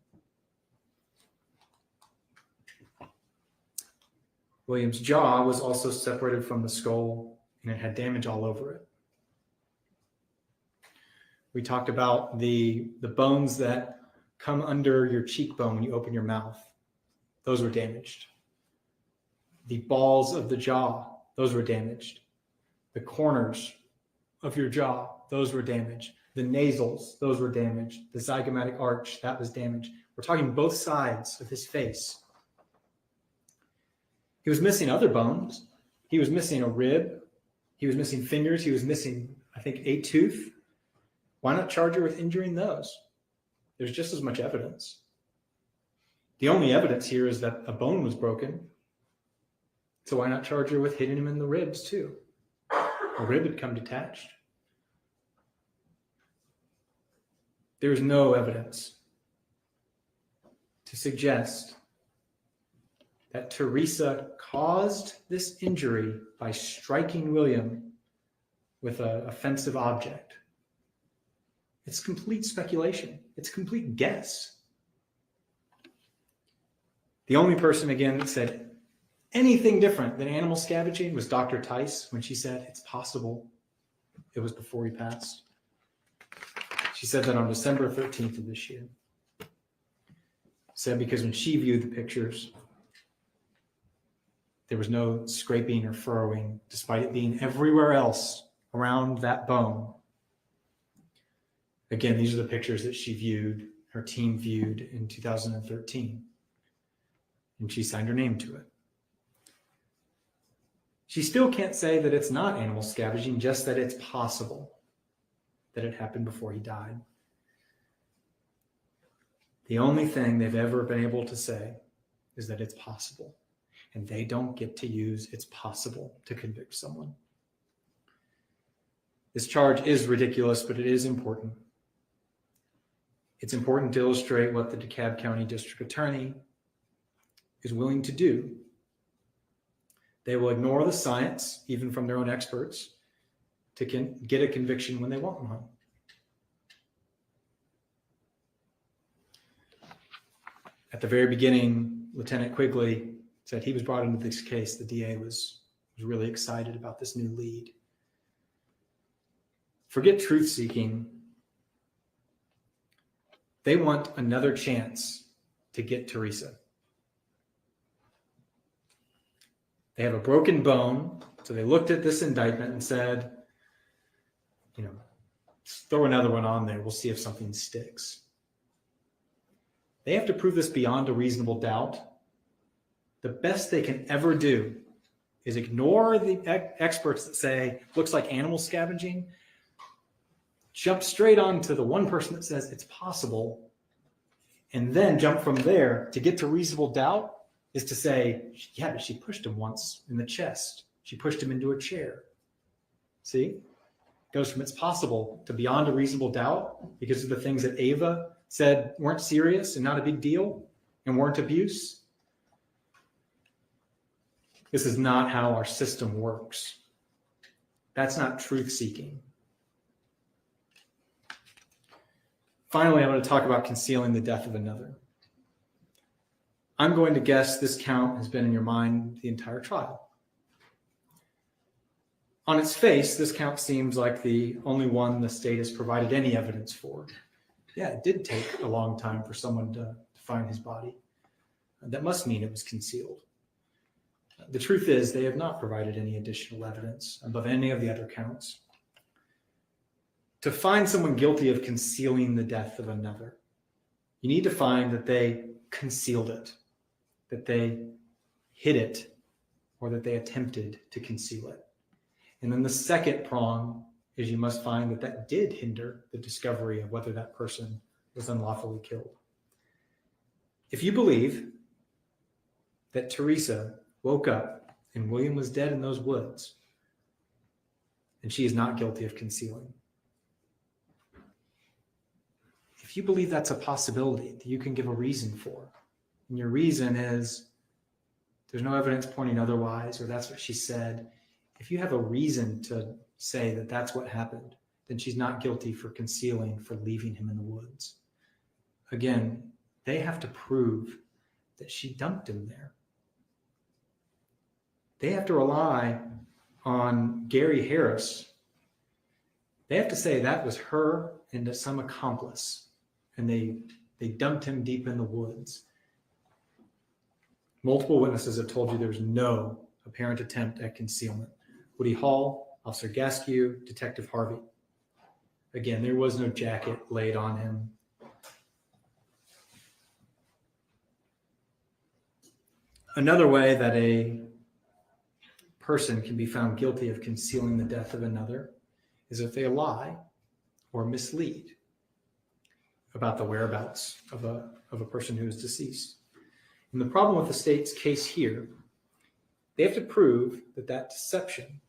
William's jaw was also separated from the skull, and it had damage all over it. We talked about the bones that come under your cheekbone when you open your mouth. Those were damaged. The balls of the jaw, those were damaged. The corners of your jaw, those were damaged. The nasals, those were damaged. The zygomatic arch, that was damaged. We're talking both sides of his face. He was missing other bones. He was missing a rib. He was missing fingers. He was missing, I think, a tooth. Why not charge her with injuring those? There's just as much evidence. The only evidence here is that a bone was broken. So why not charge her with hitting him in the ribs too? A rib had come detached. There is no evidence to suggest that Teresa caused this injury by striking William with an offensive object. It's complete speculation. It's complete guess. The only person, again, that said anything different than animal scavenging was Dr. Tice when she said it's possible. It was before he passed. She said that on December 13th of this year. Said because when she viewed the pictures, there was no scraping or furrowing, despite it being everywhere else around that bone. Again, these are the pictures that she viewed, her team viewed in 2013. And she signed her name to it. She still can't say that it's not animal scavenging, just that it's possible that it happened before he died. The only thing they've ever been able to say is that it's possible. And they don't get to use it's possible to convict someone. This charge is ridiculous, but it is important. It's important to illustrate what the DeKalb County District Attorney is willing to do. They will ignore the science, even from their own experts, to get a conviction when they want one. At the very beginning, Lieutenant Quigley said he was brought into this case. The DA was really excited about this new lead. Forget truth-seeking. They want another chance to get Teresa. They have a broken bone, so they looked at this indictment and said, throw another one on there. We'll see if something sticks. They have to prove this beyond a reasonable doubt. The best they can ever do is ignore the experts that say, looks like animal scavenging, jump straight on to the one person that says it's possible, and then jump from there to get to reasonable doubt is to say, yeah, but she pushed him once in the chest. She pushed him into a chair. See? It goes from it's possible to beyond a reasonable doubt because of the things that Ava said weren't serious and not a big deal and weren't abuse. This is not how our system works. That's not truth-seeking. Finally, I'm going to talk about concealing the death of another. I'm going to guess this count has been in your mind the entire trial. On its face, this count seems like the only one the state has provided any evidence for. Yeah, it did take a long time for someone to find his body. That must mean it was concealed. The truth is they have not provided any additional evidence above any of the other counts. To find someone guilty of concealing the death of another, you need to find that they concealed it, that they hid it, or that they attempted to conceal it. And then the second prong is you must find that that did hinder the discovery of whether that person was unlawfully killed. If you believe that Teresa woke up and William was dead in those woods, then she is not guilty of concealing. If you believe that's a possibility that you can give a reason for, and your reason is there's no evidence pointing otherwise, or that's what she said, if you have a reason to say that that's what happened, then she's not guilty for concealing, for leaving him in the woods. Again, they have to prove that she dumped him there. They have to rely on Gary Harris. They have to say that was her and some accomplice, and they dumped him deep in the woods. Multiple witnesses have told you there's no apparent attempt at concealment. Woody Hall, Officer Gaskew, Detective Harvey. Again, there was no jacket laid on him. Another way that a person can be found guilty of concealing the death of another is if they lie or mislead about the whereabouts of a person who is deceased. And the problem with the state's case here, they have to prove that deception,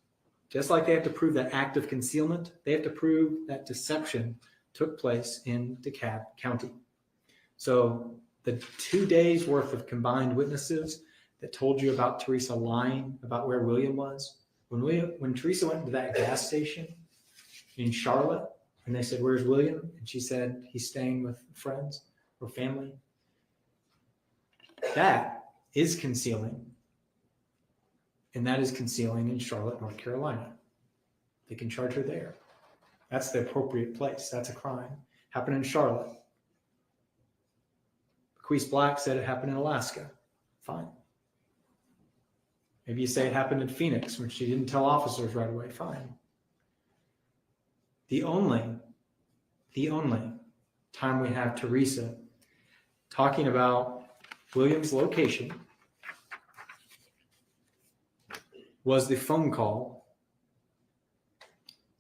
just like they have to prove that act of concealment, they have to prove that deception took place in DeKalb County. So the 2 days worth of combined witnesses that told you about Teresa lying about where William was, when Teresa went to that gas station in Charlotte and they said, "Where's William?" and she said, "He's staying with friends or family," that is concealing. And that is concealing in Charlotte, North Carolina. They can charge her there. That's the appropriate place. That's a crime. Happened in Charlotte. Bequeath Black said it happened in Alaska. Fine. Maybe you say it happened in Phoenix when she didn't tell officers right away. Fine. The only time we have Teresa talking about William's location was the phone call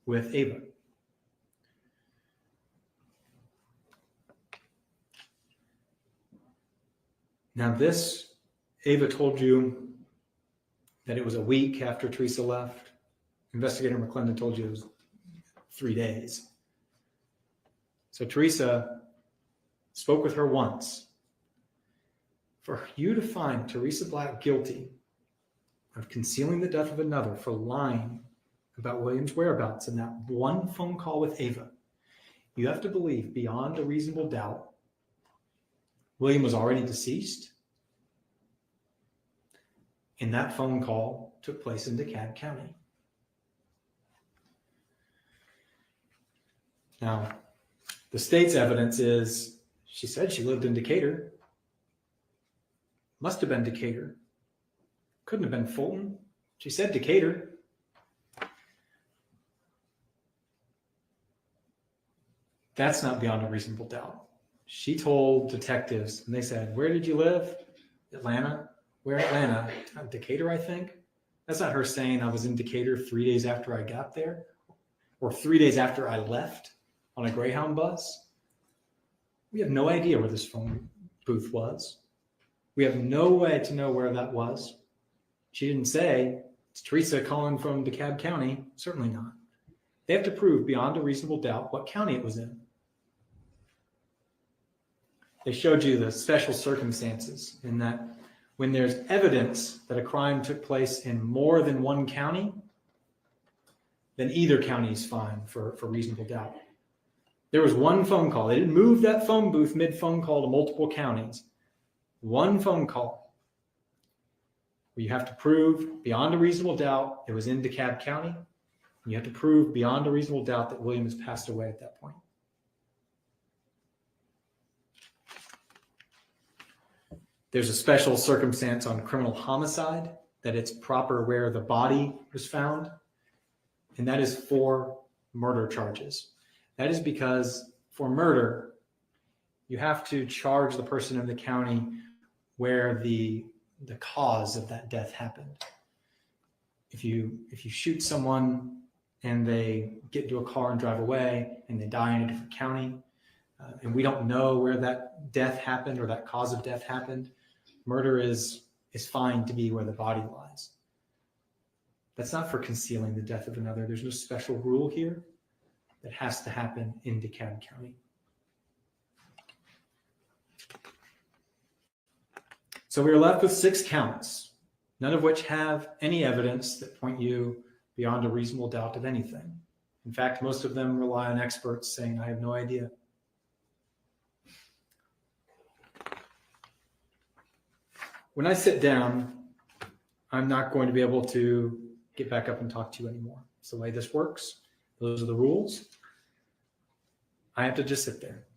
with Ava. Now this, Ava told you that it was a week after Teresa left. Investigator McClendon told you it was 3 days. So Teresa spoke with her once. For you to find Teresa Black guilty of concealing the death of another for lying about William's whereabouts in that one phone call with Ava, you have to believe beyond a reasonable doubt William was already deceased, and that phone call took place in DeKalb County. Now, the state's evidence is she said she lived in Decatur. Must have been Decatur. Couldn't have been Fulton. She said Decatur. That's not beyond a reasonable doubt. She told detectives, and they said, "Where did you live?" Atlanta. Where Atlanta? Decatur, I think. That's not her saying I was in Decatur 3 days after I got there, or 3 days after I left on a Greyhound bus. We have no idea where this phone booth was. We have no way to know where that was. She didn't say, "It's Teresa calling from DeKalb County." Certainly not. They have to prove beyond a reasonable doubt what county it was in. They showed you the special circumstances in that when there's evidence that a crime took place in more than one county, then either county is fine for reasonable doubt. There was one phone call. They didn't move that phone booth mid-phone call to multiple counties. One phone call where you have to prove beyond a reasonable doubt it was in DeKalb County. And you have to prove beyond a reasonable doubt that William has passed away at that point. There's a special circumstance on criminal homicide that it's proper where the body was found, and that is for murder charges. That is because for murder, you have to charge the person in the county where the cause of that death happened. If you shoot someone and they get into a car and drive away and they die in a different county, and we don't know where that death happened or that cause of death happened, murder is fine to be where the body lies. That's not for concealing the death of another. There's no special rule here that has to happen in DeKalb County. So we are left with 6 counts, none of which have any evidence that point you beyond a reasonable doubt of anything. In fact, most of them rely on experts saying, "I have no idea." When I sit down, I'm not going to be able to get back up and talk to you anymore. It's the way this works. Those are the rules. I have to just sit there.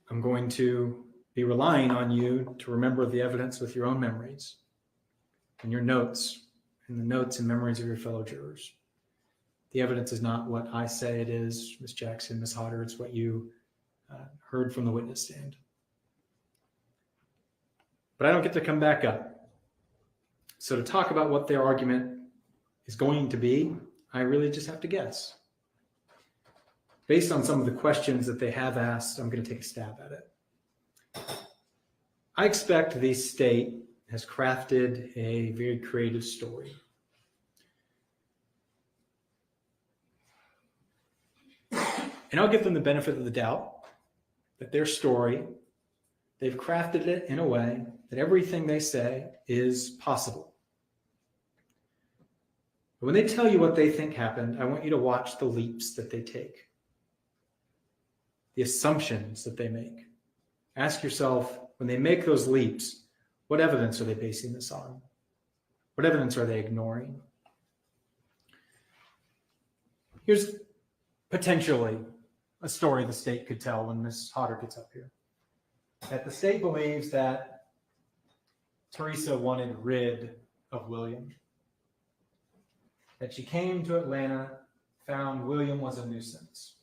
I'm going to be relying on you to remember the evidence with your own memories and your notes and the notes and memories of your fellow jurors. The evidence is not what I say it is, Ms. Jackson, Ms. Hodder. It's what you heard from the witness stand. But I don't get to come back up. So to talk about what their argument is going to be, I really just have to guess. Based on some of the questions that they have asked, I'm going to take a stab at it. I expect the state has crafted a very creative story. And I'll give them the benefit of the doubt that their story, they've crafted it in a way that everything they say is possible. But when they tell you what they think happened, I want you to watch the leaps that they take, the assumptions that they make. Ask yourself, when they make those leaps, what evidence are they basing this on? What evidence are they ignoring? Here's potentially a story the state could tell when Ms. Hodder gets up here. That the state believes that Teresa wanted rid of William. That she came to Atlanta, found William was a nuisance.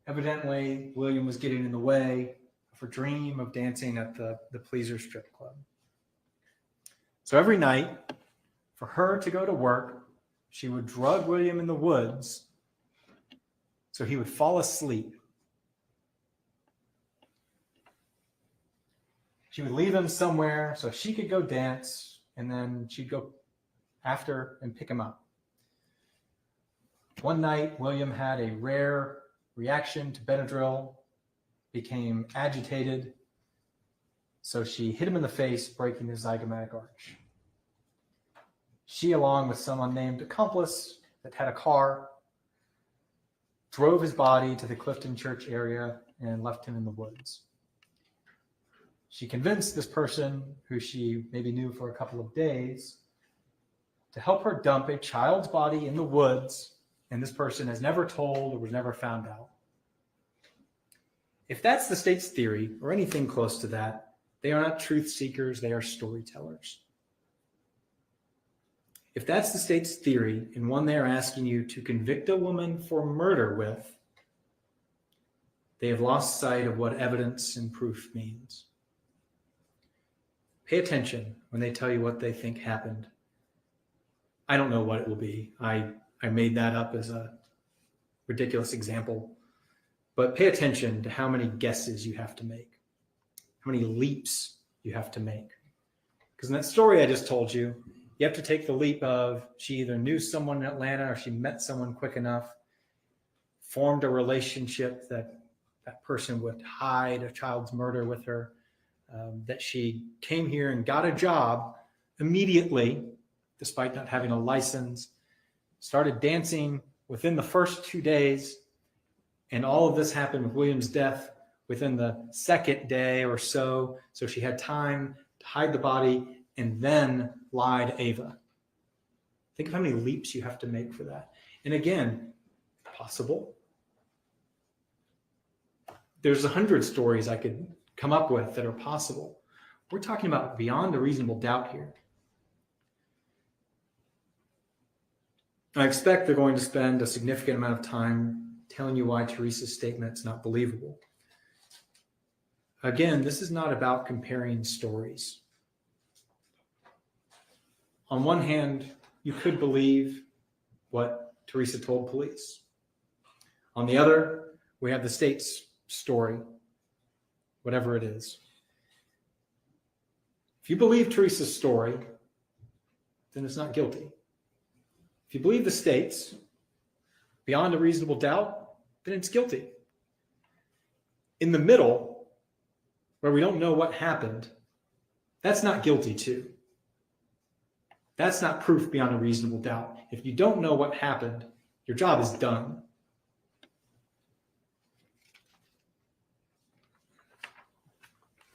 Evidently, William was getting in the way of her dream of dancing at the Pleaser Strip Club. So every night, for her to go to work, she would drug William in the woods so he would fall asleep. She would leave him somewhere so she could go dance, and then she'd go after and pick him up. One night, William had a rare reaction to Benadryl, became agitated, so she hit him in the face, breaking his zygomatic arch. She, along with some unnamed accomplice that had a car, drove his body to the Clifton Church area and left him in the woods. She convinced this person, who she maybe knew for a couple of days, to help her dump a child's body in the woods, and this person has never told or was never found out. If that's the state's theory, or anything close to that, they are not truth seekers, they are storytellers. If that's the state's theory, and one they are asking you to convict a woman for murder with, they have lost sight of what evidence and proof means. Pay attention when they tell you what they think happened. I don't know what it will be. I made that up as a ridiculous example. But pay attention to how many guesses you have to make, how many leaps you have to make. Because in that story I just told you, you have to take the leap of she either knew someone in Atlanta or she met someone quick enough, formed a relationship that that person would hide a child's murder with her, that she came here and got a job immediately, despite not having a license, started dancing within the first 2 days, and all of this happened with William's death within the second day or so. So she had time to hide the body and then lie to Ava. Think of how many leaps you have to make for that. And again, possible. There's 100 stories I could come up with that are possible. We're talking about beyond a reasonable doubt here. I expect they're going to spend a significant amount of time telling you why Teresa's statement is not believable. Again, this is not about comparing stories. On one hand, you could believe what Teresa told police. On the other, we have the state's story, whatever it is. If you believe Teresa's story, then it's not guilty. If you believe the state's beyond a reasonable doubt, then it's guilty. In the middle, where we don't know what happened, that's not guilty too. That's not proof beyond a reasonable doubt. If you don't know what happened, your job is done.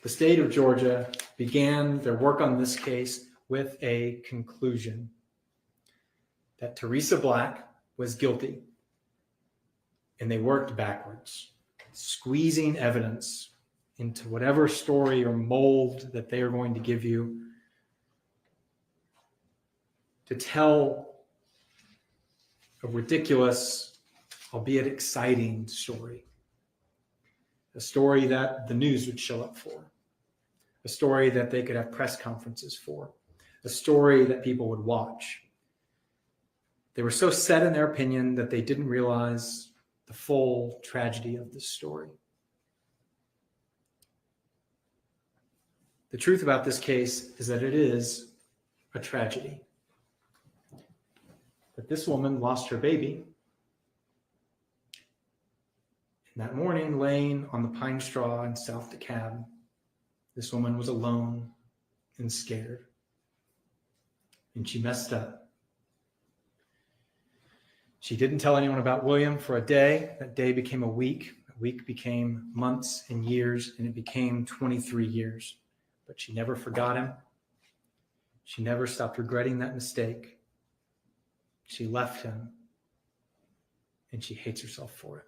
The state of Georgia began their work on this case with a conclusion that Teresa Black was guilty. And they worked backwards, squeezing evidence into whatever story or mold that they are going to give you to tell a ridiculous, albeit exciting story. A story that the news would show up for. A story that they could have press conferences for. A story that people would watch. They were so set in their opinion that they didn't realize the full tragedy of this story. The truth about this case is that it is a tragedy. That this woman lost her baby. And That morning, laying on the pine straw in South DeKalb, this woman was alone and scared. And she messed up. She didn't tell anyone about William for a day. That day became a week. A week became months and years, and it became 23 years. But she never forgot him. She never stopped regretting that mistake. She left him, and she hates herself for it.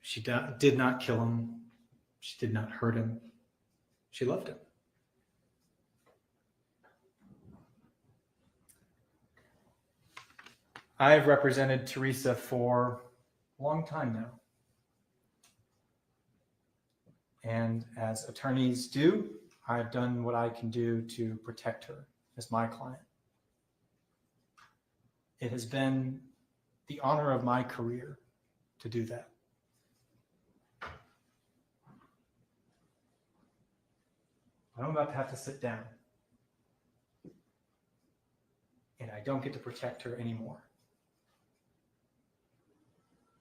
She did not kill him. She did not hurt him. She loved him. I have represented Teresa for a long time now. And as attorneys do, I've done what I can do to protect her as my client. It has been the honor of my career to do that. I'm about to have to sit down. And I don't get to protect her anymore.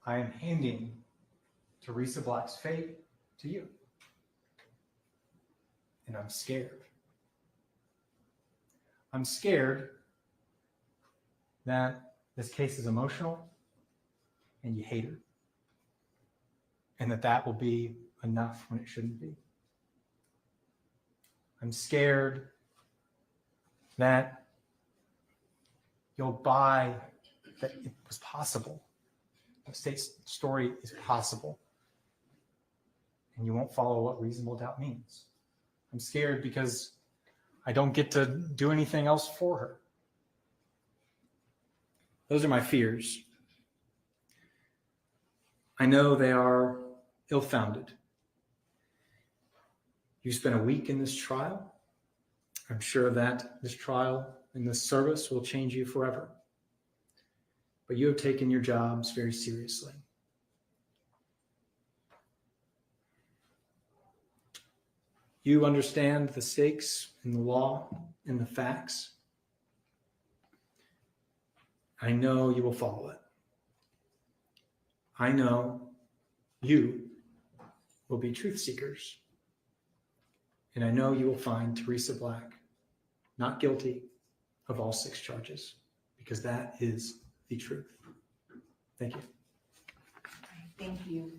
I am handing Teresa Black's fate to you. And I'm scared. I'm scared that this case is emotional and you hate her. And that will be enough when it shouldn't be. I'm scared that you'll buy that it was possible. The state's story is possible. And you won't follow what reasonable doubt means. I'm scared because I don't get to do anything else for her. Those are my fears. I know they are ill-founded. You spent a week in this trial. I'm sure that this trial and this service will change you forever. But you have taken your jobs very seriously. You understand the stakes in the law and the facts. I know you will follow it. I know you will be truth seekers. And I know you will find Teresa Black not guilty of all 6 charges, because that is the truth. Thank you. Thank you.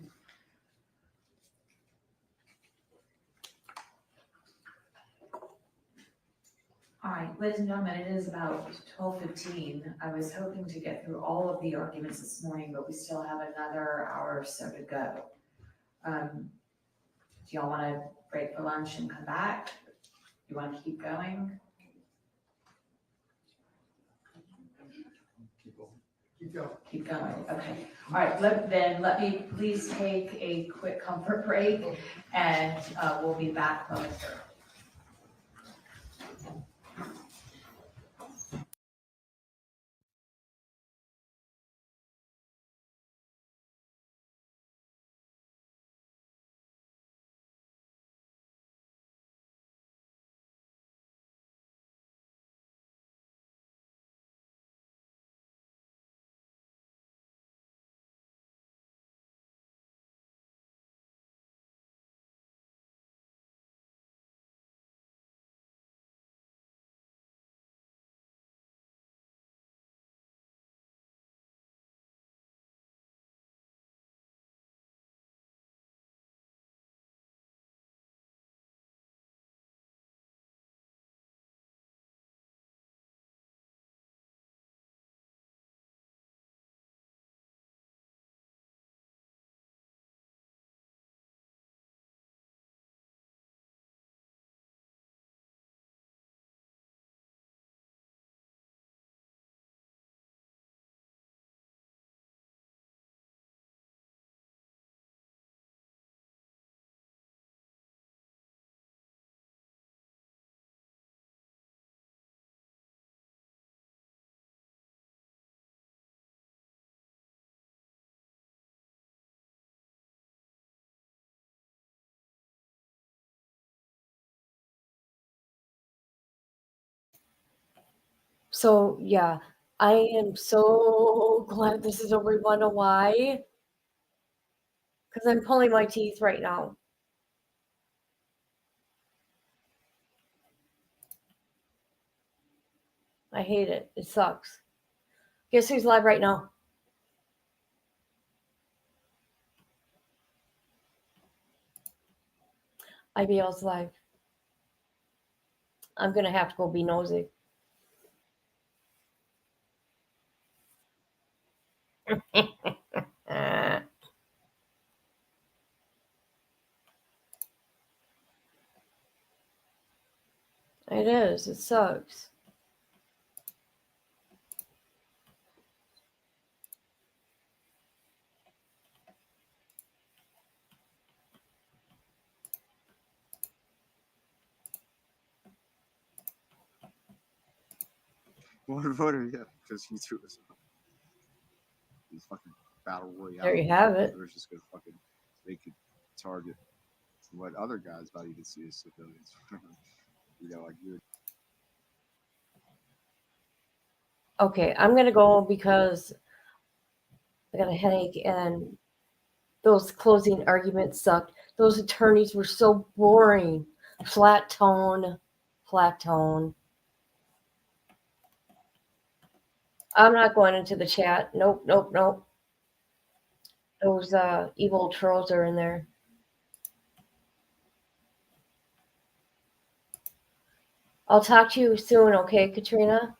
All right, ladies and gentlemen, it is about 12:15. I was hoping to get through all of the arguments this morning, but we still have another hour or so to go. Do y'all want to break for lunch and come back? You want to keep going? Keep going, okay. All right, let me please take a quick comfort break, and we'll be back momentarily. So, yeah, I am so glad this is over. You wanna know why? Because I'm pulling my teeth right now. I hate it. It sucks. Guess who's live right now? IBL's live. I'm going to have to go be nosy. Uh, it is. It sucks. What voter? Yeah, because he threw us out. These fucking battle royale. There you have it. We're just gonna fucking they could target what other guys thought you could see as civilians. You know, like you. Okay, I'm going to go because I got a headache and those closing arguments sucked. Those attorneys were so boring. Flat tone. Flat tone. I'm not going into the chat. Nope, nope, nope. Those evil trolls are in there. I'll talk to you soon, okay, Katrina?